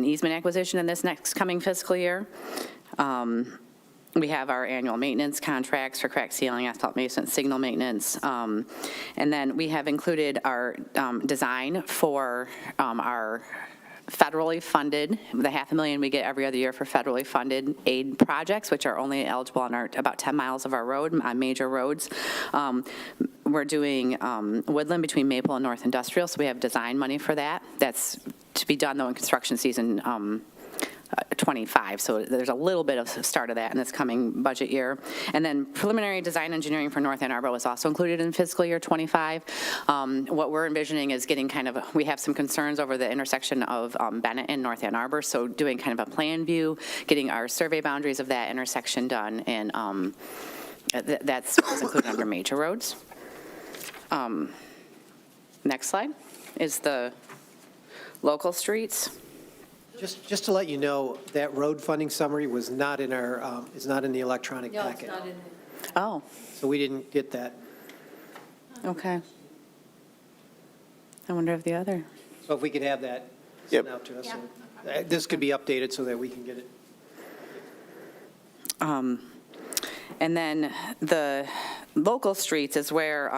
easement acquisition in this next coming fiscal year. We have our annual maintenance contracts for crack sealing, asphalt maintenance, signal maintenance. And then we have included our design for our federally funded, the $500,000 we get every other year for federally funded aid projects, which are only eligible on about 10 miles of our road, on major roads. We're doing Woodland between Maple and North Industrial, so we have design money for that. That's to be done, though, in construction season 25, so there's a little bit of start of that in this coming budget year. And then preliminary design engineering for North Ann Arbor was also included in fiscal year 25. What we're envisioning is getting we have some concerns over the intersection of Bennett and North Ann Arbor, so doing kind of a plan view, getting our survey boundaries of that intersection done, and that's included under major roads. Next slide is the local streets. Just to let you know, that road funding summary was not in our, is not in the electronic No, it's packet. not in there. Oh, So we didn't get that. okay. I wonder if the other. So if we could have that sent out to us. And this could be updated so that we can get it. And then the local streets is where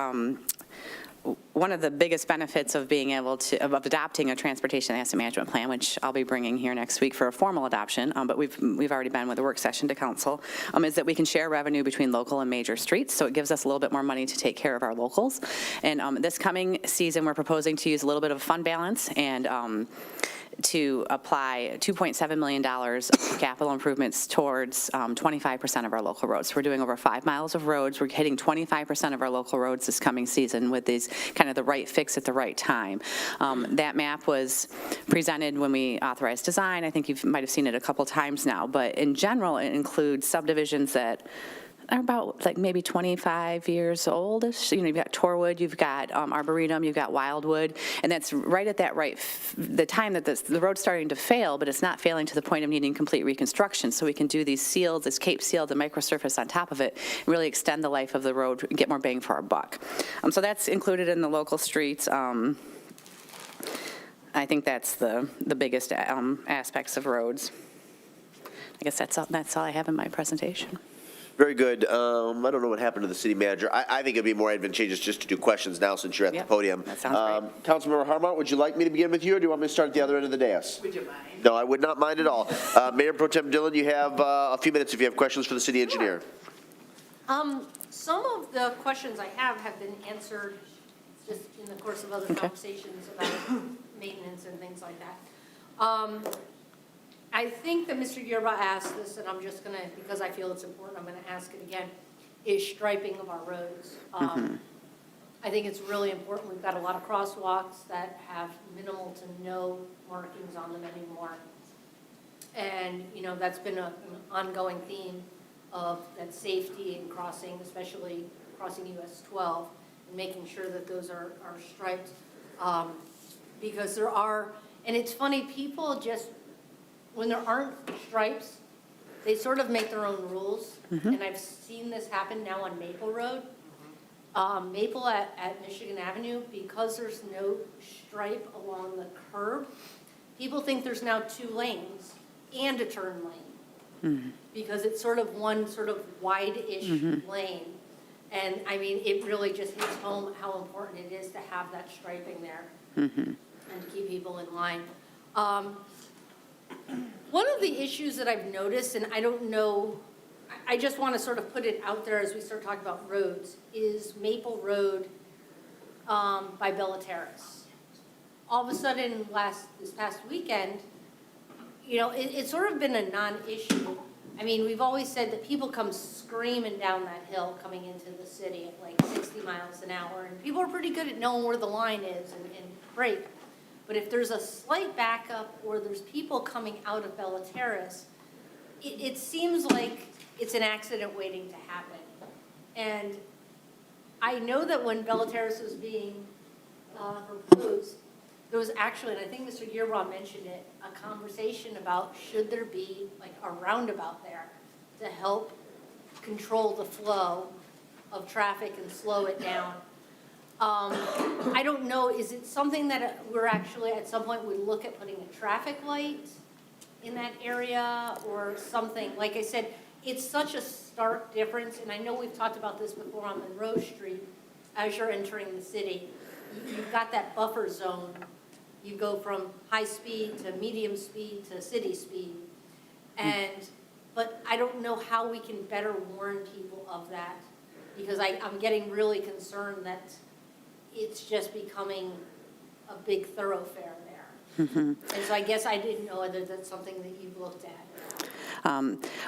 one of the biggest benefits of being able to, of adopting a transportation asset management plan, which I'll be bringing here next week for a formal adoption, but we've already been with a work session to council, is that we can share revenue between local and major streets. So it gives us a little bit more money to take care of our locals. And this coming season, we're proposing to use a little bit of fund balance and to apply $2.7 million of capital improvements towards 25% of our local roads. So we're doing over 5 miles of roads. We're hitting 25% of our local roads this coming season with these kind of the right fix at the right time. That map was presented when we authorized design. I think you might have seen it a couple times now, but in general, it includes subdivisions that are about like maybe 25 years oldish. You know, you've got Torwood, you've got Arboretum, you've got Wildwood, and that's right at that the time that the road's starting to fail, but it's not failing to the point of needing complete reconstruction. So we can do these seals, this cape seal, the microsurface on top of it, and really extend the life of the road and get more bang for our buck. So that's included in the local streets. I think that's the biggest aspects of roads. I guess that's all I have in my presentation. Very good. I don't know what happened to the city manager. I think it'd be more advantageous just to do questions now since you're at the Yep, podium. that sounds great. Councilmember Harmont, would you like me to begin with you, or do you want me to start at the other end of the dais? Would you mind? No, I would not mind at all. Mayor Pro Tem Dillon, you have a few minutes if you have questions for the city engineer. Some of the questions I have been answered just in the course of other conversations about maintenance and things like that. I think that Mr. Yerba asked this, and I'm just going to, because I feel it's important, I'm going to ask it again, is striping of our roads. I think it's really important. We've got a lot of crosswalks that have minimal to no markings on them anymore. And, you know, that's been an ongoing theme of that safety and crossing, especially crossing US 12, and making sure that those are striped. Because there are, and it's funny, people just, when there aren't stripes, they sort of make their own rules. And I've seen this happen now on Maple Road. Maple at Michigan Avenue, because there's no stripe along the curb, people think there's now 2 lanes and a turn lane. Because it's sort of one sort of wide-ish lane. And I mean, it really just hits home how important it is to have that striping there and to keep people in line. One of the issues that I've noticed, and I don't know, I just want to sort of put it out there as we start talking about roads, is Maple Road by Bella Terrace. All of a sudden, this past weekend, you know, it's sort of been a non-issue. I mean, we've always said that people come screaming down that hill coming into the city at like 60 miles an hour, and people are pretty good at knowing where the line is and brake. But if there's a slight backup or there's people coming out of Bella Terrace, it seems like it's an accident waiting to happen. And I know that when Bella Terrace was being proposed, there was actually, and I think Mr. Gearbaugh mentioned it, a conversation about should there be like a roundabout there to help control the flow of traffic and slow it down. I don't know, is it something that we're actually, at some point, would look at putting a traffic light in that area or something? Like I said, it's such a stark difference, and I know we've talked about this before on Monroe Street, as you're entering the city. You've got that buffer zone. You go from high speed to medium speed to city speed. But I don't know how we can better warn people of that, because I'm getting really concerned that it's just becoming a big thoroughfare there. And so I guess I didn't know whether that's something that you've looked at.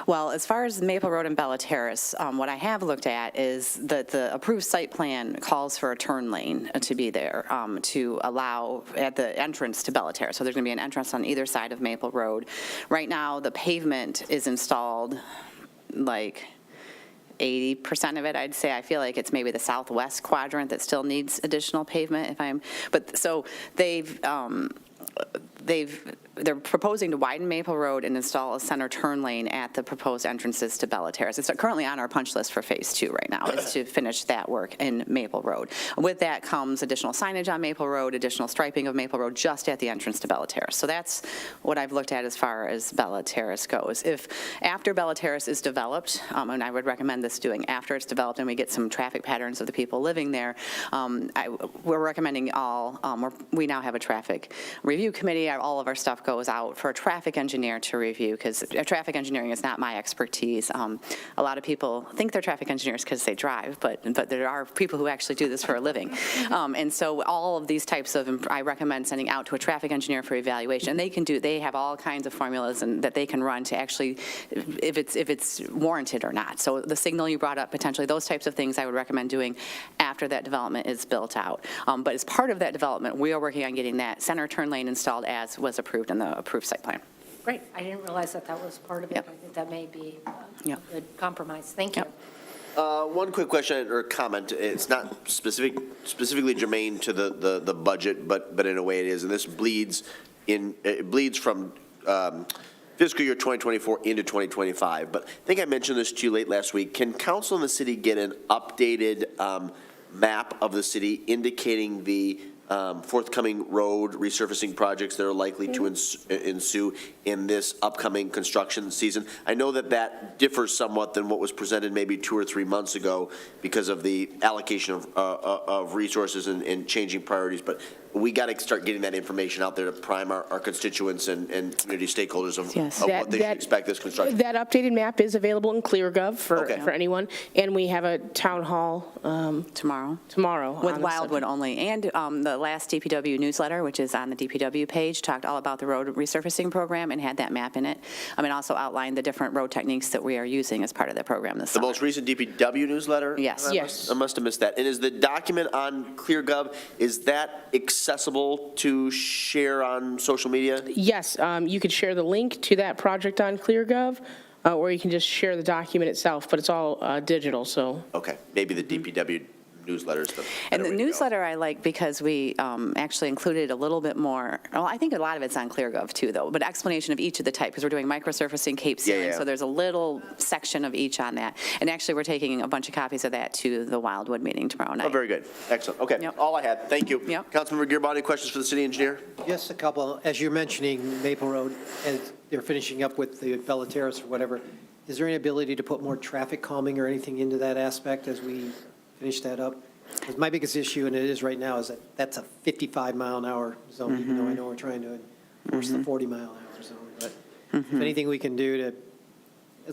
Well, as far as Maple Road and Bella Terrace, what I have looked at is that the approved site plan calls for a turn lane to be there to allow at the entrance to Bella Terrace. So there's going to be an entrance on either side of Maple Road. Right now, the pavement is installed like 80% of it, I'd say. I feel like it's maybe the southwest quadrant that still needs additional pavement so they're proposing to widen Maple Road and install a center turn lane at the proposed entrances to Bella Terrace. It's currently on our punch list for phase 2 right now, is to finish that work in Maple Road. With that comes additional signage on Maple Road, additional striping of Maple Road just at the entrance to Bella Terrace. So that's what I've looked at as far as Bella Terrace goes. If after Bella Terrace is developed, and I would recommend this doing after it's developed and we get some traffic patterns of the people living there, we're recommending we now have a traffic review committee. All of our stuff goes out for a traffic engineer to review, because traffic engineering is not my expertise. A lot of people think they're traffic engineers because they drive, but there are people who actually do this for a living. And so all of these types of, I recommend sending out to a traffic engineer for evaluation. They have all kinds of formulas that they can run to actually, if it's warranted or not. So the signal you brought up, potentially those types of things I would recommend doing after that development is built out. But as part of that development, we are working on getting that center turn lane installed as was approved in the approved site plan. Great, I didn't realize that was part of it. Yep. I think that may be a Yep. good compromise. Thank you. Yep. One quick question or comment. It's not specifically germane to the budget, but in a way it is. And this bleeds from fiscal year 2024 into 2025. But I think I mentioned this to you late last week. Can council and the city get an updated map of the city indicating the forthcoming road resurfacing projects that are likely to ensue in this upcoming construction season? I know that differs somewhat than what was presented maybe 2 or 3 months ago because of the allocation of resources and changing priorities, but we got to start getting that information out there to prime our constituents and community stakeholders of what they should expect this construction. That updated map is available in ClearGov for anyone, and we have a town hall Tomorrow. on With the Wildwood only. And the last DPW newsletter, which is on the DPW page, talked all about the road resurfacing program and had that map in it. And also outlined the different road techniques that we are using as part of the program this The summer. most recent DPW newsletter? Yes. Yes. I must have missed that. And is the document on ClearGov, is that accessible to share on social media? Yes, you could share the link to that project on ClearGov, or you can just share the document itself, but it's all digital, so. Okay, maybe the DPW newsletter is the And better the way to go. newsletter I like because we actually included a little bit more, well, I think a lot of it's on ClearGov too, though, but explanation of each of the type, because we're doing microsurfacing, cape sealing, so there's a little section of each on that. And actually, we're taking a bunch of copies of that to the Wildwood meeting tomorrow night. Oh, very good. Excellent. Okay, Yep. all I had. Thank you. Yep. Councilmember Gearbo, any questions for the city engineer? Just a couple. As you're mentioning Maple Road, as they're finishing up with the Bella Terrace or whatever, is there any ability to put more traffic calming or anything into that aspect as we finish that up? 'Cause my biggest issue, and it is right now, is that that's a 55-mile-an-hour zone, even though I know we're trying to enforce the 40-mile-an-hour zone. But if anything we can do to,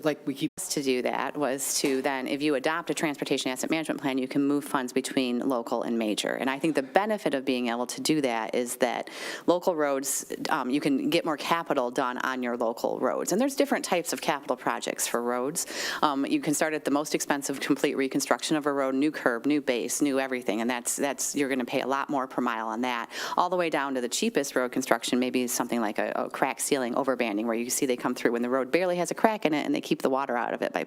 like we keep. To do that was to then, if you adopt a transportation asset management plan, you can move funds between local and major. And I think the benefit of being able to do that is that local roads, you can get more capital done on your local roads. And there's different types of capital projects for roads. You can start at the most expensive complete reconstruction of a road, new curb, new base, new everything. And that's you're going to pay a lot more per mile on that, all the way down to the cheapest road construction, maybe something like a crack sealing overbanding, where you see they come through when the road barely has a crack in it and they keep the water out of it by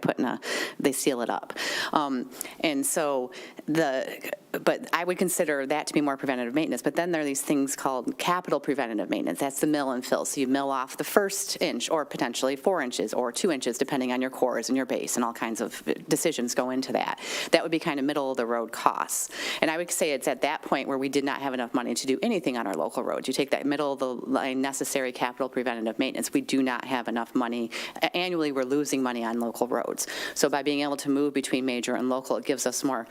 they seal it up. And so but I would consider that to be more preventative maintenance. But then there are these things called capital preventative maintenance. That's the mill and fill. So you mill off the first inch or potentially 4 inches or 2 inches, depending on your cores and your base, and all kinds of decisions go into that. That would be kind of middle of the road costs. And I would say it's at that point where we did not have enough money to do anything on our local roads. You take that middle of the line necessary capital preventative maintenance. We do not have enough money. Annually, we're losing money on local roads. So by being able to move between major and local, it gives us more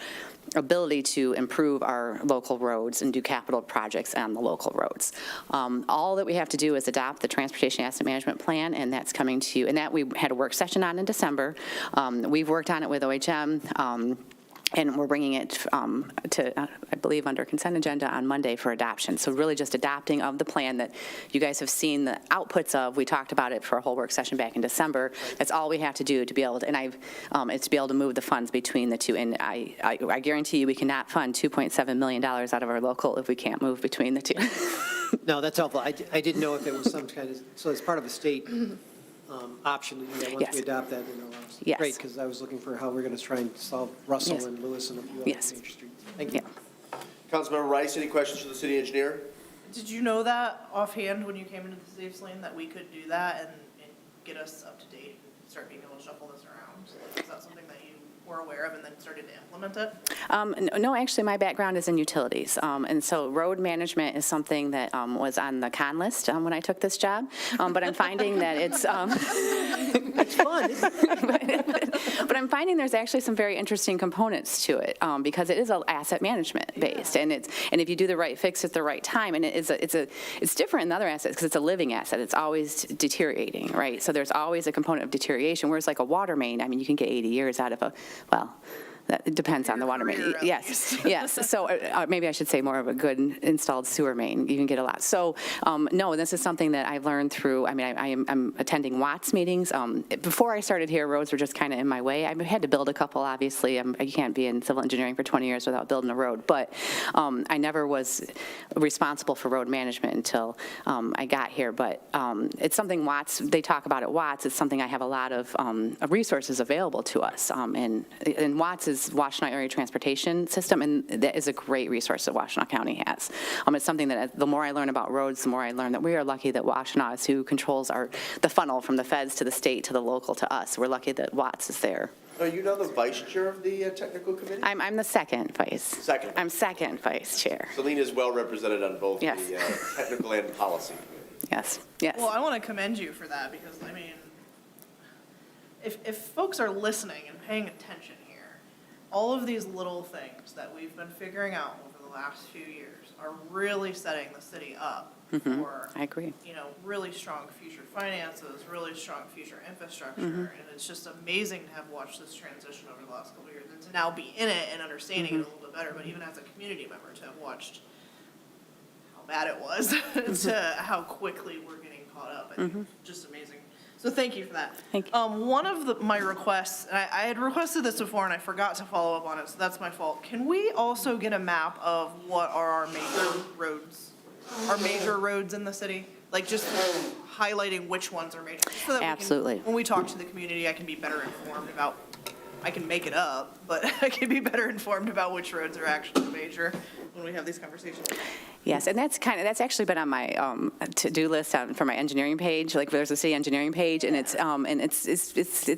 ability to improve our local roads and do capital projects on the local roads. All that we have to do is adopt the Transportation Asset Management Plan, and that's coming to you. And that we had a work session on in December. We've worked on it with OHM. And we're bringing it to, I believe, under consent agenda on Monday for adoption. So really just adopting of the plan that you guys have seen the outputs of. We talked about it for a whole work session back in December. That's all we have to do to be able to, and it's to be able to move the funds between the two. And I guarantee you we cannot fund $2.7 million out of our local if we can't move between the two. No, that's helpful. I didn't know if it was some kind of, so it's part of a state option to do that once Yes. we adopt that. You know, Yes. Great, because I was looking for how we're going to try and solve Russell Yes. and Lewis and a few other Yes. major streets. Thank you. Yeah. Councilmember Rice, any questions for the city engineer? Did you know that offhand when you came into the Safe Lane that we could do that and get us up to date and start being able to shuffle this around? Like, is that something that you were aware of and then started to implement it? No, actually, my background is in utilities. And so road management is something that was on the con list when I took this job. But I'm finding that it's... It's fun. But I'm finding there's actually some very interesting components to it because it is asset management based, and if you do the right fix at the right time, and it's different in other assets because it's a living asset. It's always deteriorating, right? So there's always a component of deterioration. Whereas like a water main, I mean, you can get 80 years out of That it depends on the water main. career, at Yes, yes. So maybe I should say more of a good installed sewer main. You can get a lot. So no, this is something that I've learned through, I mean, I'm attending Watts meetings. Before I started here, roads were just kind of in my way. I had to build a couple, obviously. I can't be in civil engineering for 20 years without building a road. But I never was responsible for road management until I got here. But it's something Watts, they talk about at Watts. It's something I have a lot of resources available to us. And Watts is Washtenaw Area Transportation System, and that is a great resource that Washtenaw County has. It's something that the more I learn about roads, the more I learn that we are lucky that Washtenaw is who controls the funnel from the feds to the state to the local to us. We're lucky that Watts is there. Are you now the vice chair of the technical committee? I'm the second vice. Second. I'm second vice chair. Saline is well represented on both Yes. the technical and policy. Yes, yes. Well, I want to commend you for that because, I mean, if folks are listening and paying attention here, all of these little things that we've been figuring out over the last few years are really setting the city up for, I agree. really strong future finances, really strong future infrastructure. And it's just amazing to have watched this transition over the last couple of years and to now be in it and understanding it a little bit better, but even as a community member to have watched how bad it was to how quickly we're getting caught up. I think just amazing. So thank you for that. Thank you. One of my requests, and I had requested this before and I forgot to follow up on it, so that's my fault. Can we also get a map of what are our major roads in the city? Like just highlighting which ones are major. So that Absolutely. when we talk to the community, I can be better informed about, I can make it up, but I can be better informed about which roads are actually major when we have these conversations. Yes, and that's actually been on my to-do list for my engineering page. Like there's a city engineering page, and it's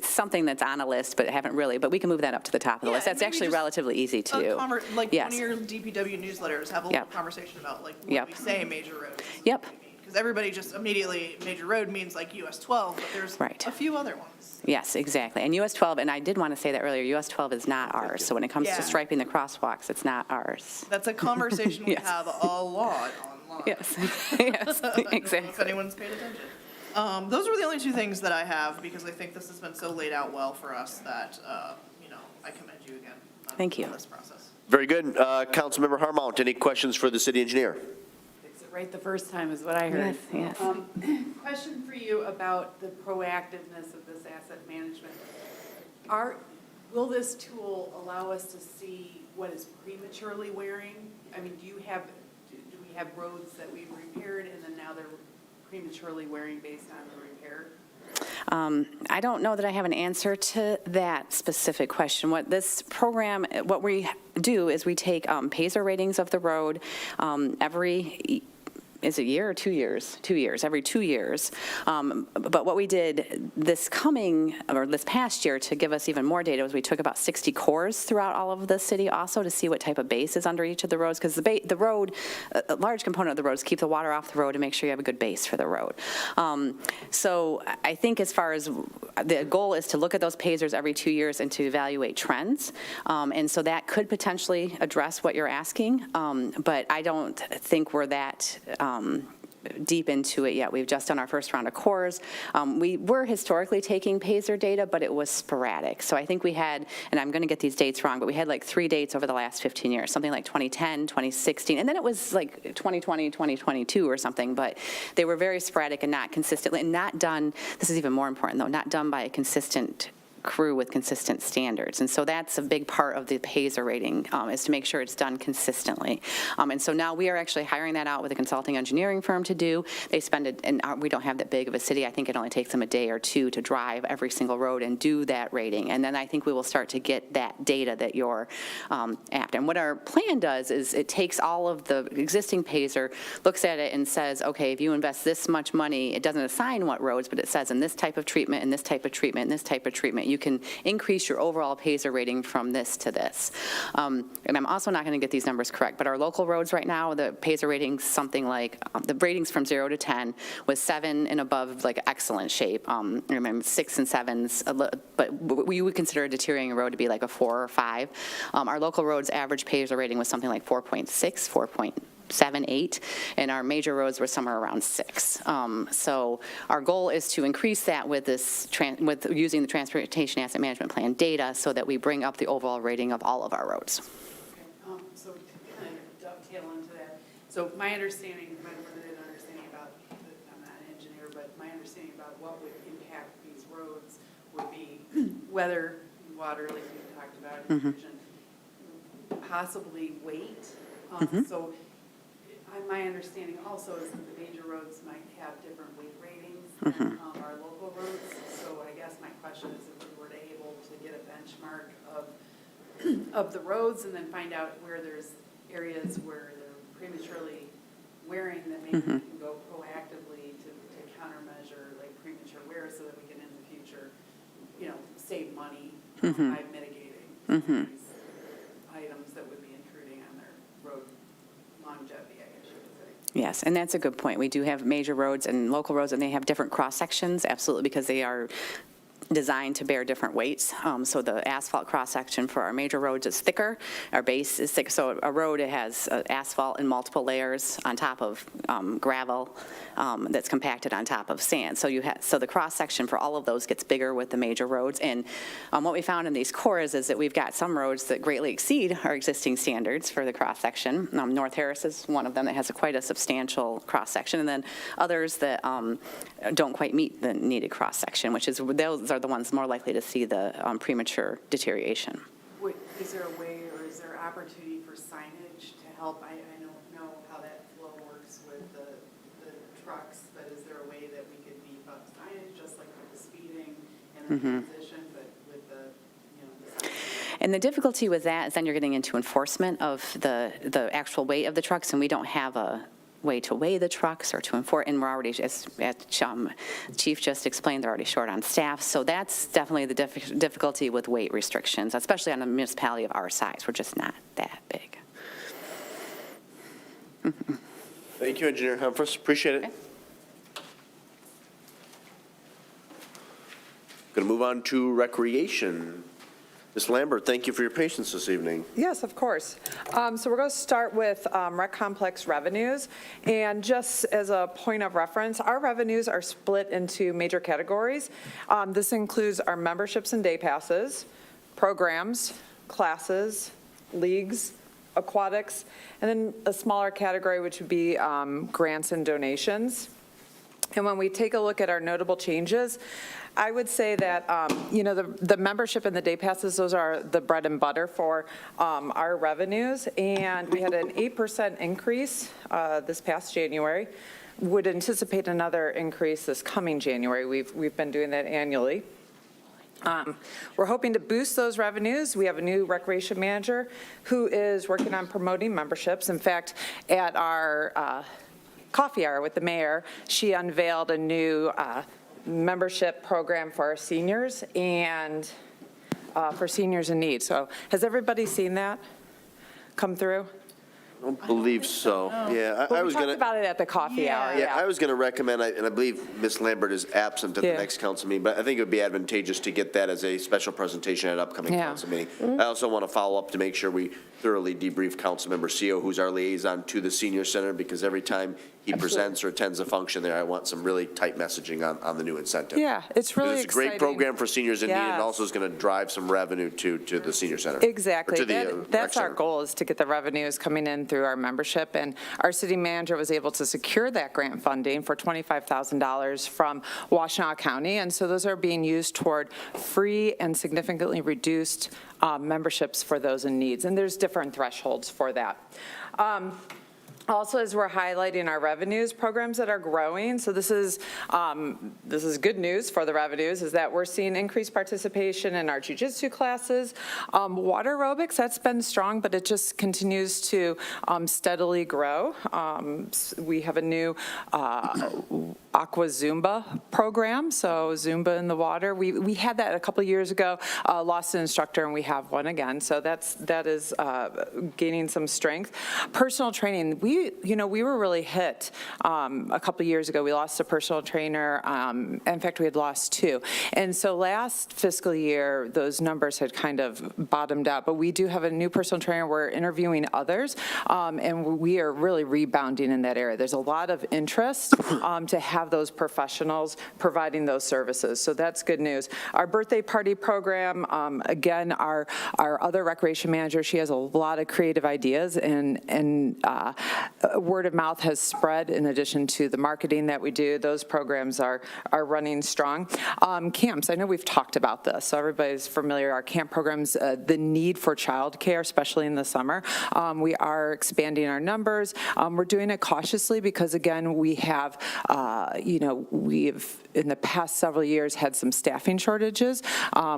something that's on a list, but haven't really. But we can move that up to the top of the list. That's maybe actually just relatively easy to do. Like Yes. one of your DPW newsletters, have a little conversation about like when Yep. we say major roads. Yep. Because everybody just immediately, major road means like US 12, but there's Right. a few other ones. Yes, exactly. And US 12, and I did want to say that earlier, US 12 is not ours. So when it comes Yeah. to striping the crosswalks, it's not ours. That's a conversation we Yes. have a lot online. Yes, yes, I don't know if exactly. anyone's paid attention. Those were the only two things that I have, because I think this has been so laid out well for us that, I commend you again Thank you. on this process. Very good. Councilmember Harmount, any questions for the city engineer? Fix it right the first time is what I heard. Yes, yes. Question for you about the proactiveness of this asset management. Will this tool allow us to see what is prematurely wearing? I mean, do we have roads that we've repaired and then now they're prematurely wearing based on the repair? I don't know that I have an answer to that specific question. What this program, what we do is we take Paiser ratings of the road every, is it a year or 2 years? 2 years, every 2 years. But what we did this past year to give us even more data was we took about 60 cores throughout all of the city also to see what type of base is under each of the roads, because the road, a large component of the roads keep the water off the road and make sure you have a good base for the road. So I think as far as the goal is to look at those Paisers every 2 years and to evaluate trends. And so that could potentially address what you're asking, but I don't think we're that deep into it yet. We've just done our first round of cores. We were historically taking Paiser data, but it was sporadic. So I think we had, and I'm going to get these dates wrong, but we had like 3 dates over the last 15 years, something like 2010, 2016, and then it was like 2020, 2022 or something, but they were very sporadic and not consistently, and not done, this is even more important though, not done by a consistent crew with consistent standards. And so that's a big part of the Paiser rating, is to make sure it's done consistently. And so now we are actually hiring that out with a consulting engineering firm to do. They spend it, and we don't have that big of a city. I think it only takes them a day or two to drive every single road and do that rating. And then I think we will start to get that data that you're after. And what our plan does is it takes all of the existing Paiser, looks at it and says, okay, if you invest this much money, it doesn't assign what roads, but it says in this type of treatment, and this type of treatment, and this type of treatment, you can increase your overall Paiser rating from this to this. And I'm also not going to get these numbers correct, but our local roads right now, the Paiser rating's something like, the ratings from 0 to 10 was 7 and above, like excellent shape. I remember 6 and 7s, but we would consider a deteriorating road to be like a 4 or 5. Our local roads average Paiser rating was something like 4.6, 4.2, 7, 8, and our major roads were somewhere around 6. So our goal is to increase that with with using the Transportation Asset Management Plan data so that we bring up the overall rating of all of our roads. So to kind of dovetail into that, so my understanding, my limited understanding about, I'm not an engineer, but my understanding about what would impact these roads would be weather, water, like we talked about, erosion, possibly weight. So my understanding also is that the major roads might have different weight ratings than our local roads. So I guess my question is if we were able to get a benchmark of the roads and then find out where there's areas where they're prematurely wearing, that maybe we can go proactively to countermeasure like premature wear so that we can in the future, save money by mitigating these items that would be intruding on their road longevity, I guess you would say. Yes, and that's a good point. We do have major roads and local roads, and they have different cross-sections, absolutely, because they are designed to bear different weights. So the asphalt cross-section for our major roads is thicker, our base is thick. So a road, it has asphalt in multiple layers on top of gravel that's compacted on top of sand. So so the cross-section for all of those gets bigger with the major roads. And what we found in these cores is that we've got some roads that greatly exceed our existing standards for the cross-section. North Harris is one of them that has quite a substantial cross-section, and then others that don't quite meet the needed cross-section, which is those are the ones more likely to see the premature deterioration. Is there a way or is there opportunity for signage to help? I don't know how that flow works with the trucks, but is there a way that we could beef up signage just like with the speeding and the transition, but with the signage? And the difficulty with that is then you're getting into enforcement of the actual weight of the trucks, and we don't have a way to weigh the trucks or to enforce, and we're already, as Chief just explained, they're already short on staff. So that's definitely the difficulty with weight restrictions, especially on a municipality of our size. We're just not that big. Thank you, Engineer Humphries. Appreciate it. Okay. Going to move on to recreation. Ms. Lambert, thank you for your patience this evening. Yes, of course. So we're going to start with rec complex revenues. And just as a point of reference, our revenues are split into major categories. This includes our memberships and day passes, programs, classes, leagues, aquatics, and then a smaller category, which would be grants and donations. And when we take a look at our notable changes, I would say that, the membership and the day passes, those are the bread and butter for our revenues. And we had an 8% increase this past January. Would anticipate another increase this coming January. We've been doing that annually. We're hoping to boost those revenues. We have a new recreation manager who is working on promoting memberships. In fact, at our coffee hour with the mayor, she unveiled a new membership program for our seniors and for seniors in need. So has everybody seen that come through? I don't believe so. Yeah, I was We going talked about it at the coffee hour. Yeah, I was going to recommend, and I believe Ms. Lambert is absent at the Yeah. next council meeting, but I think it would be advantageous to get that as a special presentation at upcoming Yeah. council meeting. I also want to follow up to make sure we thoroughly debrief Councilmember CO, who's our liaison to the senior center, because every time he presents or attends a function there, I want some really tight messaging on the new incentive. Yeah, it's really It's a great exciting. program for seniors in need, and Yes. also is going to drive some revenue to the senior center. Exactly. Or to the, That's rec our center. goal, is to get the revenues coming in through our membership. And our city manager was able to secure that grant funding for $25,000 from Washtenaw County. And so those are being used toward free and significantly reduced memberships for those in needs. And there's different thresholds for that. Also, as we're highlighting our revenues, programs that are growing, so this is good news for the revenues, is that we're seeing increased participation in our jiu-jitsu classes. Water aerobics, that's been strong, but it just continues to steadily grow. We have a new Aqua Zumba program, so Zumba in the water. We had that a couple of years ago, lost an instructor, and we have one again, so that is gaining some strength. Personal training, we were really hit a couple of years ago. We lost a personal trainer. In fact, we had lost two. And so last fiscal year, those numbers had kind of bottomed out, but we do have a new personal trainer. We're interviewing others, and we are really rebounding in that area. There's a lot of interest to have those professionals providing those services, so that's good news. Our birthday party program, again, our other recreation manager, she has a lot of creative ideas, and word of mouth has spread in addition to the marketing that we do. Those programs are running strong. Camps, I know we've talked about this, so everybody's familiar. Our camp programs, the need for childcare, especially in the summer. We are expanding our numbers. We're doing it cautiously because, again, we have, we've in the past several years had some staffing shortages,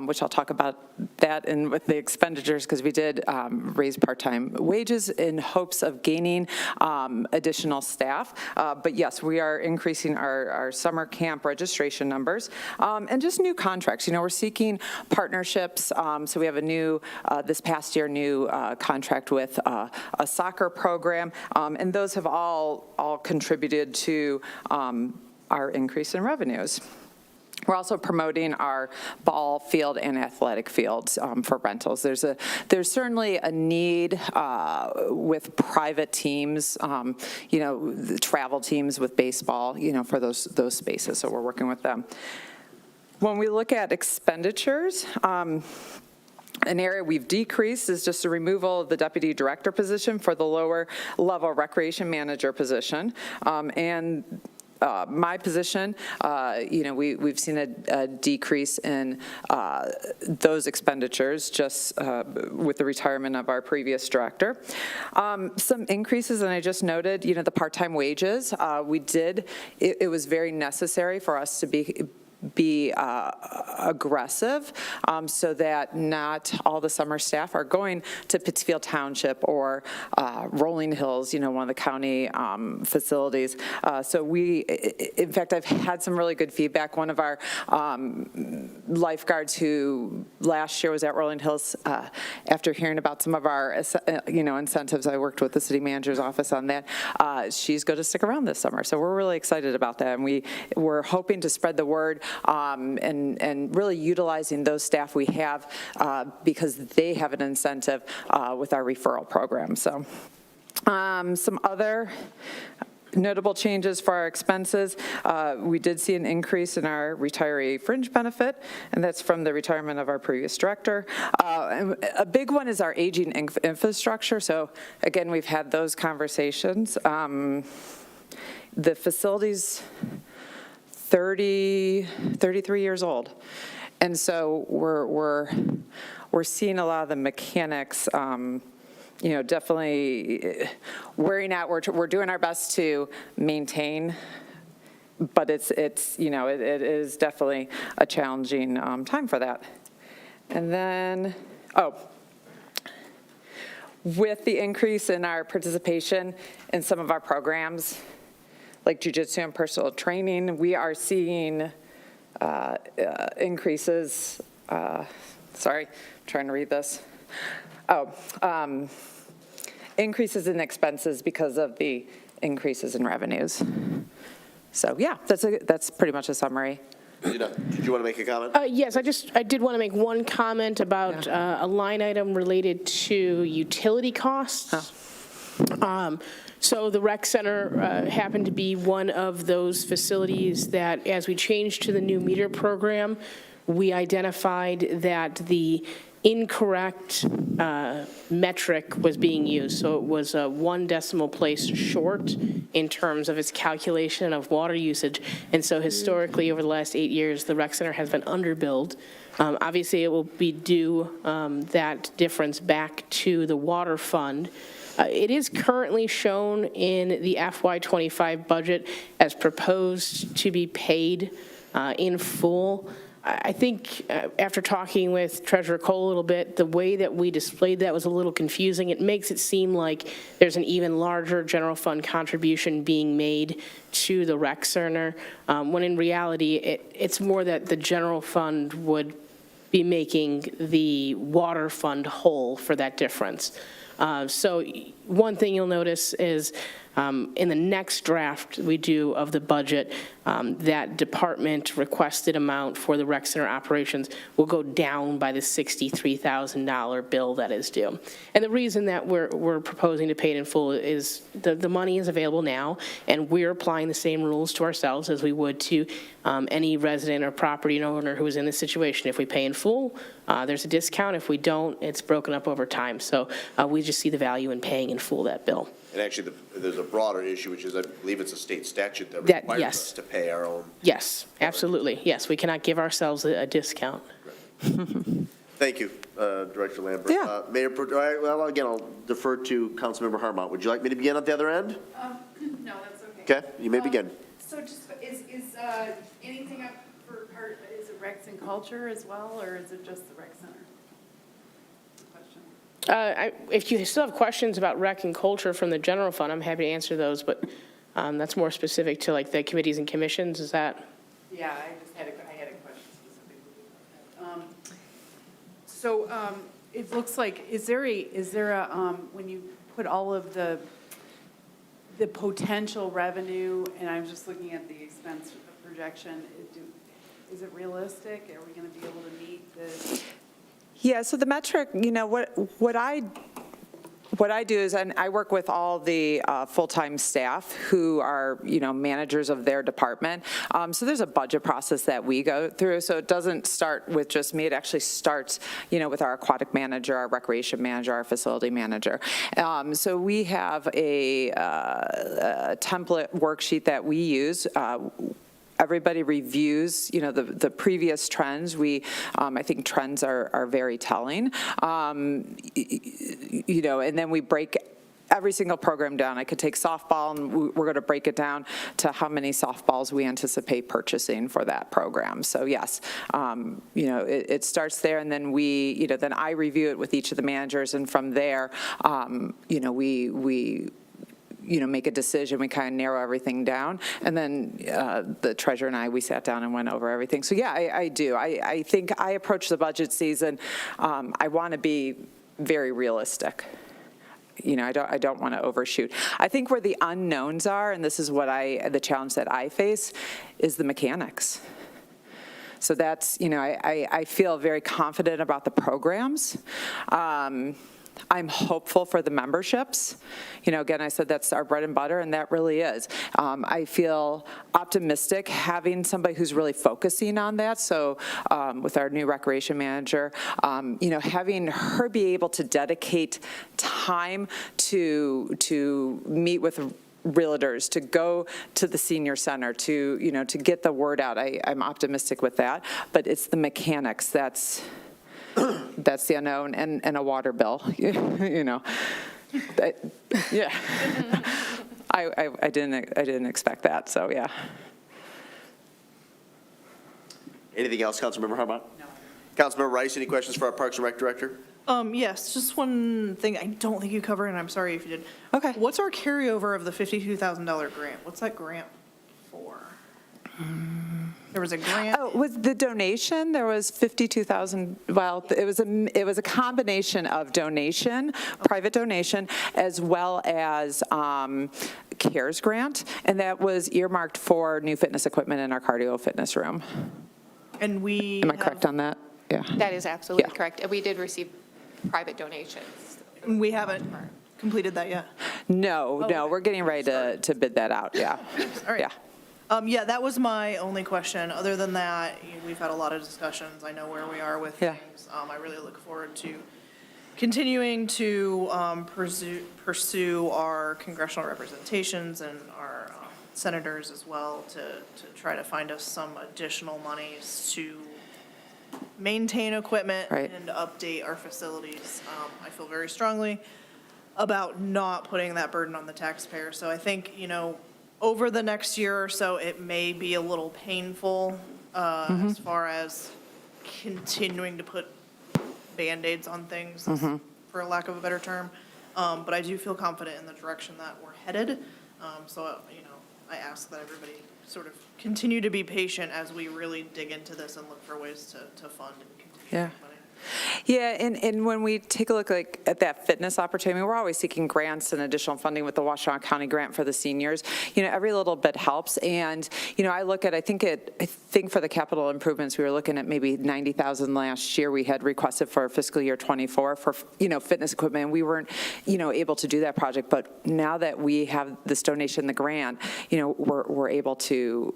which I'll talk about that and with the expenditures, because we did raise part-time wages in hopes of gaining additional staff. But yes, we are increasing our summer camp registration numbers, and just new contracts. We're seeking partnerships. So we have a new, this past year, new contract with a soccer program, and those have all contributed to our increase in revenues. We're also promoting our ball field and athletic fields for rentals. There's certainly a need with private teams, the travel teams with baseball, for those spaces. So we're working with them. When we look at expenditures, an area we've decreased is just the removal of the deputy director position for the lower level recreation manager position. And my position, we've seen a decrease in those expenditures just with the retirement of our previous director. Some increases, and I just noted, the part-time wages. It was very necessary for us to be aggressive so that not all the summer staff are going to Pittsfield Township or Rolling Hills, one of the county facilities. So in fact, I've had some really good feedback. One of our lifeguards who last year was at Rolling Hills, after hearing about some of our incentives, I worked with the city manager's office on that. She's going to stick around this summer. So we're really excited about that. And we're hoping to spread the word and really utilizing those staff we have because they have an incentive with our referral program. So some other notable changes for our expenses. We did see an increase in our retiree fringe benefit, and that's from the retirement of our previous director. And a big one is our aging infrastructure. So again, we've had those conversations. The facilities 33 years old. And so we're seeing a lot of the mechanics, definitely wearing out. We're doing our best to maintain, but it is definitely a challenging time for that. And then, with the increase in our participation in some of our programs, like jiu-jitsu and personal training, we are seeing increases. Sorry, I'm trying to read this. Increases in expenses because of the increases in revenues. So yeah, that's pretty much a summary. Did you want to make a comment? Yes, I did want to make one comment about a line item related to utility costs. So the rec center happened to be one of those facilities that, as we changed to the new meter program, we identified that the incorrect metric was being used. So it was 1 decimal place short in terms of its calculation of water usage. And so historically, over the last 8 years, the rec center has been underbilled. Obviously, it will be due that difference back to the water fund. It is currently shown in the FY25 budget as proposed to be paid in full. I think after talking with Treasurer Cole a little bit, the way that we displayed that was a little confusing. It makes it seem like there's an even larger general fund contribution being made to the rec center, when in reality, it's more that the general fund would be making the water fund whole for that difference. So one thing you'll notice is in the next draft we do of the budget, that department requested amount for the rec center operations will go down by the $63,000 bill that is due. And the reason that we're proposing to pay it in full is the money is available now, and we're applying the same rules to ourselves as we would to any resident or property owner who is in this situation. If we pay in full, there's a discount. If we don't, it's broken up over time. So we just see the value in paying in full that bill. And actually, there's a broader issue, which is I believe it's a state statute that That- requires yes. us to pay our own. Yes, absolutely. Yes, we cannot give ourselves a discount. Thank you, Director Lambert. Yeah. Mayor, well, again, I'll defer to Councilmember Harmont. Would you like me to begin at the other end? No, that's okay. Okay, you may begin. So just, is anything up for part, is it Recs and Culture as well, or is it just the rec center? Question. If you still have questions about rec and culture from the general fund, I'm happy to answer those, but that's more specific to like the committees and commissions, is that? Yeah, I had a question specifically. So it looks like, is there a, when you put all of the potential revenue, and I'm just looking at the expense projection, is it realistic? Are we going to be able to meet the? Yeah, so the metric, what I do is, and I work with all the full-time staff who are, managers of their department. So there's a budget process that we go through. So it doesn't start with just me. It actually starts, with our aquatic manager, our recreation manager, our facility manager. So we have a template worksheet that we use. Everybody reviews, the previous trends. I think trends are very telling. And then we break every single program down. I could take softball, and we're going to break it down to how many softballs we anticipate purchasing for that program. So yes, it starts there, and then then I review it with each of the managers, and from there, we make a decision, we kind of narrow everything down, and then the treasurer and we sat down and went over everything. So yeah, I do. I think I approach the budget season, I want to be very realistic. I don't want to overshoot. I think where the unknowns are, and this is the challenge that I face, is the mechanics. So that's, I feel very confident about the programs. I'm hopeful for the memberships. Again, I said that's our bread and butter, and that really is. I feel optimistic having somebody who's really focusing on that. So with our new recreation manager, having her be able to dedicate time to meet with realtors, to go to the senior center, to get the word out. I'm optimistic with that, but it's the mechanics that's the unknown, and a water bill, yeah. I didn't expect that, so yeah. Anything else, Councilmember Harmont? No. Councilmember Rice, any questions for our Parks and Rec Director? Yes, just one thing I don't think you covered, and I'm sorry if you did. Okay. What's our carryover of the $52,000 grant? What's that grant for? There was a grant. Oh, with the donation, there was 52,000. Well, it was a combination of donation, private donation, as well as CARES grant, and that was earmarked for new fitness equipment in our cardio fitness room. And we Am I correct on that? Yeah. That is absolutely Yeah. correct. And we did receive private donations. We haven't completed that yet. No, we're getting ready to bid that out. Yeah. All right. Yeah. Yeah, that was my only question. Other than that, we've had a lot of discussions. I know where we are with Yeah. things. I really look forward to continuing to pursue our congressional representations and our senators as well to try to find us some additional monies to maintain equipment Right. and update our facilities. I feel very strongly about not putting that burden on the taxpayer. So I think, over the next year or so, it may be a little painful as far as continuing to put Band-Aids on things, for a lack of a better term. But I do feel confident in the direction that we're headed. So, I ask that everybody sort of continue to be patient as we really dig into this and look for ways to fund and continue to Yeah. make money. Yeah, and when we take a look at that fitness opportunity, we're always seeking grants and additional funding with the Washtenaw County grant for the seniors. Every little bit helps. And, I think for the capital improvements, we were looking at maybe $90,000 last year. We had requested for fiscal year '24 for, fitness equipment. We weren't, able to do that project. But now that we have this donation, the grant, we're able to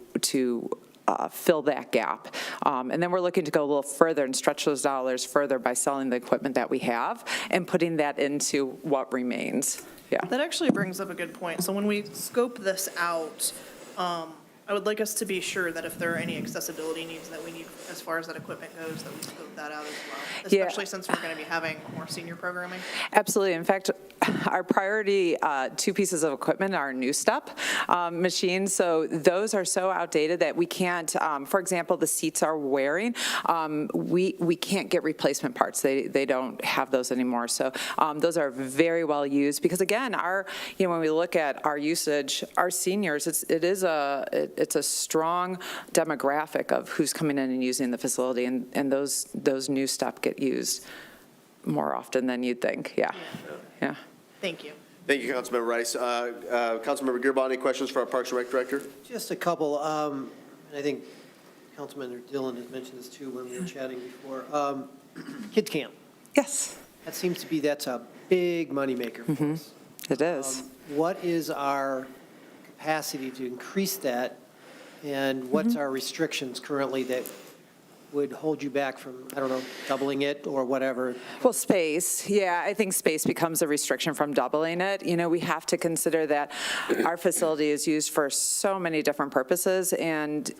fill that gap. And then we're looking to go a little further and stretch those dollars further by selling the equipment that we have and putting that into what remains. Yeah. That actually brings up a good point. So when we scope this out, I would like us to be sure that if there are any accessibility needs that we need as far as that equipment goes, that we scope that out as well, Yeah. especially since we're going to be having more senior programming. Absolutely. In fact, our priority two pieces of equipment are new step machines. So those are so outdated that we can't, for example, the seats are wearing. We can't get replacement parts. They don't have those anymore. So those are very well used because again, when we look at our usage, our seniors, it's a strong demographic of who's coming in and using the facility, and those new step get used more often than you'd think. Yeah. Thank you. Thank you, Councilmember Rice. Councilmember Gearbaugh, any questions for our Parks and Rec Director? Just a couple, and I think Councilman Dillon has mentioned this too when we were chatting before. Kids camp. Yes, That seems to be, that's a big moneymaker for us. it is. What is our capacity to increase that, and what's our restrictions currently that would hold you back from, I don't know, doubling it or whatever? Well, space, yeah, I think space becomes a restriction from doubling it. We have to consider that our facility is used for so many different purposes, and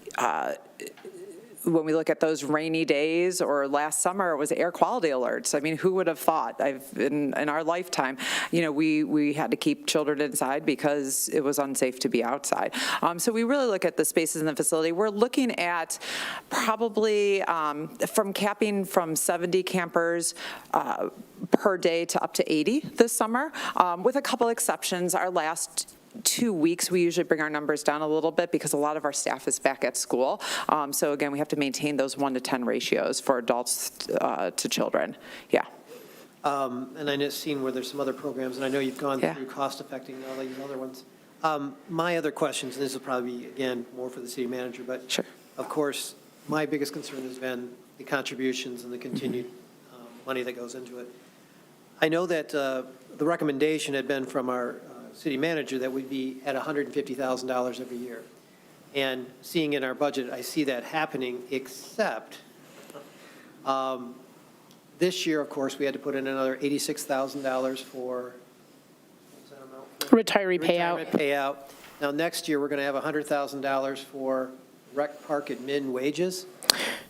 when we look at those rainy days, or last summer, it was air quality alerts. I mean, who would have thought? In our lifetime, we had to keep children inside because it was unsafe to be outside. So we really look at the spaces in the facility. We're looking at probably from capping from 70 campers per day to up to 80 this summer, with a couple exceptions. Our last 2 weeks, we usually bring our numbers down a little bit because a lot of our staff is back at school. So again, we have to maintain those 1-to-10 ratios for adults to children. Yeah. And I know seen where there's some other programs, and I know you've gone Yeah. through cost-affecting and all these other ones. My other questions, and this will probably be, again, more for the city manager, but Sure. of course, my biggest concern has been the contributions and the continued money that goes into it. I know that the recommendation had been from our city manager that we'd be at $150,000 every year. And seeing in our budget, I see that happening, except this year, of course, we had to put in another $86,000 for, what was that amount? Retiree payout. Retirement payout. Now, next year, we're going to have $100,000 for rec park admin wages.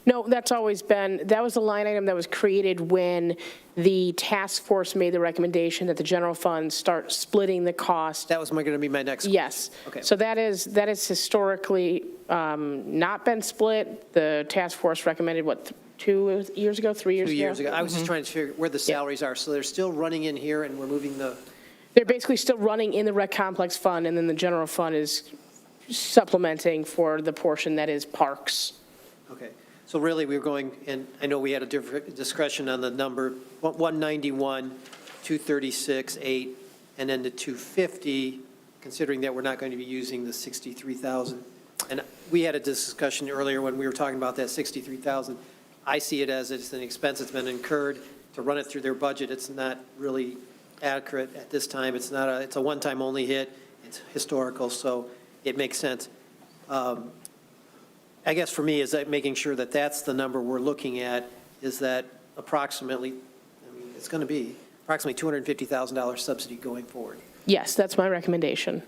No, that was a line item that was created when the task force made the recommendation that the general fund start splitting the cost. That was going to be my next question. Yes. Okay. So that is historically not been split. The task force recommended, 2 years ago, 3 years ago? 2 years ago. I was just trying to figure where the salaries are. So they're still running in here, and we're moving the, They're basically still running in the rec complex fund, and then the general fund is supplementing for the portion that is parks. okay. So really, we were going, and I know we had a different discussion on the number, 191, 236, 8, and then the 250, considering that we're not going to be using the 63,000. And we had a discussion earlier when we were talking about that 63,000. I see it as it's an expense that's been incurred to run it through their budget. It's not really accurate at this time. It's a one-time only hit. It's historical, so it makes sense. I guess for me, is that making sure that that's the number we're looking at, is that approximately, it's going to be approximately $250,000 subsidy going forward. Yes, that's my recommendation.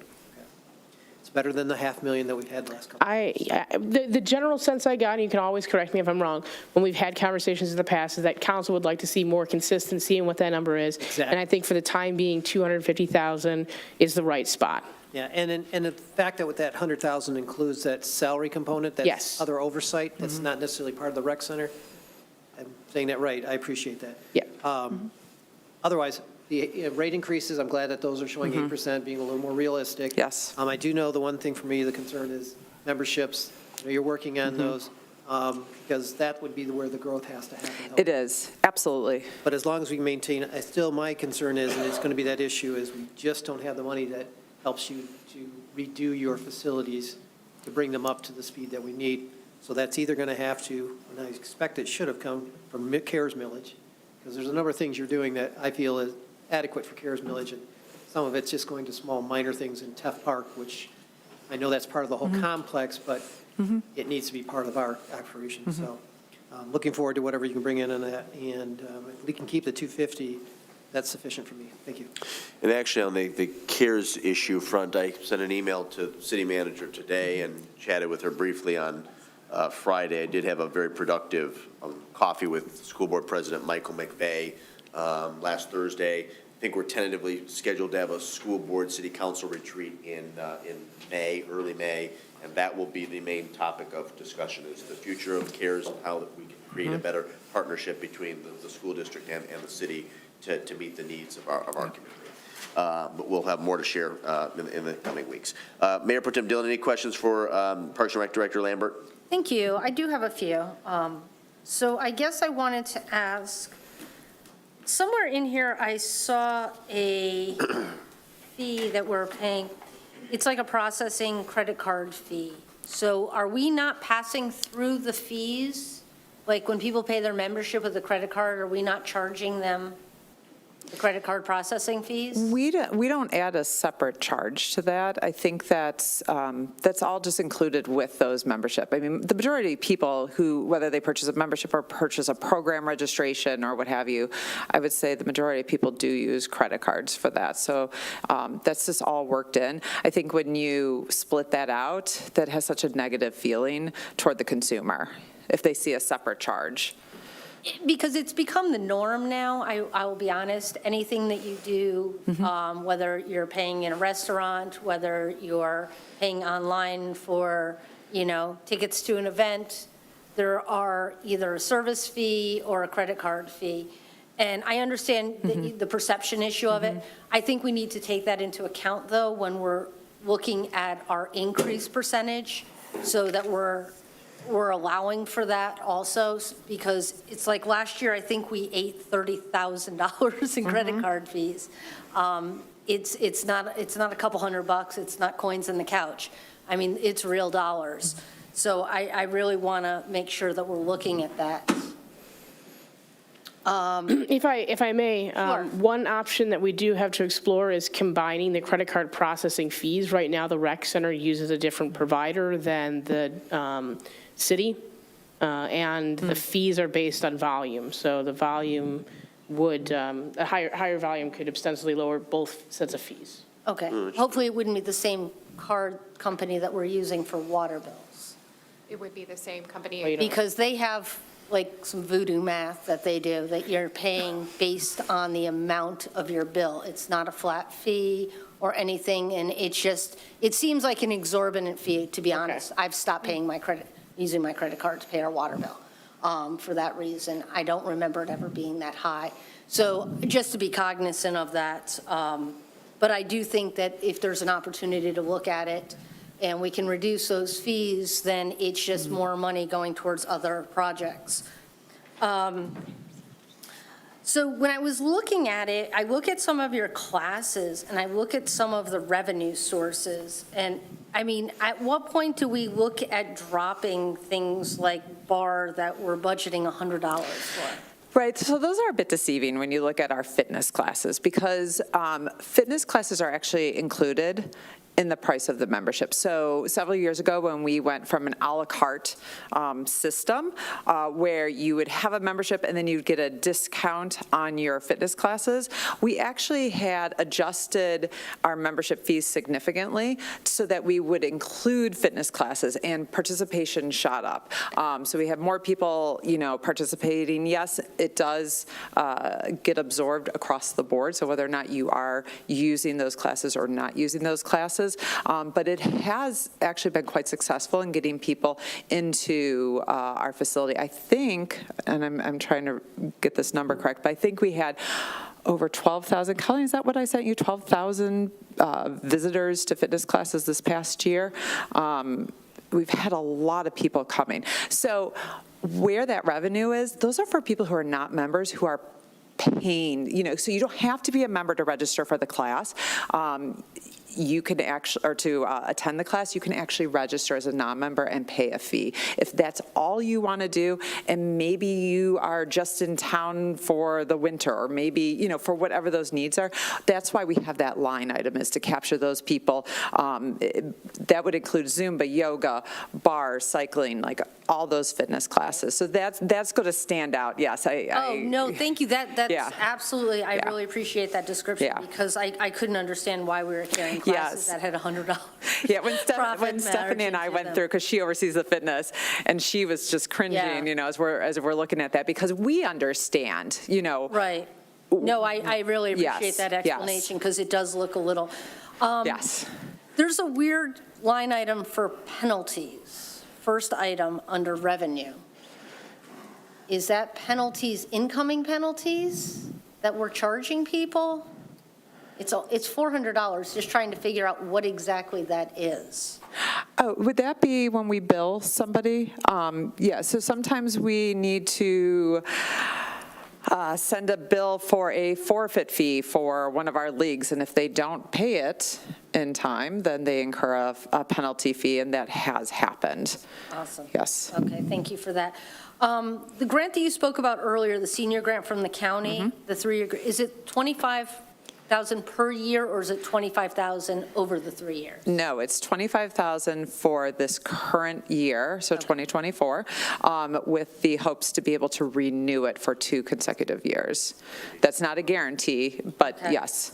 It's better than the $500,000 that we've had last couple. The general sense I got, and you can always correct me if I'm wrong, when we've had conversations in the past, is that council would like to see more consistency in what that number is. Exactly. And I think for the time being, 250,000 is the right spot. Yeah, and the fact that with that 100,000 includes that salary component, that's Yes. other oversight, that's not necessarily part of the rec center. I'm saying that right, I appreciate that. Yeah. Otherwise, the rate increases, I'm glad that those are showing 8%, being a little more realistic. Yes. I do know the one thing for me, the concern is memberships. You know, you're working on those, because that would be where the growth has to happen. It is, absolutely. But as long as we maintain, my concern is, and it's going to be that issue, is we just don't have the money that helps you to redo your facilities, to bring them up to the speed that we need. So that's either going to have to, and I expect it should have come from CARES millage, because there's a number of things you're doing that I feel is adequate for CARES millage, and some of it's just going to small minor things in Teff Park, which I know that's part of the whole complex, but it needs to be part of our operation. So looking forward to whatever you can bring in on that, and if we can keep the 250, that's sufficient for me. Thank you. And actually, on the CARES issue front, I sent an email to the city manager today and chatted with her briefly on Friday. I did have a very productive coffee with School Board President Michael McVeigh last Thursday. I think we're tentatively scheduled to have a school board city council retreat in May, early May, and that will be the main topic of discussion, is the future of CARES and how that we can create a better partnership between the school district and the city to meet the needs of our community. But we'll have more to share in the coming weeks. Mayor Pro Tem Dillon, any questions for Parks and Rec Director Lambert? Thank you. I do have a few. So I guess I wanted to ask, somewhere in here I saw a fee that we're paying. It's like a processing credit card fee. So are we not passing through the fees? Like when people pay their membership with a credit card, are we not charging them the credit card processing fees? We don't add a separate charge to that. I think that's all just included with those membership. I mean, the majority of people who, whether they purchase a membership or purchase a program registration or what have you, I would say the majority of people do use credit cards for that. So that's just all worked in. I think when you split that out, that has such a negative feeling toward the consumer if they see a separate charge. Because it's become the norm now, I will be honest. Anything that you do, whether you're paying in a restaurant, whether you're paying online for, tickets to an event, there are either a service fee or a credit card fee. And I understand the perception issue of it. I think we need to take that into account, though, when we're looking at our increase percentage, so that we're allowing for that also, because it's like last year, I think we ate $30,000 in credit card fees. It's not a couple $100, it's not coins in the couch. I mean, it's real dollars. So I really want to make sure that we're looking at that. If I may, Sure. one option that we do have to explore is combining the credit card processing fees. Right now, the rec center uses a different provider than the city, and the fees are based on volume. So the volume would, a higher volume could ostensibly lower both sets of fees. Okay. Hopefully, it wouldn't be the same card company that we're using for water bills, It would be the same company. Oh, you don't- because they have like some voodoo math that they do, that you're paying based on the amount of your bill. It's not a flat fee or anything, and it seems like an exorbitant fee, to be honest. I've stopped paying using my credit card to pay our water bill for that reason. I don't remember it ever being that high. So just to be cognizant of that. But I do think that if there's an opportunity to look at it and we can reduce those fees, then it's just more money going towards other projects. So when I was looking at it, I look at some of your classes and I look at some of the revenue sources. And I mean, at what point do we look at dropping things like bar that we're budgeting $100 for? Right, so those are a bit deceiving when you look at our fitness classes, because fitness classes are actually included in the price of the membership. So several years ago, when we went from an a la carte system where you would have a membership and then you'd get a discount on your fitness classes, we actually had adjusted our membership fees significantly so that we would include fitness classes, and participation shot up. So we have more people, participating. Yes, it does get absorbed across the board. So whether or not you are using those classes or not using those classes, classes, but it has actually been quite successful in getting people into our facility. I think, and I'm trying to get this number correct, but I think we had over 12,000, Colleen, is that what I sent you? 12,000 visitors to fitness classes this past year. We've had a lot of people coming. So where that revenue is, those are for people who are not members, who are paying, so you don't have to be a member to register for the class. You can actually, or to attend the class, you can actually register as a non-member and pay a fee. If that's all you want to do, and maybe you are just in town for the winter, or maybe, for whatever those needs are, that's why we have that line item, is to capture those people. That would include Zumba, yoga, bars, cycling, like all those fitness classes. So that's going to stand out, yes. No, thank you. That's Yeah. absolutely, I Yeah. really appreciate that description, Yeah. because I couldn't understand why we were carrying classes Yes. that had $100. Yeah, when profit Stephanie and I margin to went them. through, because she oversees the fitness, and she was just cringing, Yeah. as we're looking at that, because we understand, Right. No, I really appreciate Yes, that yes. explanation, because it does look a little. Yes. There's a weird line item for penalties, first item under revenue. Is that penalties, incoming penalties that we're charging people? It's $400, just trying to figure out what exactly that is. Oh, would that be when we bill somebody? Yeah, so sometimes we need to send a bill for a forfeit fee for one of our leagues, and if they don't pay it in time, then they incur a penalty fee, and that has happened. Awesome. Yes. Okay, thank you for that. The grant that you spoke about earlier, the senior grant from the county, the 3-year, is it $25,000 per year, or is it $25,000 over the 3 years? No, it's $25,000 for this current year, so 2024, with the hopes to be able to renew it for 2 consecutive years. That's not a guarantee, but Okay. yes.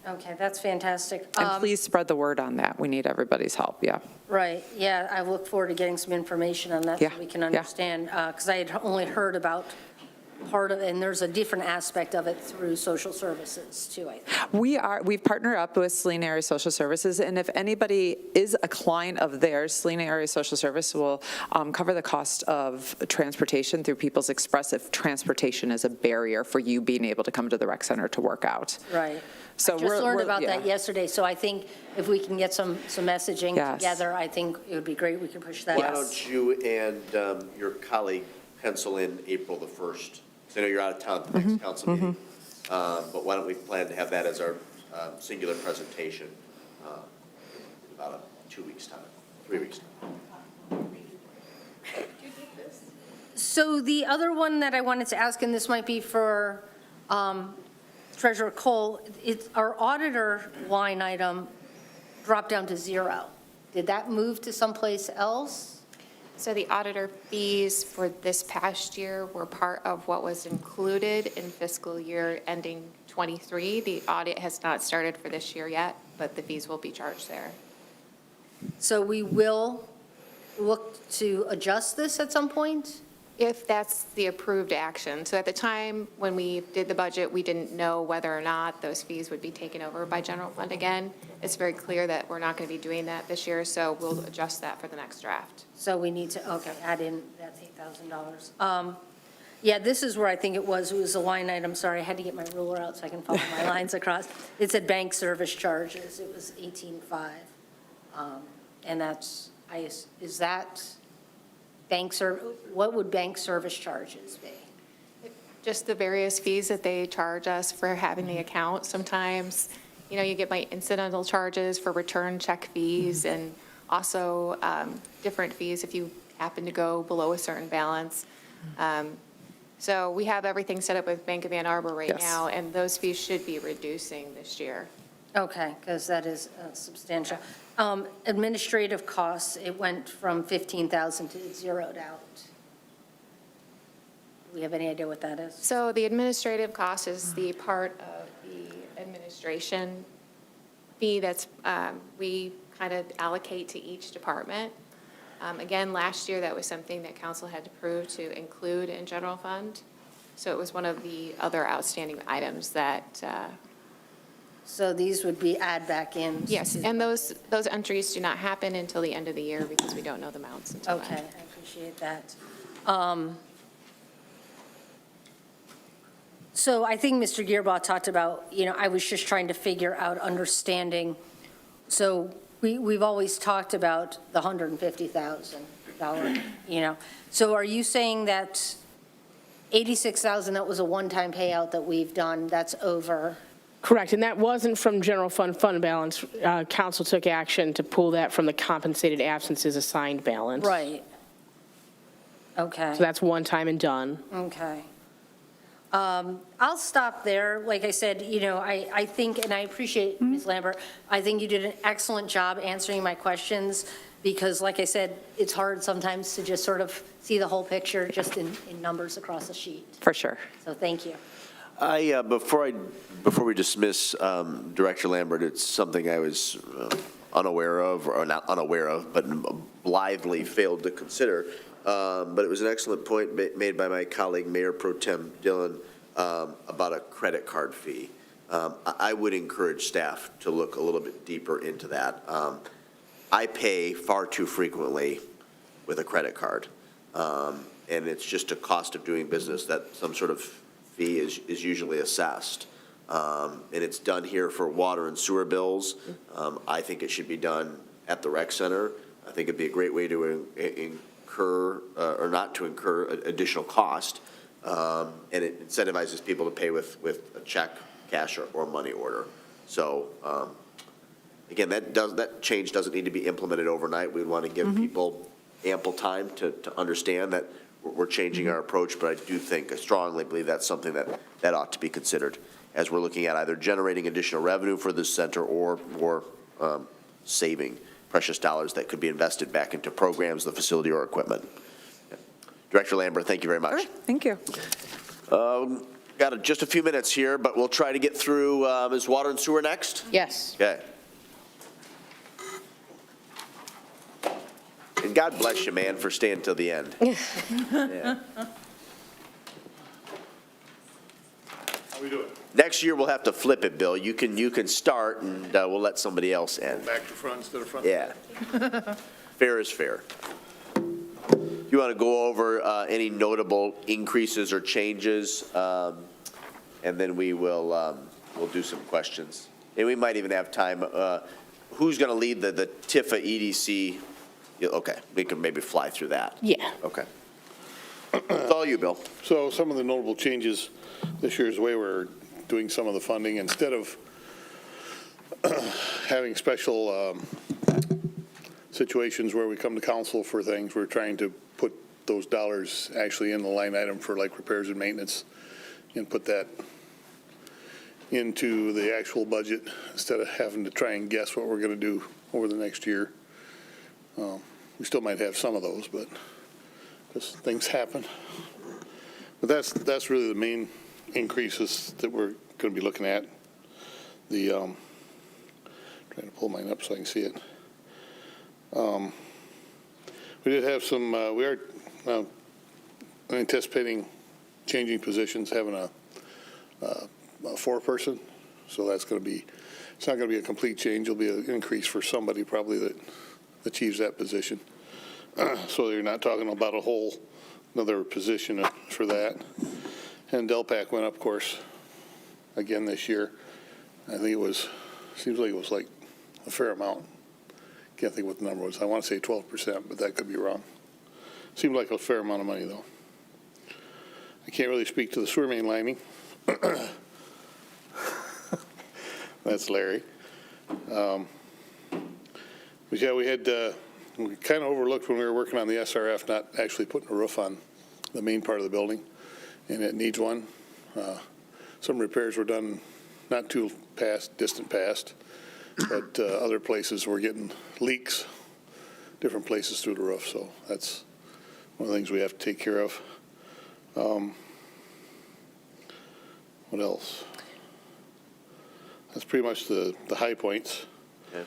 Okay, that's fantastic. And please spread the word on that. We need everybody's help, yeah. Right, yeah, I look forward to getting some information on that so Yeah, we can yeah. understand, because I had only heard about part of it, and there's a different aspect of it through social services too, I think. We've partnered up with Saline Area Social Services, and if anybody is a client of theirs, Saline Area Social Service will cover the cost of transportation through People's Express if transportation is a barrier for you being able to come to the rec center to work out. Right. So I just learned about yeah. that yesterday, so I think if we can get some messaging Yes. together, I think it would be great, we can push that. Why don't you and your colleague pencil in April the 1st? So I know you're out of town at the next council meeting, but why don't we plan to have that as our singular presentation in about 2 weeks' time, 3 weeks' time. So the other one that I wanted to ask, and this might be for Treasurer Cole, it's our auditor line item dropped down to 0. Did that move to someplace else? So the auditor fees for this past year were part of what was included in fiscal year ending '23. The audit has not started for this year yet, but the fees will be charged there. So we will look to adjust this at some point? If that's the approved action. So at the time when we did the budget, we didn't know whether or not those fees would be taken over by general fund again. It's very clear that we're not going to be doing that this year, so we'll adjust that for the next draft. So we need to, okay, add in that $8,000. Yeah, this is where I think it was a line item, sorry, I had to get my ruler out so I can follow my lines across. It said bank service charges, it was 18.5. And that's, is that what would bank service charges be? Just the various fees that they charge us for having the account. Sometimes, you get my incidental charges for return check fees and also different fees if you happen to go below a certain balance. So we have everything set up with Bank of Ann Arbor right Yes. now, and those fees should be reducing this year. Okay, because that is substantial. Administrative costs, it went from 15,000 to it zeroed out. Do we have any idea what that is? So the administrative cost is the part of the administration fee that's, we kind of allocate to each department. Again, last year, that was something that council had approved to include in general fund. So it was one of the other outstanding items that So these would be add back in? Yes, and those entries do not happen until the end of the year because we don't know the amounts until then. Okay, I appreciate that. So I think Mr. Gearbaugh talked about, I was just trying to figure out understanding. So we've always talked about the $150,000, So are you saying that 86,000, that was a one-time payout that we've done, that's over? Correct, and that wasn't from general fund balance. Council took action to pull that from the compensated absences assigned balance. Right. Okay. So that's one time and done. Okay. I'll stop there. Like I said, I think, and I appreciate Ms. Lambert, I think you did an excellent job answering my questions because, like I said, it's hard sometimes to just sort of see the whole picture just in numbers across a sheet. For sure. So thank you. Before we dismiss Director Lambert, it's something I was unaware of, or not unaware of, but blithely failed to consider. But it was an excellent point made by my colleague, Mayor Pro Tem Dillon, about a credit card fee. I would encourage staff to look a little bit deeper into that. I pay far too frequently with a credit card, and it's just a cost of doing business that some sort of fee is usually assessed. And it's done here for water and sewer bills. I think it should be done at the rec center. I think it'd be a great way to incur, or not to incur additional cost. And it incentivizes people to pay with a check, cash, or money order. So, again, that change doesn't need to be implemented overnight. We want to give people ample time to understand that we're changing our approach, but I strongly believe that's something that ought to be considered as we're looking at either generating additional revenue for this center or saving precious dollars that could be invested back into programs, the facility, or equipment. Director Lambert, thank you very much. Sure, thank you. Got just a few minutes here, but we'll try to get through. Is water and sewer next? Yes. Okay. And God bless you, man, for staying till the end. Yeah. How we doing? Next year, we'll have to flip it, Bill. You can start, and we'll let somebody else end. Back to front instead of front? Yeah. Fair is fair. You want to go over any notable increases or changes, and then we'll do some questions. And we might even have time. Who's going to lead the TIFA EDC? Okay, we can maybe fly through that. Yeah. Okay. It's all you, Bill. So some of the notable changes this year is the way we're doing some of the funding. Instead of having special situations where we come to council for things, we're trying to put those dollars actually in the line item for like repairs and maintenance and put that into the actual budget instead of having to try and guess what we're going to do over the next year. We still might have some of those, but because things happen. But that's really the main increases that we're going to be looking at. The trying to pull mine up so I can see it. We did have some. We are anticipating changing positions, having a four-person. So that's going to be. It's not going to be a complete change. It'll be an increase for somebody probably that achieves that position. So you're not talking about another position for that. And Delpac went up, of course, again this year. I think seems like it was like a fair amount. Can't think what the number was. I want to say 12%, but that could be wrong. Seemed like a fair amount of money, though. I can't really speak to the sewer main lining. That's Larry. But yeah, we kind of overlooked when we were working on the SRF, not actually putting a roof on the main part of the building, and it needs one. Some repairs were done not too distant past, but other places were getting leaks, different places through the roof, so that's one of the things we have to take care of. What else? That's pretty much the high points. Okay.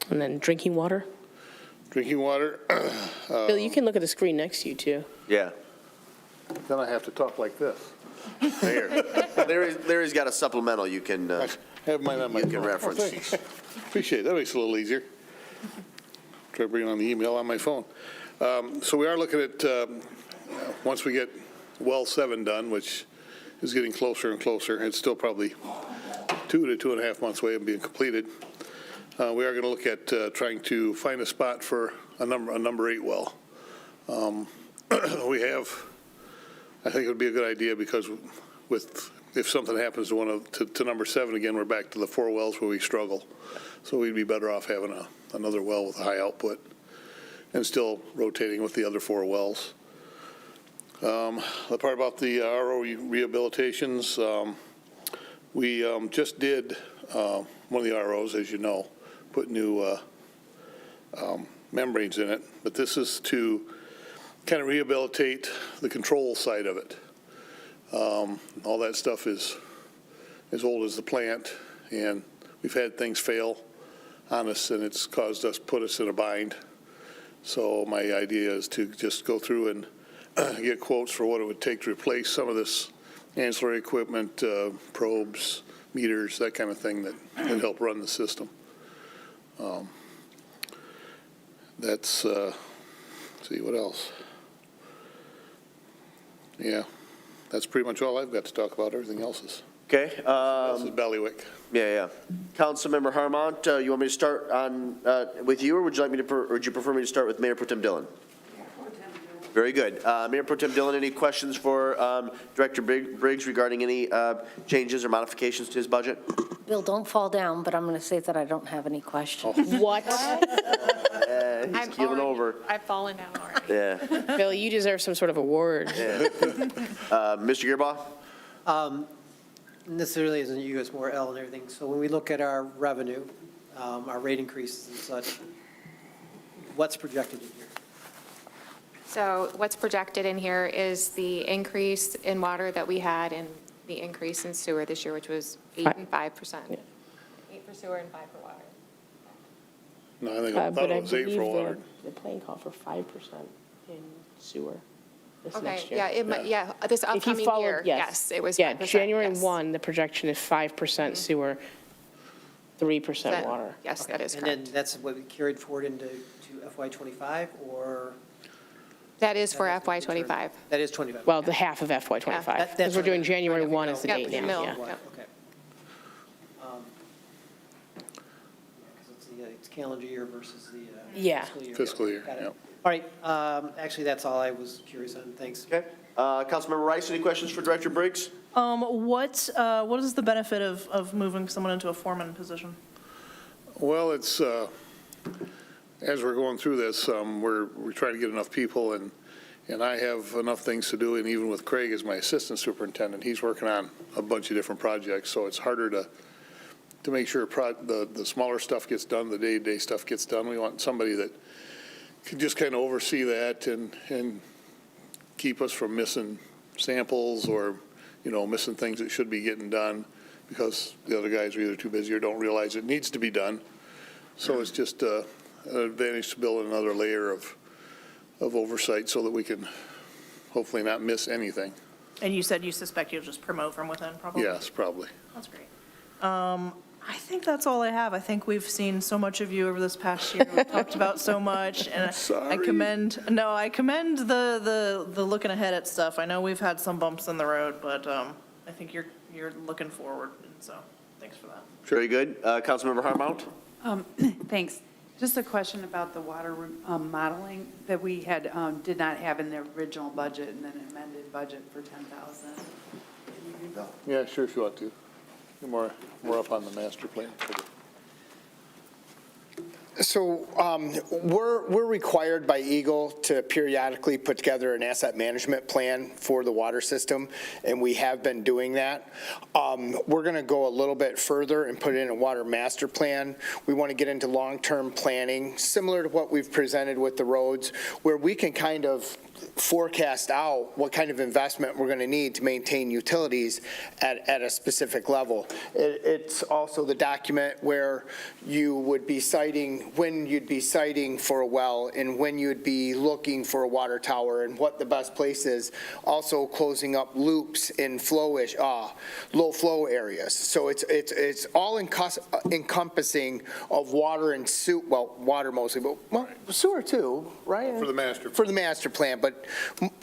And then drinking water. Drinking water. Bill, you can look at the screen next to you, too. Yeah. Then I have to talk like this. Here. Larry's got a supplemental you can, I have mine on my you phone. can reference. Oh, thanks. Appreciate it. That makes it a little easier. Try bringing on the email on my phone. So we are looking at, once we get well 7 done, which is getting closer and closer, it's still probably 2 to 2.5 months away of being completed. We are going to look at trying to find a spot for a number 8 well. We have, I think it would be a good idea because if something happens to number 7 again, we're back to the 4 wells where we struggle. So we'd be better off having another well with a high output and still rotating with the other 4 wells. The part about the RO rehabilitations, we just did one of the ROs, as you know, put new membranes in it, but this is to kind of rehabilitate the control side of it. All that stuff is as old as the plant, and we've had things fail on us, and it's put us in a bind. So my idea is to just go through and get quotes for what it would take to replace some of this ancillary equipment, probes, meters, that kind of thing that can help run the system. That's, let's see, what else? Yeah, that's pretty much all I've got to talk about. Everything else is, Okay. this is Ballywick. Yeah. Councilmember Harmont, you want me to start on, with you, or would you like me to, or would you prefer me to start with Mayor Pro Tem Dillon? Very good. Mayor Pro Tem Dillon, any questions for Director Briggs regarding any changes or modifications to his budget? Bill, don't fall down, but I'm going to say that I don't have any questions. What? He's keeling over. I've fallen down already. Yeah. Bill, you deserve some sort of award. Mr. Gearbaugh? This really isn't you, it's more L and everything. So when we look at our revenue, our rate increases and such, what's projected in here? So what's projected in here is the increase in water that we had and the increase in sewer this year, which was 8 and 5%. 8 for sewer and 5 for water. No, I think I thought it was 8 for water. The plan called for 5% in sewer this Okay, next year. yeah, it might, yeah, this If you upcoming followed- year, yes, it was 5%. January yes. 1, the projection is 5% sewer, 3% That- water. Yes, that is And correct. then that's what we carried forward into FY '25, or? That is for that FY has to be returned? '25. That is '25. Well, the half of FY '25, That's because we're what doing I'm January trying to 1 figure as the out. date Yep, now, mill, yeah. yep. Okay. Because it's calendar year versus the Yeah. fiscal year. Fiscal year, Got it. yep. All right, actually, that's all I was curious on. Thanks. Okay. Councilmember Rice, any questions for Director Briggs? What is the benefit of moving someone into a foreman position? Well, it's, as we're going through this, we're trying to get enough people, and I have enough things to do, and even with Craig as my assistant superintendent, he's working on a bunch of different projects, so it's harder to make sure the smaller stuff gets done, the day-to-day stuff gets done. We want somebody that can just kind of oversee that and keep us from missing samples or, missing things that should be getting done because the other guys are either too busy or don't realize it needs to be done. So it's just an advantage to build another layer of oversight so that we can hopefully not miss anything. And you said you suspect you'll just promote from within, probably? Yes, probably. That's great. I think that's all I have. I think we've seen so much of you over this past year. We've talked about so much, and I commend the looking ahead at stuff. I know we've had some bumps in the road, but I think you're looking forward, and so thanks for that. Very good. Councilmember Harmont? Thanks. Just a question about the water modeling that we had, did not have in the original budget and then amended budget for 10,000. Yeah, sure, if you want to. You're more up on the master plan. So we're required by Eagle to periodically put together an asset management plan for the water system, and we have been doing that. We're going to go a little bit further and put in a water master plan. We want to get into long-term planning, similar to what we've presented with the roads, where we can kind of forecast out what kind of investment we're going to need to maintain utilities at a specific level. It's also the document where you would be citing, when you'd be citing for a well and when you'd be looking for a water tower and what the best place is. Also closing up loops in low flow areas. So it's all encompassing of water and water mostly, but sewer too, right? For the master. For the master plan, but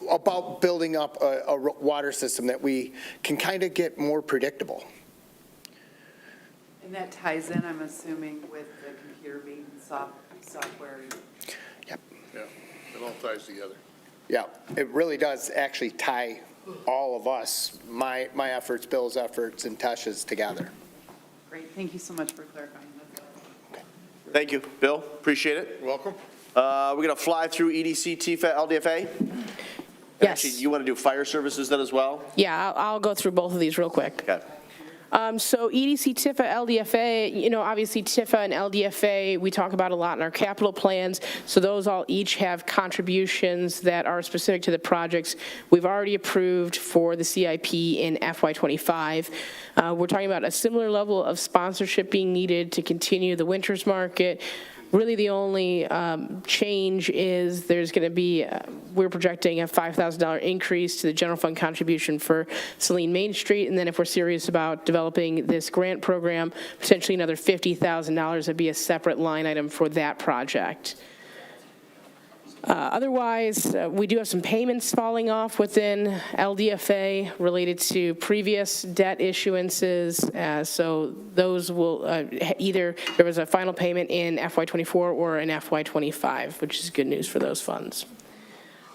about building up a water system that we can kind of get more predictable. And that ties in, I'm assuming, with the computer maintenance software. Yep. Yeah, it all ties together. Yeah, it really does actually tie all of us, my efforts, Bill's efforts, and Tasha's together. Great, thank you so much for clarifying that. Thank you, Bill, appreciate it. Welcome. We're going to fly through EDC, TFA, LDFA? Yes. Actually, you want to do fire services then as well? Yeah, I'll go through both of these real quick. Okay. So EDC, TIFA, LDFA, obviously TIFA and LDFA, we talk about a lot in our capital plans. So those all each have contributions that are specific to the projects we've already approved for the CIP in FY25. We're talking about a similar level of sponsorship being needed to continue the Winters Market. Really, the only change is there's going to be, we're projecting a $5,000 increase to the general fund contribution for Saline Main Street, and then if we're serious about developing this grant program, potentially another $50,000 would be a separate line item for that project. Otherwise, we do have some payments falling off within LDFA related to previous debt issuances. So those will either, there was a final payment in FY24 or in FY25, which is good news for those funds.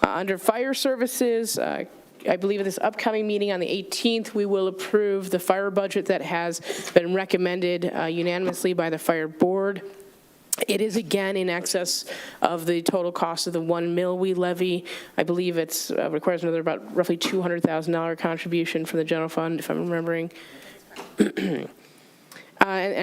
Under fire services, I believe at this upcoming meeting on the 18th, we will approve the fire budget that has been recommended unanimously by the fire board. It is again in excess of the total cost of the 1 mil we levy. I believe it's requires another about roughly $200,000 contribution from the general fund, if I'm remembering. And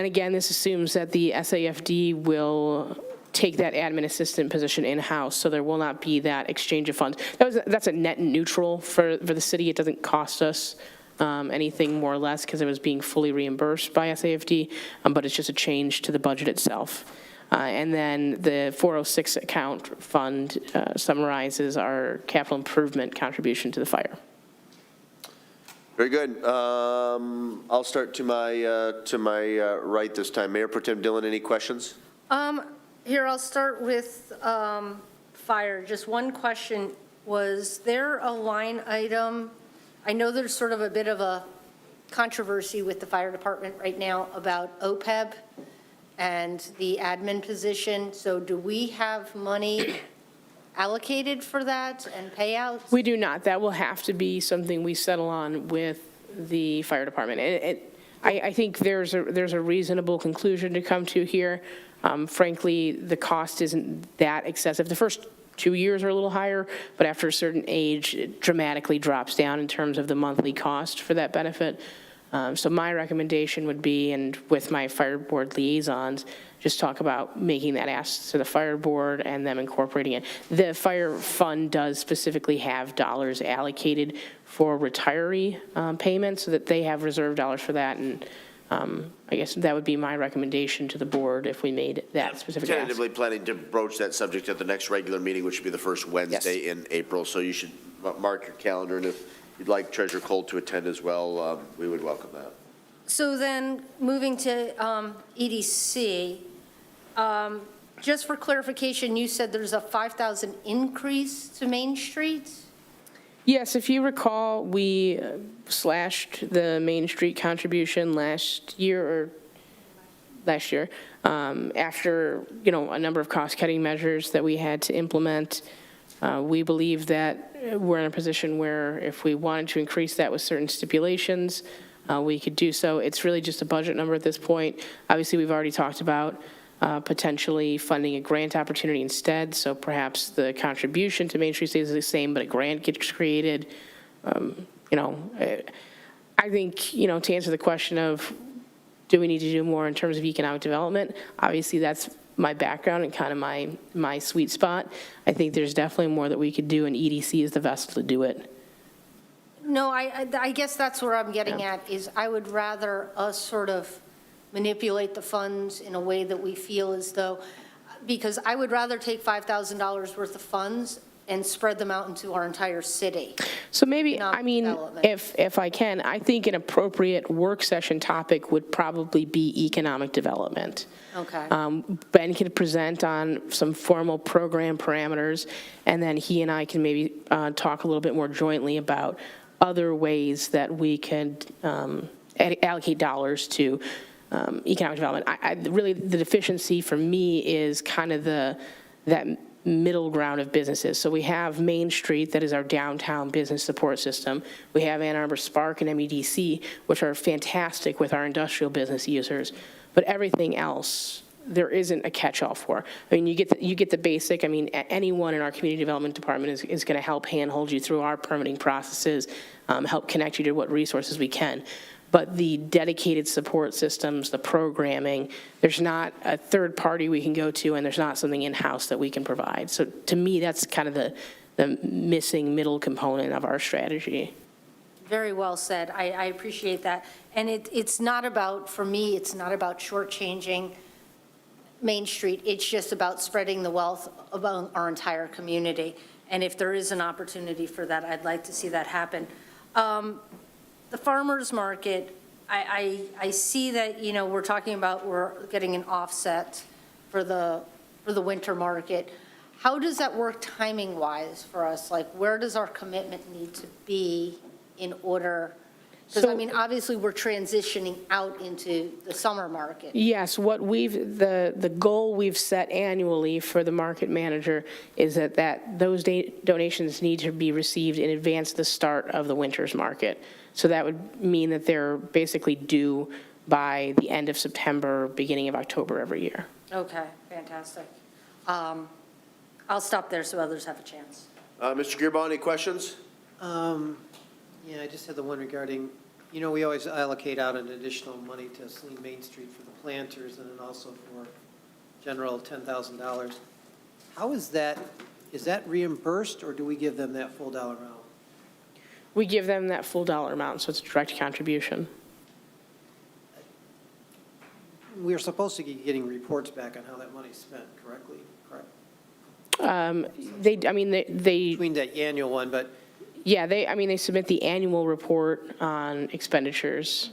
again, this assumes that the SAFD will take that admin assistant position in-house, so there will not be that exchange of funds. That's a net neutral for the city. It doesn't cost us anything more or less because it was being fully reimbursed by SAFD, but it's just a change to the budget itself. And then the 406 account fund summarizes our capital improvement contribution to the fire. Very good. I'll start to my right this time. Mayor Pro Tem Dillon, any questions? Here, I'll start with fire. Just one question. Was there a line item? I know there's sort of a bit of a controversy with the fire department right now about OPEB and the admin position. So do we have money allocated for that and payouts? We do not. That will have to be something we settle on with the fire department. I think there's a reasonable conclusion to come to here. Frankly, the cost isn't that excessive. The first 2 years are a little higher, but after a certain age, it dramatically drops down in terms of the monthly cost for that benefit. So my recommendation would be, and with my fire board liaisons, just talk about making that ask to the fire board and them incorporating it. The fire fund does specifically have dollars allocated for retiree payments so that they have reserve dollars for that. And I guess that would be my recommendation to the board if we made that specific ask. Tentatively planning to broach that subject at the next regular meeting, which would be the first Wednesday in April. So you should mark your calendar, and if you'd like Treasurer Cole to attend as well, we would welcome that. So then, moving to EDC, just for clarification, you said there's a 5,000 increase to Main Street? Yes, if you recall, we slashed the Main Street contribution last year after, a number of cost-cutting measures that we had to implement. We believe that we're in a position where if we wanted to increase that with certain stipulations, we could do so. It's really just a budget number at this point. Obviously, we've already talked about potentially funding a grant opportunity instead, so perhaps the contribution to Main Street stays the same, but a grant gets created. I think, to answer the question of do we need to do more in terms of economic development? Obviously, that's my background and kind of my sweet spot. I think there's definitely more that we could do, and EDC is the vessel to do it. No, I guess that's where I'm getting at, is I would rather us sort of manipulate the funds in a way that we feel as though, because I would rather take $5,000 worth of funds and spread them out into our entire city. So maybe, Economic I mean, development. if I can, I think an appropriate work session topic would probably be economic development. Okay. Ben can present on some formal program parameters, and then he and I can maybe talk a little bit more jointly about other ways that we can allocate dollars to economic development. Really, the deficiency for me is kind of that middle ground of businesses. So we have Main Street, that is our downtown business support system. We have Ann Arbor Spark and MEDC, which are fantastic with our industrial business users. But everything else, there isn't a catch-all for. I mean, you get the basic. I mean, anyone in our community development department is going to help handhold you through our permitting processes, help connect you to what resources we can. But the dedicated support systems, the programming, there's not a third party we can go to, and there's not something in-house that we can provide. So to me, that's kind of the missing middle component of our strategy. Very well said. I appreciate that. And it's not about, for me, it's not about shortchanging Main Street. It's just about spreading the wealth among our entire community. And if there is an opportunity for that, I'd like to see that happen. The farmer's market, I see that, you know, we're talking about we're getting an offset for the winter market. How does that work timing-wise for us? Like, where does our commitment need to be in order? Because, I mean, obviously, we're transitioning out into the summer market. Yes, what the goal we've set annually for the market manager is that those donations need to be received in advance of the start of the winter's market. So that would mean that they're basically due by the end of September, beginning of October every year. Okay, fantastic. I'll stop there so others have a chance. Mr. Gearbaugh, any questions? Yeah, I just had the one regarding, you know, we always allocate out an additional money to Saline Main Street for the planters and then also for general $10,000. How is that reimbursed, or do we give them that full dollar amount? We give them that full dollar amount, so it's a direct contribution. We're supposed to be getting reports back on how that money's spent correctly, correct? They Between that annual one, but yeah, they submit the annual report on expenditures.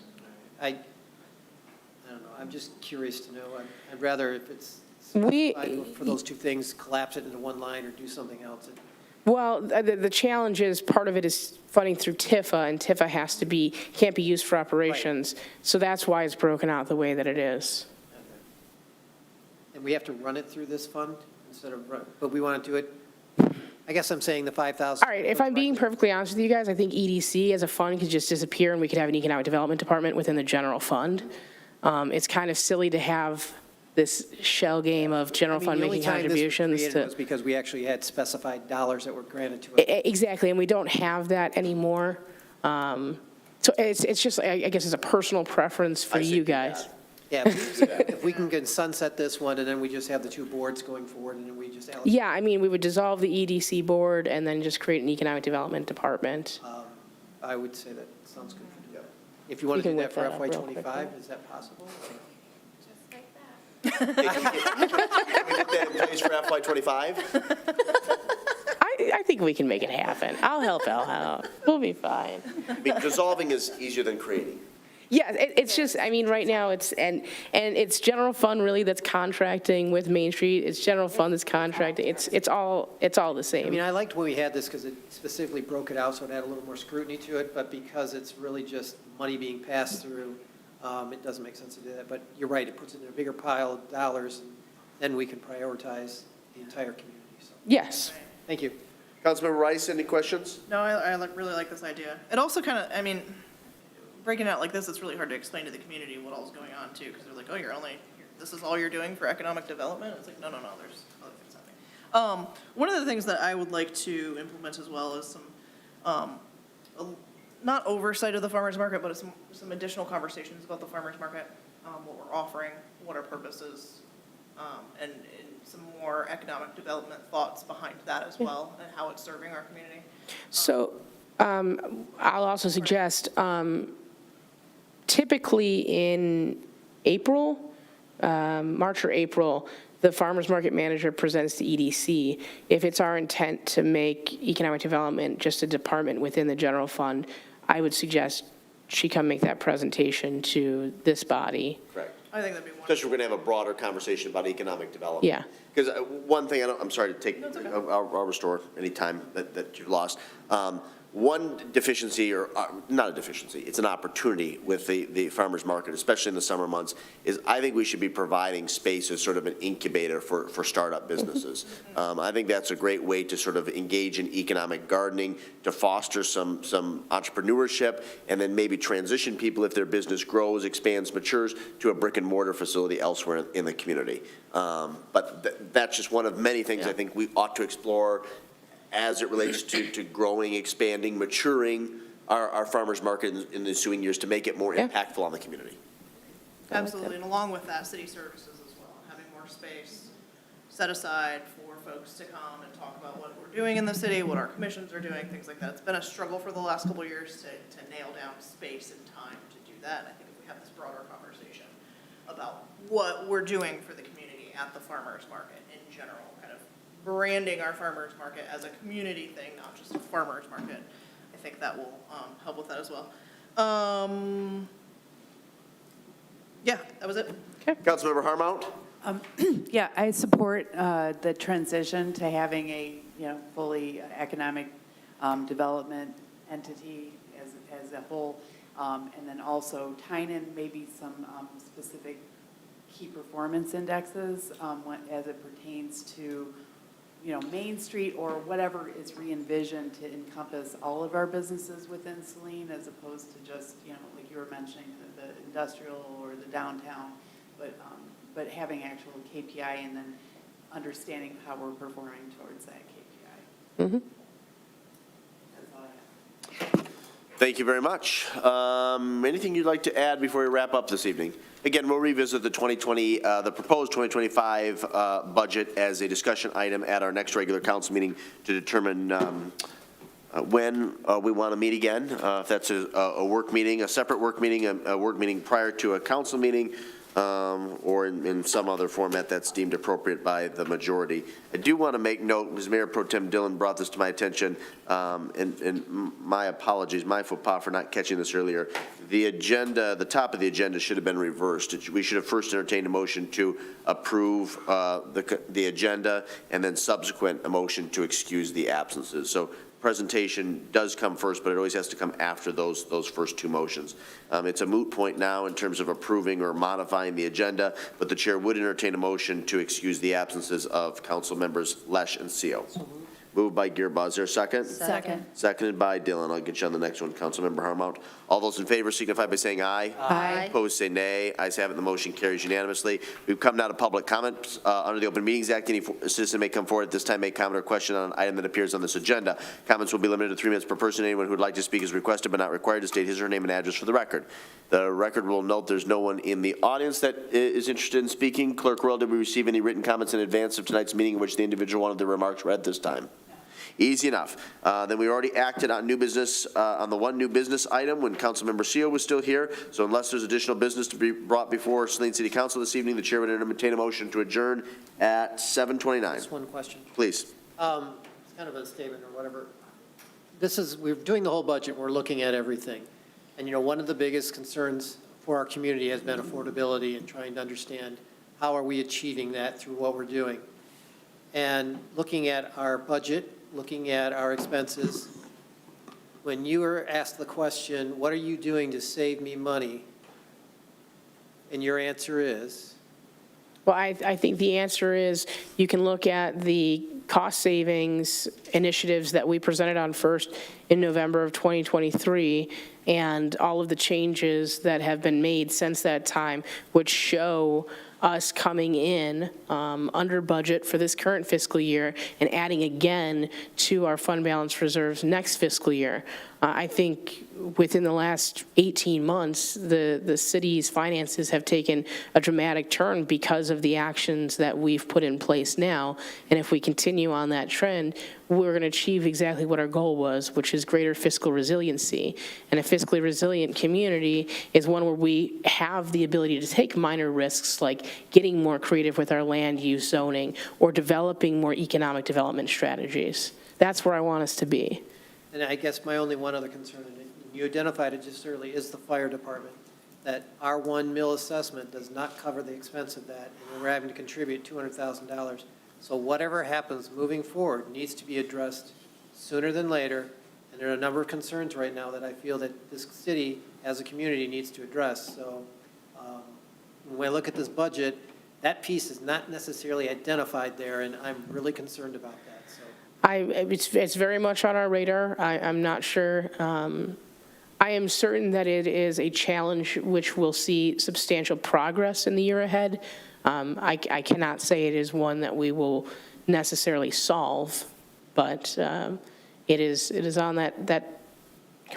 I don't know, I'm just curious to know. I'd rather, if it's We- for those two things, collapse it into one line or do something else. Well, the challenge is, part of it is funding through TIFA, and TIFA can't be used for operations. So that's why it's broken out the way that it is. And we have to run it through this fund instead of, but we want to do it, I guess I'm saying the 5,000. All right, if I'm being perfectly honest with you guys, I think EDC as a fund could just disappear, and we could have an economic development department within the general fund. It's kind of silly to have this shell game of general fund making contributions The only time this was created was because we actually had specified dollars that were granted to it. Exactly, and we don't have that anymore. So it's just, I guess it's a personal preference for you guys. Yeah, if we can sunset this one, and then we just have the two boards going forward, and then we just allocate. Yeah, I mean, we would dissolve the EDC board and then just create an economic development department. I would say that sounds good for you. If you want to You do can that for whip that up FY real '25, quickly. is that possible? Can we get that in place for FY '25? I think we can make it happen. I'll help out. We'll be fine. I mean, dissolving is easier than creating. Yeah, it's just, I mean, right now, and it's general fund really that's contracting with Main Street. It's general fund that's contracting. It's all the I mean, same. I liked when we had this because it specifically broke it out, so it had a little more scrutiny to it, but because it's really just money being passed through, it doesn't make sense to do that. But you're right, it puts it in a bigger pile of dollars, and then we can prioritize the entire community. So, Yes. thank you. Councilmember Rice, any questions? No, I really like this idea. It also kind of, I mean, breaking it out like this, it's really hard to explain to the community what all's going on too, because they're like, oh, this is all you're doing for economic development? It's like, no, there's other things happening. One of the things that I would like to implement as well is some, not oversight of the farmer's market, but some additional conversations about the farmer's market. what we're offering, what our purpose is, and some more economic development thoughts behind that as well, and how it's serving our community. So I'll also suggest, typically in April, March or April, the farmer's market manager presents to EDC. If it's our intent to make economic development just a department within the general fund, I would suggest she come make that presentation to this body. Correct. I think that'd be wonderful. Especially we're going to have a broader conversation about economic development. Yeah. Because one thing, I'm sorry to take, No, it's okay. I'll restore any time that you've lost. One deficiency, or not a deficiency, it's an opportunity with the farmer's market, especially in the summer months, is I think we should be providing space as sort of an incubator for startup businesses. I think that's a great way to sort of engage in economic gardening, to foster some entrepreneurship, and then maybe transition people if their business grows, expands, matures, to a brick and mortar facility elsewhere in the community. But that's just one of many things I think we ought to explore as it relates to growing, expanding, maturing our farmers market in the ensuing years to make it more impactful on the community. Absolutely, and along with that, city services as well, having more space set aside for folks to come and talk about what we're doing in the city, what our commissions are doing, things like that. It's been a struggle for the last couple of years to nail down space and time to do that. I think if we have this broader conversation about what we're doing for the community at the farmers market in general, kind of branding our farmers market as a community thing, not just a farmers market, I think that will help with that as well. Yeah, that was it. Councilmember Harmount? Yeah, I support the transition to having a, fully economic development entity as a whole, and then also tying in maybe some specific key performance indexes as it pertains to, Main Street or whatever is re-envisioned to encompass all of our businesses within Saline, as opposed to just, like you were mentioning, the industrial or the downtown, but having actual KPI and then understanding how we're performing towards that KPI. Mm-hmm. That's all I have. Thank you very much. Anything you'd like to add before we wrap up this evening? Again, we'll revisit the the proposed 2025 budget as a discussion item at our next regular council meeting to determine when we want to meet again. If that's a work meeting, a separate work meeting, a work meeting prior to a council meeting, or in some other format that's deemed appropriate by the majority. I do want to make note, because Mayor Pro Tem Dillon brought this to my attention, and my apologies, my faux pas for not catching this earlier. The agenda, the top of the agenda should have been reversed. We should have first entertained a motion to approve the agenda, and then subsequent a motion to excuse the absences. So presentation does come first, but it always has to come after those first two motions. It's a moot point now in terms of approving or modifying the agenda, but the chair would entertain a motion to excuse the absences of council members Lesh and Seal. Moved by Gearba. Is there a second? Second. Seconded by Dillon. I'll get you on the next one, Councilmember Harmount. All those in favor signify by saying aye. Aye. Opposed, say nay. Ayes have it, the motion carries unanimously. We've come now to public comment. Under the Open Meetings Act, any citizen may come forward at this time, make comment or question on an item that appears on this agenda. Comments will be limited to 3 minutes per person. Anyone who would like to speak is requested but not required to state his or her name and address for the record. The record will note there's no one in the audience that is interested in speaking. Clerk Royal, did we receive any written comments in advance of tonight's meeting in which the individual wanted their remarks read this time? Easy enough. Then we already acted on new business, on the one new business item when Councilmember Seal was still here. So unless there's additional business to be brought before Saline City Council this evening, the chair would entertain a motion to adjourn at 7:29. Just one question. Please. It's kind of a statement or whatever. We're doing the whole budget, we're looking at everything. And, one of the biggest concerns for our community has been affordability and trying to understand how are we achieving that through what we're doing. And looking at our budget, looking at our expenses, when you were asked the question, what are you doing to save me money? And your answer is? Well, I think the answer is you can look at the cost savings initiatives that we presented on first in November of 2023, and all of the changes that have been made since that time, which show us coming in under budget for this current fiscal year and adding again to our fund balance reserves next fiscal year. I think within the last 18 months, the city's finances have taken a dramatic turn because of the actions that we've put in place now. And if we continue on that trend, we're going to achieve exactly what our goal was, which is greater fiscal resiliency. And a fiscally resilient community is one where we have the ability to take minor risks, like getting more creative with our land use zoning or developing more economic development strategies. That's where I want us to be. And I guess my only one other concern, and you identified it just early, is the fire department. That our 1 mil assessment does not cover the expense of that, and we're having to contribute $200,000. So whatever happens moving forward needs to be addressed sooner than later. And there are a number of concerns right now that I feel that this city, as a community, needs to address. So when I look at this budget, that piece is not necessarily identified there, and I'm really concerned about that. So. It's very much on our radar. I'm not sure. I am certain that it is a challenge which will see substantial progress in the year ahead. I cannot say it is one that we will necessarily solve, but it is on that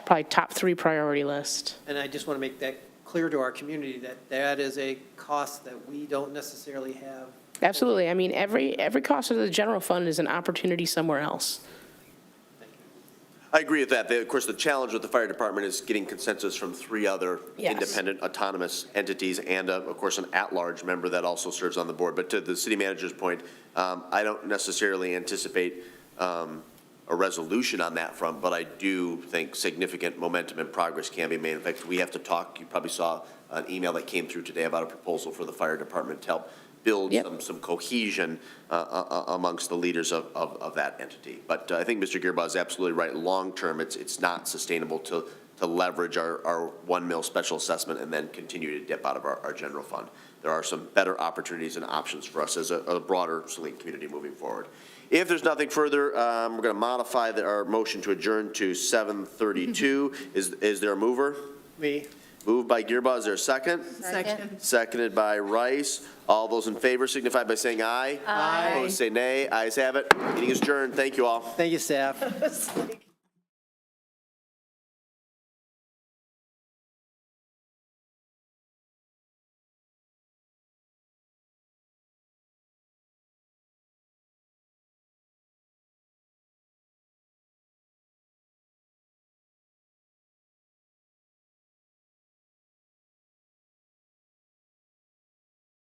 probably top 3 priority list. And I just want to make that clear to our community that that is a cost that we don't necessarily have. Absolutely. I mean, every cost of the general fund is an opportunity somewhere else. I agree with that. Of course, the challenge with the fire department is getting consensus from 3 other Yes. independent autonomous entities and, of course, an at-large member that also serves on the board. But to the city manager's point, I don't necessarily anticipate a resolution on that front, but I do think significant momentum and progress can be made. In fact, we have to talk. You probably saw an email that came through today about a proposal for the fire department to help build some cohesion amongst the leaders of that entity. But I think Mr. Gearbaugh is absolutely right. Long-term, it's not sustainable to leverage our 1 mil special assessment and then continue to dip out of our general fund. There are some better opportunities and options for us as a broader Saline community moving forward. If there's nothing further, we're going to modify our motion to adjourn to 7:32. Is there a mover? Me. Moved by Gearbaugh. Is there a second? Second. Seconded by Rice. All those in favor signify by saying aye. Aye. Opposed, say nay. Ayes have it. Meeting is adjourned. Thank you all. Thank you, staff.